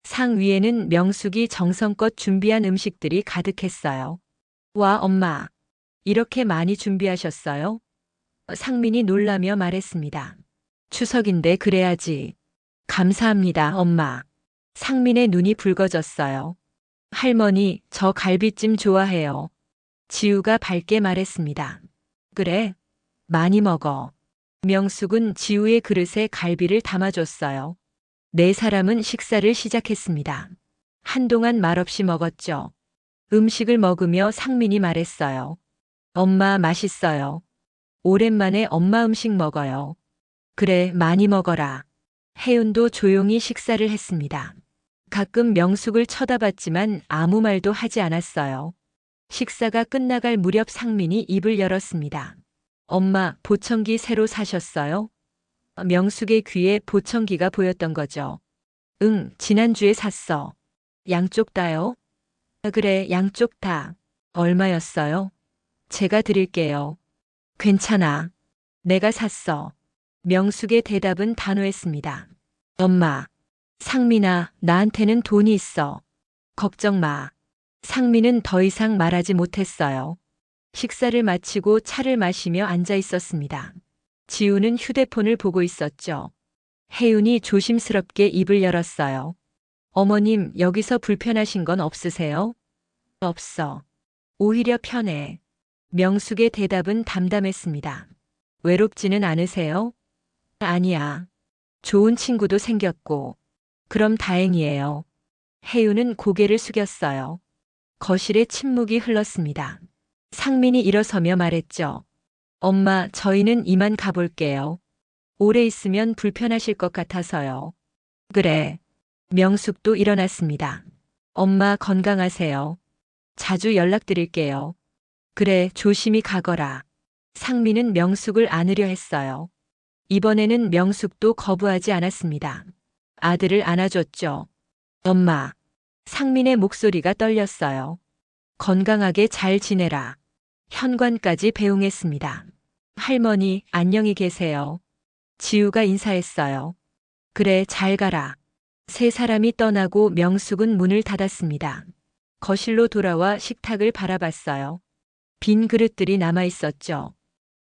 상 위에는 명숙이 정성껏 준비한 음식들이 가득했어요. 와, 엄마. 이렇게 많이 준비하셨어요? 상민이 놀라며 말했습니다. 추석인데 그래야지. 감사합니다, 엄마. 상민의 눈이 붉어졌어요. 할머니, 저 갈비찜 좋아해요. 지우가 밝게 말했습니다. 그래? 많이 먹어. 명숙은 지우의 그릇에 갈비를 담아줬어요. 네 사람은 식사를 시작했습니다. 한동안 말없이 먹었죠. 음식을 먹으며 상민이 말했어요. 엄마 맛있어요. 오랜만에 엄마 음식 먹어요. 그래, 많이 먹어라. 혜윤도 조용히 식사를 했습니다. 가끔 명숙을 쳐다봤지만 아무 말도 하지 않았어요. 식사가 끝나갈 무렵 상민이 입을 열었습니다. 엄마, 보청기 새로 사셨어요? 명숙의 귀에 보청기가 보였던 거죠. 응, 지난주에 샀어. 양쪽 다요? 그래, 양쪽 다. 얼마였어요? 제가 드릴게요. 괜찮아. 내가 샀어. 명숙의 대답은 단호했습니다. 엄마, 상민아, 나한테는 돈이 있어. 걱정 마. 상민은 더 이상 말하지 못했어요. 식사를 마치고 차를 마시며 앉아 있었습니다. 지우는 휴대폰을 보고 있었죠. 혜윤이 조심스럽게 입을 열었어요. 어머님, 여기서 불편하신 건 없으세요? 없어. 오히려 편해. 명숙의 대답은 담담했습니다. 외롭지는 않으세요? 아니야. 좋은 친구도 생겼고. 그럼 다행이에요. 혜윤은 고개를 숙였어요. 거실에 침묵이 흘렀습니다. 상민이 일어서며 말했죠. 엄마, 저희는 이만 가볼게요. 오래 있으면 불편하실 것 같아서요. 그래. 명숙도 일어났습니다. 엄마 건강하세요. 자주 연락드릴게요. 그래, 조심히 가거라. 상민은 명숙을 안으려 했어요. 이번에는 명숙도 거부하지 않았습니다. 아들을 안아줬죠. 엄마. 상민의 목소리가 떨렸어요. 건강하게 잘 지내라. 현관까지 배웅했습니다. 할머니, 안녕히 계세요. 지우가 인사했어요. 그래, 잘 가라. 세 사람이 떠나고 명숙은 문을 닫았습니다. 거실로 돌아와 식탁을 바라봤어요. 빈 그릇들이 남아 있었죠.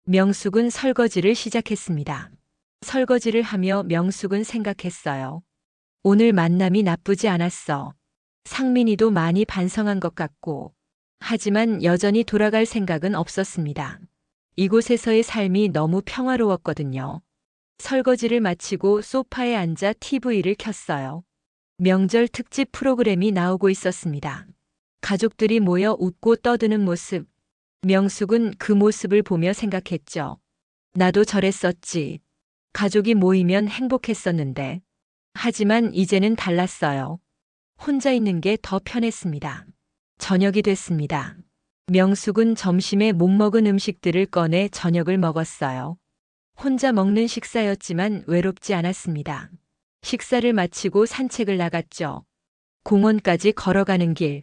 명숙은 설거지를 시작했습니다. 설거지를 하며 명숙은 생각했어요. 오늘 만남이 나쁘지 않았어. 상민이도 많이 반성한 것 같고. 하지만 여전히 돌아갈 생각은 없었습니다. 이곳에서의 삶이 너무 평화로웠거든요. 설거지를 마치고 소파에 앉아 TV를 켰어요. 명절 특집 프로그램이 나오고 있었습니다. 가족들이 모여 웃고 떠드는 모습. 명숙은 그 모습을 보며 생각했죠. 나도 저랬었지. 가족이 모이면 행복했었는데. 하지만 이제는 달랐어요. 혼자 있는 게 더 편했습니다. 저녁이 됐습니다. 명숙은 점심에 못 먹은 음식들을 꺼내 저녁을 먹었어요. 혼자 먹는 식사였지만 외롭지 않았습니다. 식사를 마치고 산책을 나갔죠. 공원까지 걸어가는 길.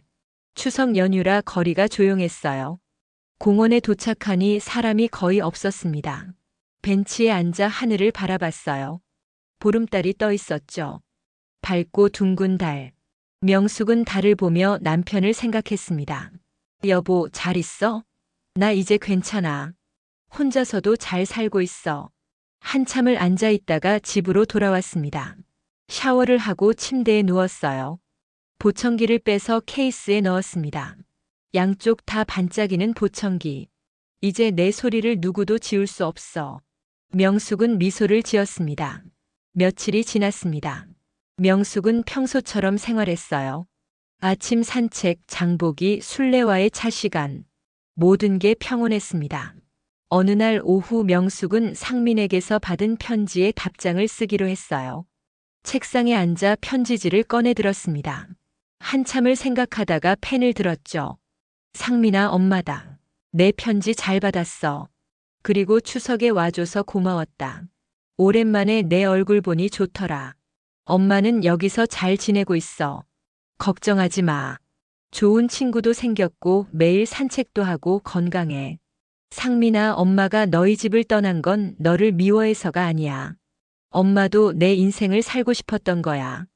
추석 연휴라 거리가 조용했어요. 공원에 도착하니 사람이 거의 없었습니다. 벤치에 앉아 하늘을 바라봤어요. 보름달이 떠 있었죠. 밝고 둥근 달. 명숙은 달을 보며 남편을 생각했습니다. 여보, 잘 있어? 나 이제 괜찮아. 혼자서도 잘 살고 있어. 한참을 앉아 있다가 집으로 돌아왔습니다. 샤워를 하고 침대에 누웠어요. 보청기를 빼서 케이스에 넣었습니다. 양쪽 다 반짝이는 보청기. 이제 내 소리를 누구도 지울 수 없어. 명숙은 미소를 지었습니다. 며칠이 지났습니다. 명숙은 평소처럼 생활했어요. 아침 산책, 장보기, 술래와의 차 시간. 모든 게 평온했습니다. 어느 날 오후 명숙은 상민에게서 받은 편지에 답장을 쓰기로 했어요. 책상에 앉아 편지지를 꺼내 들었습니다. 한참을 생각하다가 펜을 들었죠. 상민아, 엄마다. 내 편지 잘 받았어. 그리고 추석에 와줘서 고마웠다. 오랜만에 내 얼굴 보니 좋더라. 엄마는 여기서 잘 지내고 있어. 걱정하지 마. 좋은 친구도 생겼고 매일 산책도 하고 건강해. 상민아, 엄마가 너희 집을 떠난 건 너를 미워해서가 아니야. 엄마도 내 인생을 살고 싶었던 거야.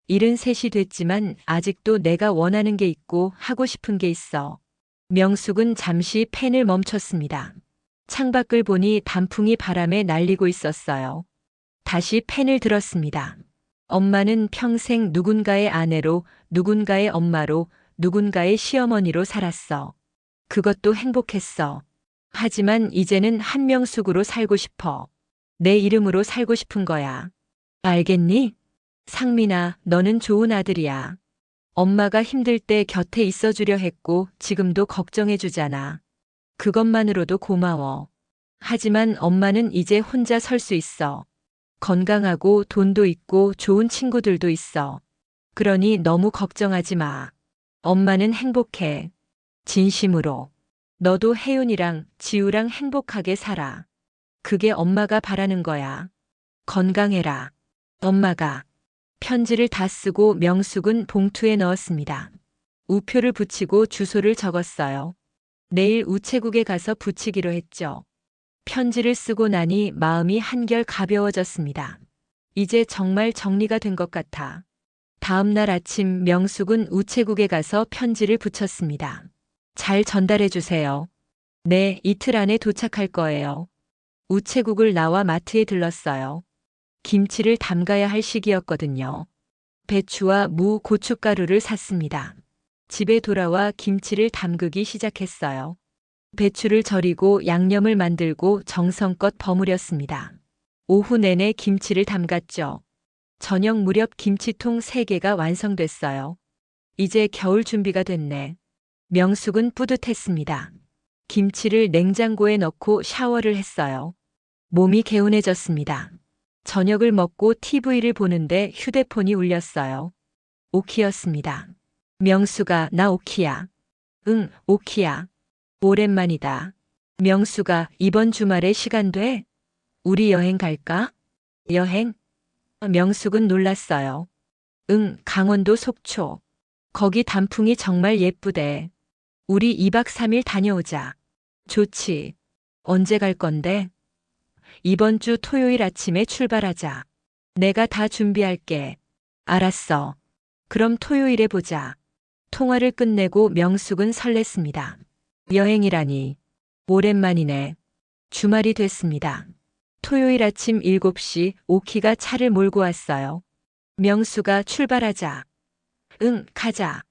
73이 됐지만 아직도 내가 원하는 게 있고 하고 싶은 게 있어. 명숙은 잠시 펜을 멈췄습니다. 창밖을 보니 단풍이 바람에 날리고 있었어요. 다시 펜을 들었습니다. 엄마는 평생 누군가의 아내로, 누군가의 엄마로, 누군가의 시어머니로 살았어. 그것도 행복했어. 하지만 이제는 한명숙으로 살고 싶어. 내 이름으로 살고 싶은 거야. 알겠니? 상민아, 너는 좋은 아들이야. 엄마가 힘들 때 곁에 있어주려 했고 지금도 걱정해주잖아. 그것만으로도 고마워. 하지만 엄마는 이제 혼자 설 수 있어. 건강하고 돈도 있고 좋은 친구들도 있어. 그러니 너무 걱정하지 마. 엄마는 행복해. 진심으로. 너도 혜윤이랑 지우랑 행복하게 살아. 그게 엄마가 바라는 거야. 건강해라. 엄마가. 편지를 다 쓰고 명숙은 봉투에 넣었습니다. 우표를 붙이고 주소를 적었어요. 내일 우체국에 가서 붙이기로 했죠. 편지를 쓰고 나니 마음이 한결 가벼워졌습니다. 이제 정말 정리가 된 것 같아. 다음 날 아침 명숙은 우체국에 가서 편지를 붙였습니다. 잘 전달해 주세요. 네, 이틀 안에 도착할 거예요. 우체국을 나와 마트에 들렀어요. 김치를 담가야 할 시기였거든요. 배추와 무, 고춧가루를 샀습니다. 집에 돌아와 김치를 담그기 시작했어요. 배추를 절이고 양념을 만들고 정성껏 버무렸습니다. 오후 내내 김치를 담갔죠. 저녁 무렵 김치통 3개가 완성됐어요. 이제 겨울 준비가 됐네. 명숙은 뿌듯했습니다. 김치를 냉장고에 넣고 샤워를 했어요. 몸이 개운해졌습니다. 저녁을 먹고 TV를 보는데 휴대폰이 울렸어요. 오키였습니다. 명수가, 나 오키야. 응, 오키야. 오랜만이다. 명수가, 이번 주말에 시간 돼? 우리 여행 갈까? 여행? 명숙은 놀랐어요. 응, 강원도 속초. 거기 단풍이 정말 예쁘대. 우리 2박 3일 다녀오자. 좋지. 언제 갈 건데? 이번 주 토요일 아침에 출발하자. 내가 다 준비할게. 알았어. 그럼 토요일에 보자. 통화를 끝내고 명숙은 설렜습니다. 여행이라니. 오랜만이네. 주말이 됐습니다. 토요일 아침 7시 오키가 차를 몰고 왔어요. 명수가 출발하자. 응, 가자.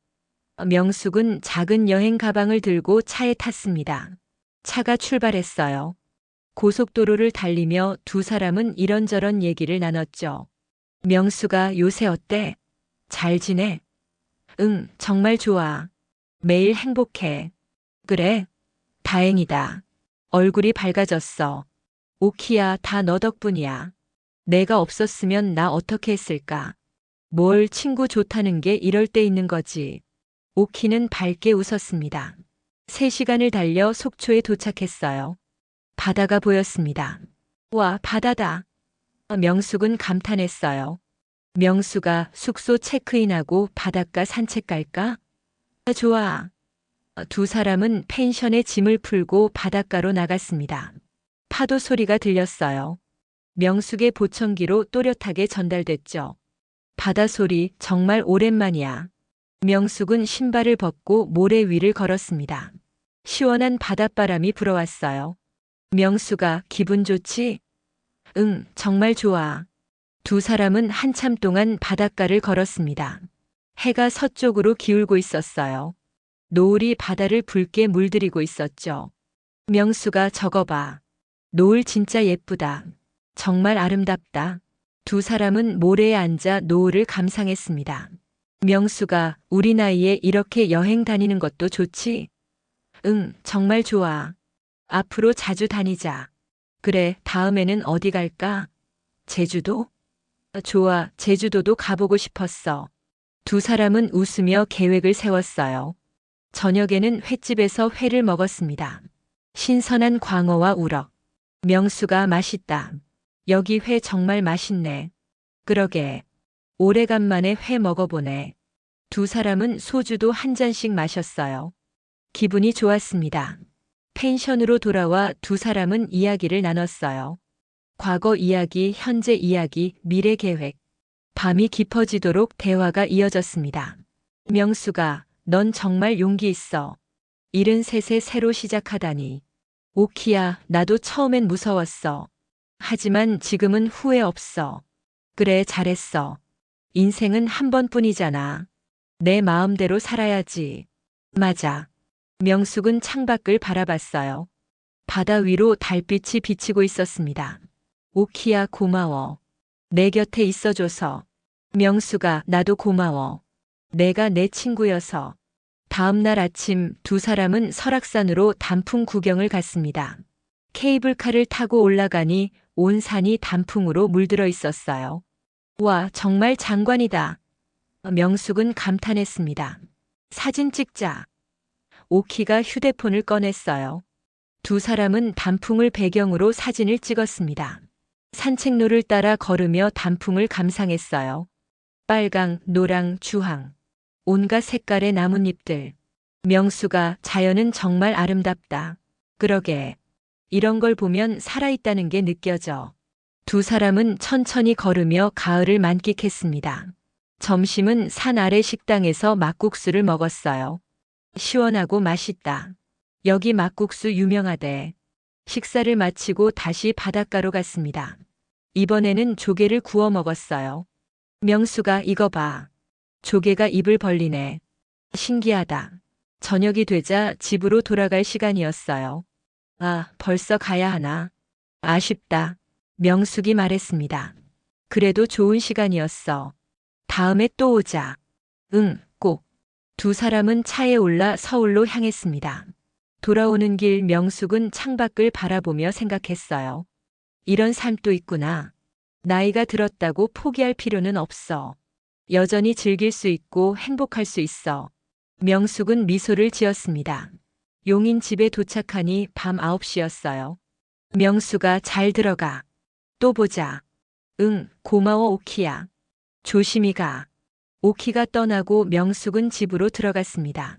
명숙은 작은 여행 가방을 들고 차에 탔습니다. 차가 출발했어요. 고속도로를 달리며 두 사람은 이런저런 얘기를 나눴죠. 명수가 요새 어때? 잘 지내? 응, 정말 좋아. 매일 행복해. 그래? 다행이다. 얼굴이 밝아졌어. 오키야, 다 너 덕분이야. 내가 없었으면 나 어떻게 했을까? 뭘 친구 좋다는 게 이럴 때 있는 거지. 오키는 밝게 웃었습니다. 3시간을 달려 속초에 도착했어요. 바다가 보였습니다. 와, 바다다. 명숙은 감탄했어요. 명수가 숙소 체크인하고 바닷가 산책 갈까? 좋아. 두 사람은 펜션에 짐을 풀고 바닷가로 나갔습니다. 파도 소리가 들렸어요. 명숙의 보청기로 또렷하게 전달됐죠. 바다 소리 정말 오랜만이야. 명숙은 신발을 벗고 모래 위를 걸었습니다. 시원한 바닷바람이 불어왔어요. 명수가 기분 좋지? 응, 정말 좋아. 두 사람은 한참 동안 바닷가를 걸었습니다. 해가 서쪽으로 기울고 있었어요. 노을이 바다를 붉게 물들이고 있었죠. 명수가 저거 봐. 노을 진짜 예쁘다. 정말 아름답다. 두 사람은 모래에 앉아 노을을 감상했습니다. 명수가 우리 나이에 이렇게 여행 다니는 것도 좋지? 응, 정말 좋아. 앞으로 자주 다니자. 그래, 다음에는 어디 갈까? 제주도? 좋아, 제주도도 가보고 싶었어. 두 사람은 웃으며 계획을 세웠어요. 저녁에는 횟집에서 회를 먹었습니다. 신선한 광어와 우럭. 명수가 맛있다. 여기 회 정말 맛있네. 그러게. 오래간만에 회 먹어보네. 두 사람은 소주도 한 잔씩 마셨어요. 기분이 좋았습니다. 펜션으로 돌아와 두 사람은 이야기를 나눴어요. 과거 이야기, 현재 이야기, 미래 계획. 밤이 깊어지도록 대화가 이어졌습니다. 명수가 넌 정말 용기 있어. 73세 새로 시작하다니. 오키야, 나도 처음엔 무서웠어. 하지만 지금은 후회 없어. 그래, 잘했어. 인생은 한 번뿐이잖아. 내 마음대로 살아야지. 맞아. 명숙은 창밖을 바라봤어요. 바다 위로 달빛이 비치고 있었습니다. 오키야, 고마워. 내 곁에 있어줘서. 명수가 나도 고마워. 내가 내 친구여서. 다음 날 아침 두 사람은 설악산으로 단풍 구경을 갔습니다. 케이블카를 타고 올라가니 온 산이 단풍으로 물들어 있었어요. 와, 정말 장관이다. 명숙은 감탄했습니다. 사진 찍자. 오키가 휴대폰을 꺼냈어요. 두 사람은 단풍을 배경으로 사진을 찍었습니다. 산책로를 따라 걸으며 단풍을 감상했어요. 빨강, 노랑, 주황. 온갖 색깔의 나뭇잎들. 명수가 자연은 정말 아름답다. 그러게. 이런 걸 보면 살아있다는 게 느껴져. 두 사람은 천천히 걸으며 가을을 만끽했습니다. 점심은 산 아래 식당에서 막국수를 먹었어요. 시원하고 맛있다. 여기 막국수 유명하대. 식사를 마치고 다시 바닷가로 갔습니다. 이번에는 조개를 구워 먹었어요. 명수가 이거 봐. 조개가 입을 벌리네. 신기하다. 저녁이 되자 집으로 돌아갈 시간이었어요. 아, 벌써 가야 하나? 아쉽다. 명숙이 말했습니다. 그래도 좋은 시간이었어. 다음에 또 오자. 응, 꼭. 두 사람은 차에 올라 서울로 향했습니다. 돌아오는 길 명숙은 창밖을 바라보며 생각했어요. 이런 삶도 있구나. 나이가 들었다고 포기할 필요는 없어. 여전히 즐길 수 있고 행복할 수 있어. 명숙은 미소를 지었습니다. 용인 집에 도착하니 밤 9시였어요. 명수가 잘 들어가. 또 보자. 응, 고마워 오키야. 조심히 가. 오키가 떠나고 명숙은 집으로 들어갔습니다.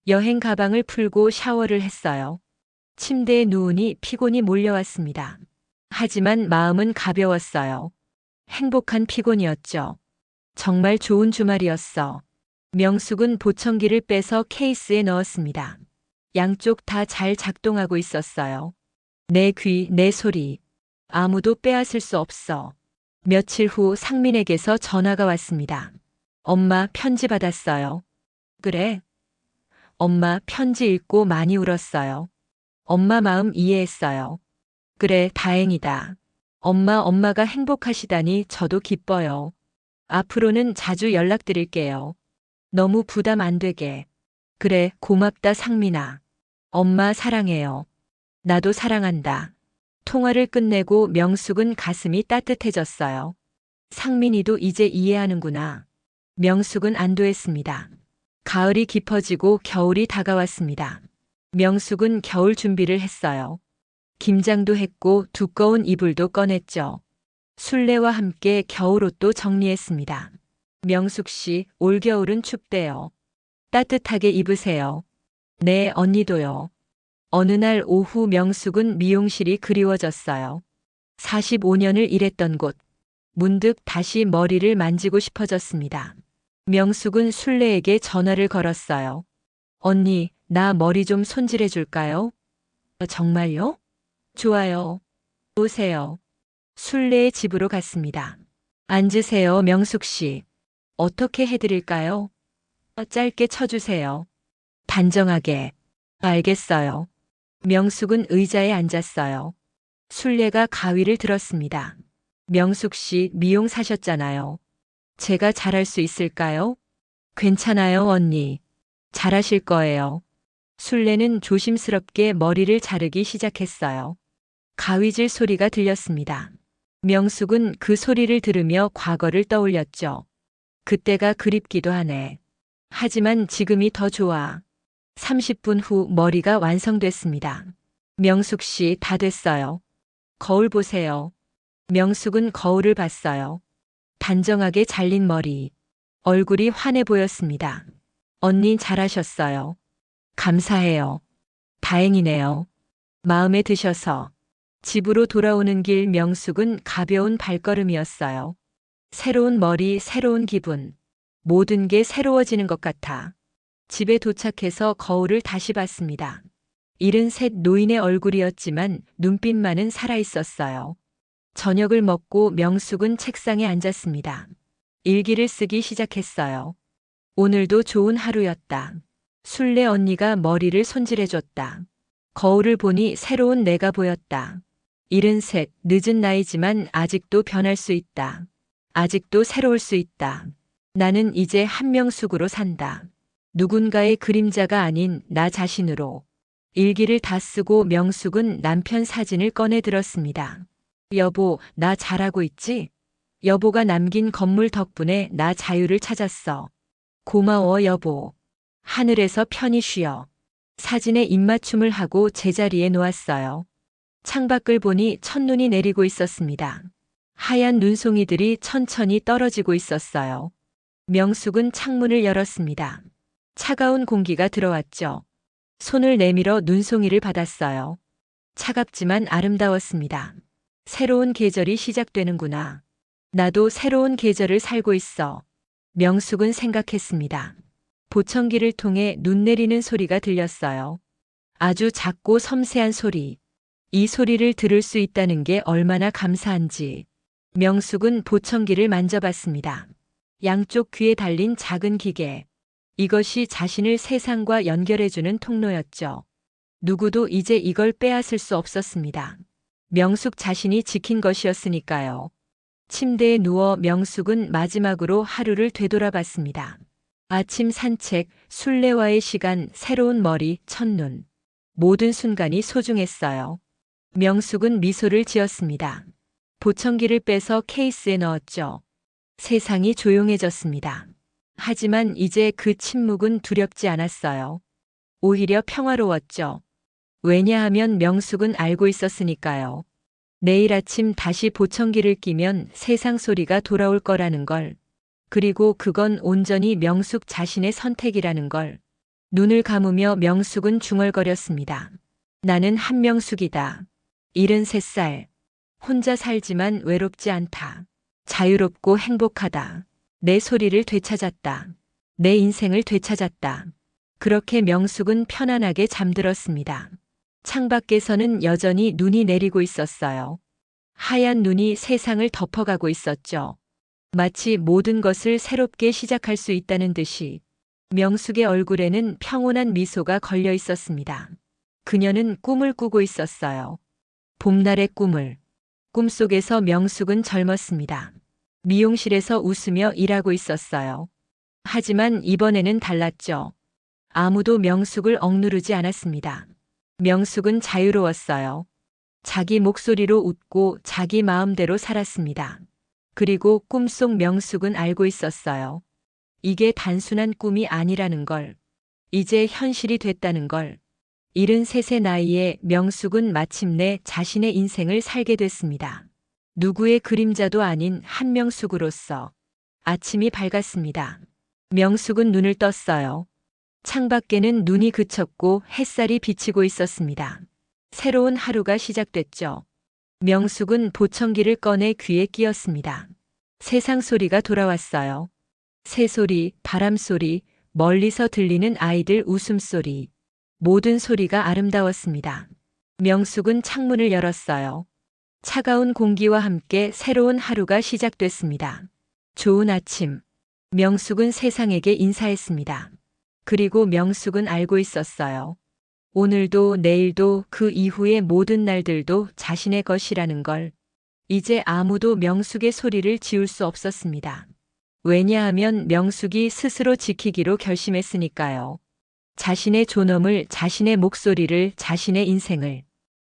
여행 가방을 풀고 샤워를 했어요. 침대에 누우니 피곤이 몰려왔습니다. 하지만 마음은 가벼웠어요. 행복한 피곤이었죠. 정말 좋은 주말이었어. 명숙은 보청기를 빼서 케이스에 넣었습니다. 양쪽 다 잘 작동하고 있었어요. 내 귀, 내 소리. 아무도 빼앗을 수 없어. 며칠 후 상민에게서 전화가 왔습니다. 엄마 편지 받았어요. 그래? 엄마 편지 읽고 많이 울었어요. 엄마 마음 이해했어요. 그래, 다행이다. 엄마가 행복하시다니 저도 기뻐요. 앞으로는 자주 연락드릴게요. 너무 부담 안 되게. 그래, 고맙다 상민아. 엄마 사랑해요. 나도 사랑한다. 통화를 끝내고 명숙은 가슴이 따뜻해졌어요. 상민이도 이제 이해하는구나. 명숙은 안도했습니다. 가을이 깊어지고 겨울이 다가왔습니다. 명숙은 겨울 준비를 했어요. 김장도 했고 두꺼운 이불도 꺼냈죠. 술래와 함께 겨울옷도 정리했습니다. 명숙 씨, 올겨울은 춥대요. 따뜻하게 입으세요. 네, 언니도요. 어느 날 오후 명숙은 미용실이 그리워졌어요. 45년을 일했던 곳. 문득 다시 머리를 만지고 싶어졌습니다. 명숙은 술래에게 전화를 걸었어요. 언니, 나 머리 좀 손질해 줄까요? 정말요? 좋아요. 오세요. 순례의 집으로 갔습니다. 앉으세요, 명숙 씨. 어떻게 해드릴까요? 짧게 쳐주세요. 단정하게. 알겠어요. 명숙은 의자에 앉았어요. 순례가 가위를 들었습니다. 명숙 씨 미용 사셨잖아요. 제가 잘할 수 있을까요? 괜찮아요, 언니. 잘하실 거예요. 순례는 조심스럽게 머리를 자르기 시작했어요. 가위질 소리가 들렸습니다. 명숙은 그 소리를 들으며 과거를 떠올렸죠. 그때가 그립기도 하네. 하지만 지금이 더 좋아. 30분 후 머리가 완성됐습니다. 명숙 씨 다 됐어요. 거울 보세요. 명숙은 거울을 봤어요. 단정하게 잘린 머리. 얼굴이 환해 보였습니다. 언니 잘하셨어요. 감사해요. 다행이네요. 마음에 드셔서. 집으로 돌아오는 길 명숙은 가벼운 발걸음이었어요. 새로운 머리, 새로운 기분. 모든 게 새로워지는 것 같아. 집에 도착해서 거울을 다시 봤습니다. 73 노인의 얼굴이었지만 눈빛만은 살아있었어요. 저녁을 먹고 명숙은 책상에 앉았습니다. 일기를 쓰기 시작했어요. 오늘도 좋은 하루였다. 순례 언니가 머리를 손질해줬다. 거울을 보니 새로운 내가 보였다. 73, 늦은 나이지만 아직도 변할 수 있다. 아직도 새로울 수 있다. 나는 이제 한명숙으로 산다. 누군가의 그림자가 아닌 나 자신으로. 일기를 다 쓰고 명숙은 남편 사진을 꺼내 들었습니다. 여보, 나 잘하고 있지? 여보가 남긴 건물 덕분에 나 자유를 찾았어. 고마워, 여보. 하늘에서 편히 쉬어. 사진에 입맞춤을 하고 제자리에 놓았어요. 창밖을 보니 첫눈이 내리고 있었습니다. 하얀 눈송이들이 천천히 떨어지고 있었어요. 명숙은 창문을 열었습니다. 차가운 공기가 들어왔죠. 손을 내밀어 눈송이를 받았어요. 차갑지만 아름다웠습니다. 새로운 계절이 시작되는구나. 나도 새로운 계절을 살고 있어. 명숙은 생각했습니다. 보청기를 통해 눈 내리는 소리가 들렸어요. 아주 작고 섬세한 소리. 이 소리를 들을 수 있다는 게 얼마나 감사한지. 명숙은 보청기를 만져봤습니다. 양쪽 귀에 달린 작은 기계. 이것이 자신을 세상과 연결해주는 통로였죠. 누구도 이제 이걸 빼앗을 수 없었습니다. 명숙 자신이 지킨 것이었으니까요. 침대에 누워 명숙은 마지막으로 하루를 되돌아봤습니다. 아침 산책, 순례와의 시간, 새로운 머리, 첫눈. 모든 순간이 소중했어요. 명숙은 미소를 지었습니다. 보청기를 빼서 케이스에 넣었죠. 세상이 조용해졌습니다. 하지만 이제 그 침묵은 두렵지 않았어요. 오히려 평화로웠죠. 왜냐하면 명숙은 알고 있었으니까요. 내일 아침 다시 보청기를 끼면 세상 소리가 돌아올 거라는 걸. 그리고 그건 온전히 명숙 자신의 선택이라는 걸. 눈을 감으며 명숙은 중얼거렸습니다. 나는 한명숙이다. 73살. 혼자 살지만 외롭지 않다. 자유롭고 행복하다. 내 소리를 되찾았다. 내 인생을 되찾았다. 그렇게 명숙은 편안하게 잠들었습니다. 창밖에서는 여전히 눈이 내리고 있었어요. 하얀 눈이 세상을 덮어가고 있었죠. 마치 모든 것을 새롭게 시작할 수 있다는 듯이 명숙의 얼굴에는 평온한 미소가 걸려 있었습니다. 그녀는 꿈을 꾸고 있었어요. 봄날의 꿈을. 꿈속에서 명숙은 젊었습니다. 미용실에서 웃으며 일하고 있었어요. 하지만 이번에는 달랐죠. 아무도 명숙을 억누르지 않았습니다. 명숙은 자유로웠어요. 자기 목소리로 웃고 자기 마음대로 살았습니다. 그리고 꿈속 명숙은 알고 있었어요. 이게 단순한 꿈이 아니라는 걸. 이제 현실이 됐다는 걸. 73세 나이에 명숙은 마침내 자신의 인생을 살게 됐습니다. 누구의 그림자도 아닌 한명숙으로서. 아침이 밝았습니다. 명숙은 눈을 떴어요. 창밖에는 눈이 그쳤고 햇살이 비치고 있었습니다. 새로운 하루가 시작됐죠. 명숙은 보청기를 꺼내 귀에 끼었습니다. 세상 소리가 돌아왔어요. 새소리, 바람소리, 멀리서 들리는 아이들 웃음소리. 모든 소리가 아름다웠습니다. 명숙은 창문을 열었어요. 차가운 공기와 함께 새로운 하루가 시작됐습니다. 좋은 아침. 명숙은 세상에게 인사했습니다. 그리고 명숙은 알고 있었어요. 오늘도 내일도 그 이후의 모든 날들도 자신의 것이라는 걸. 이제 아무도 명숙의 소리를 지울 수 없었습니다. 왜냐하면 명숙이 스스로 지키기로 결심했으니까요. 자신의 존엄을, 자신의 목소리를, 자신의 인생을.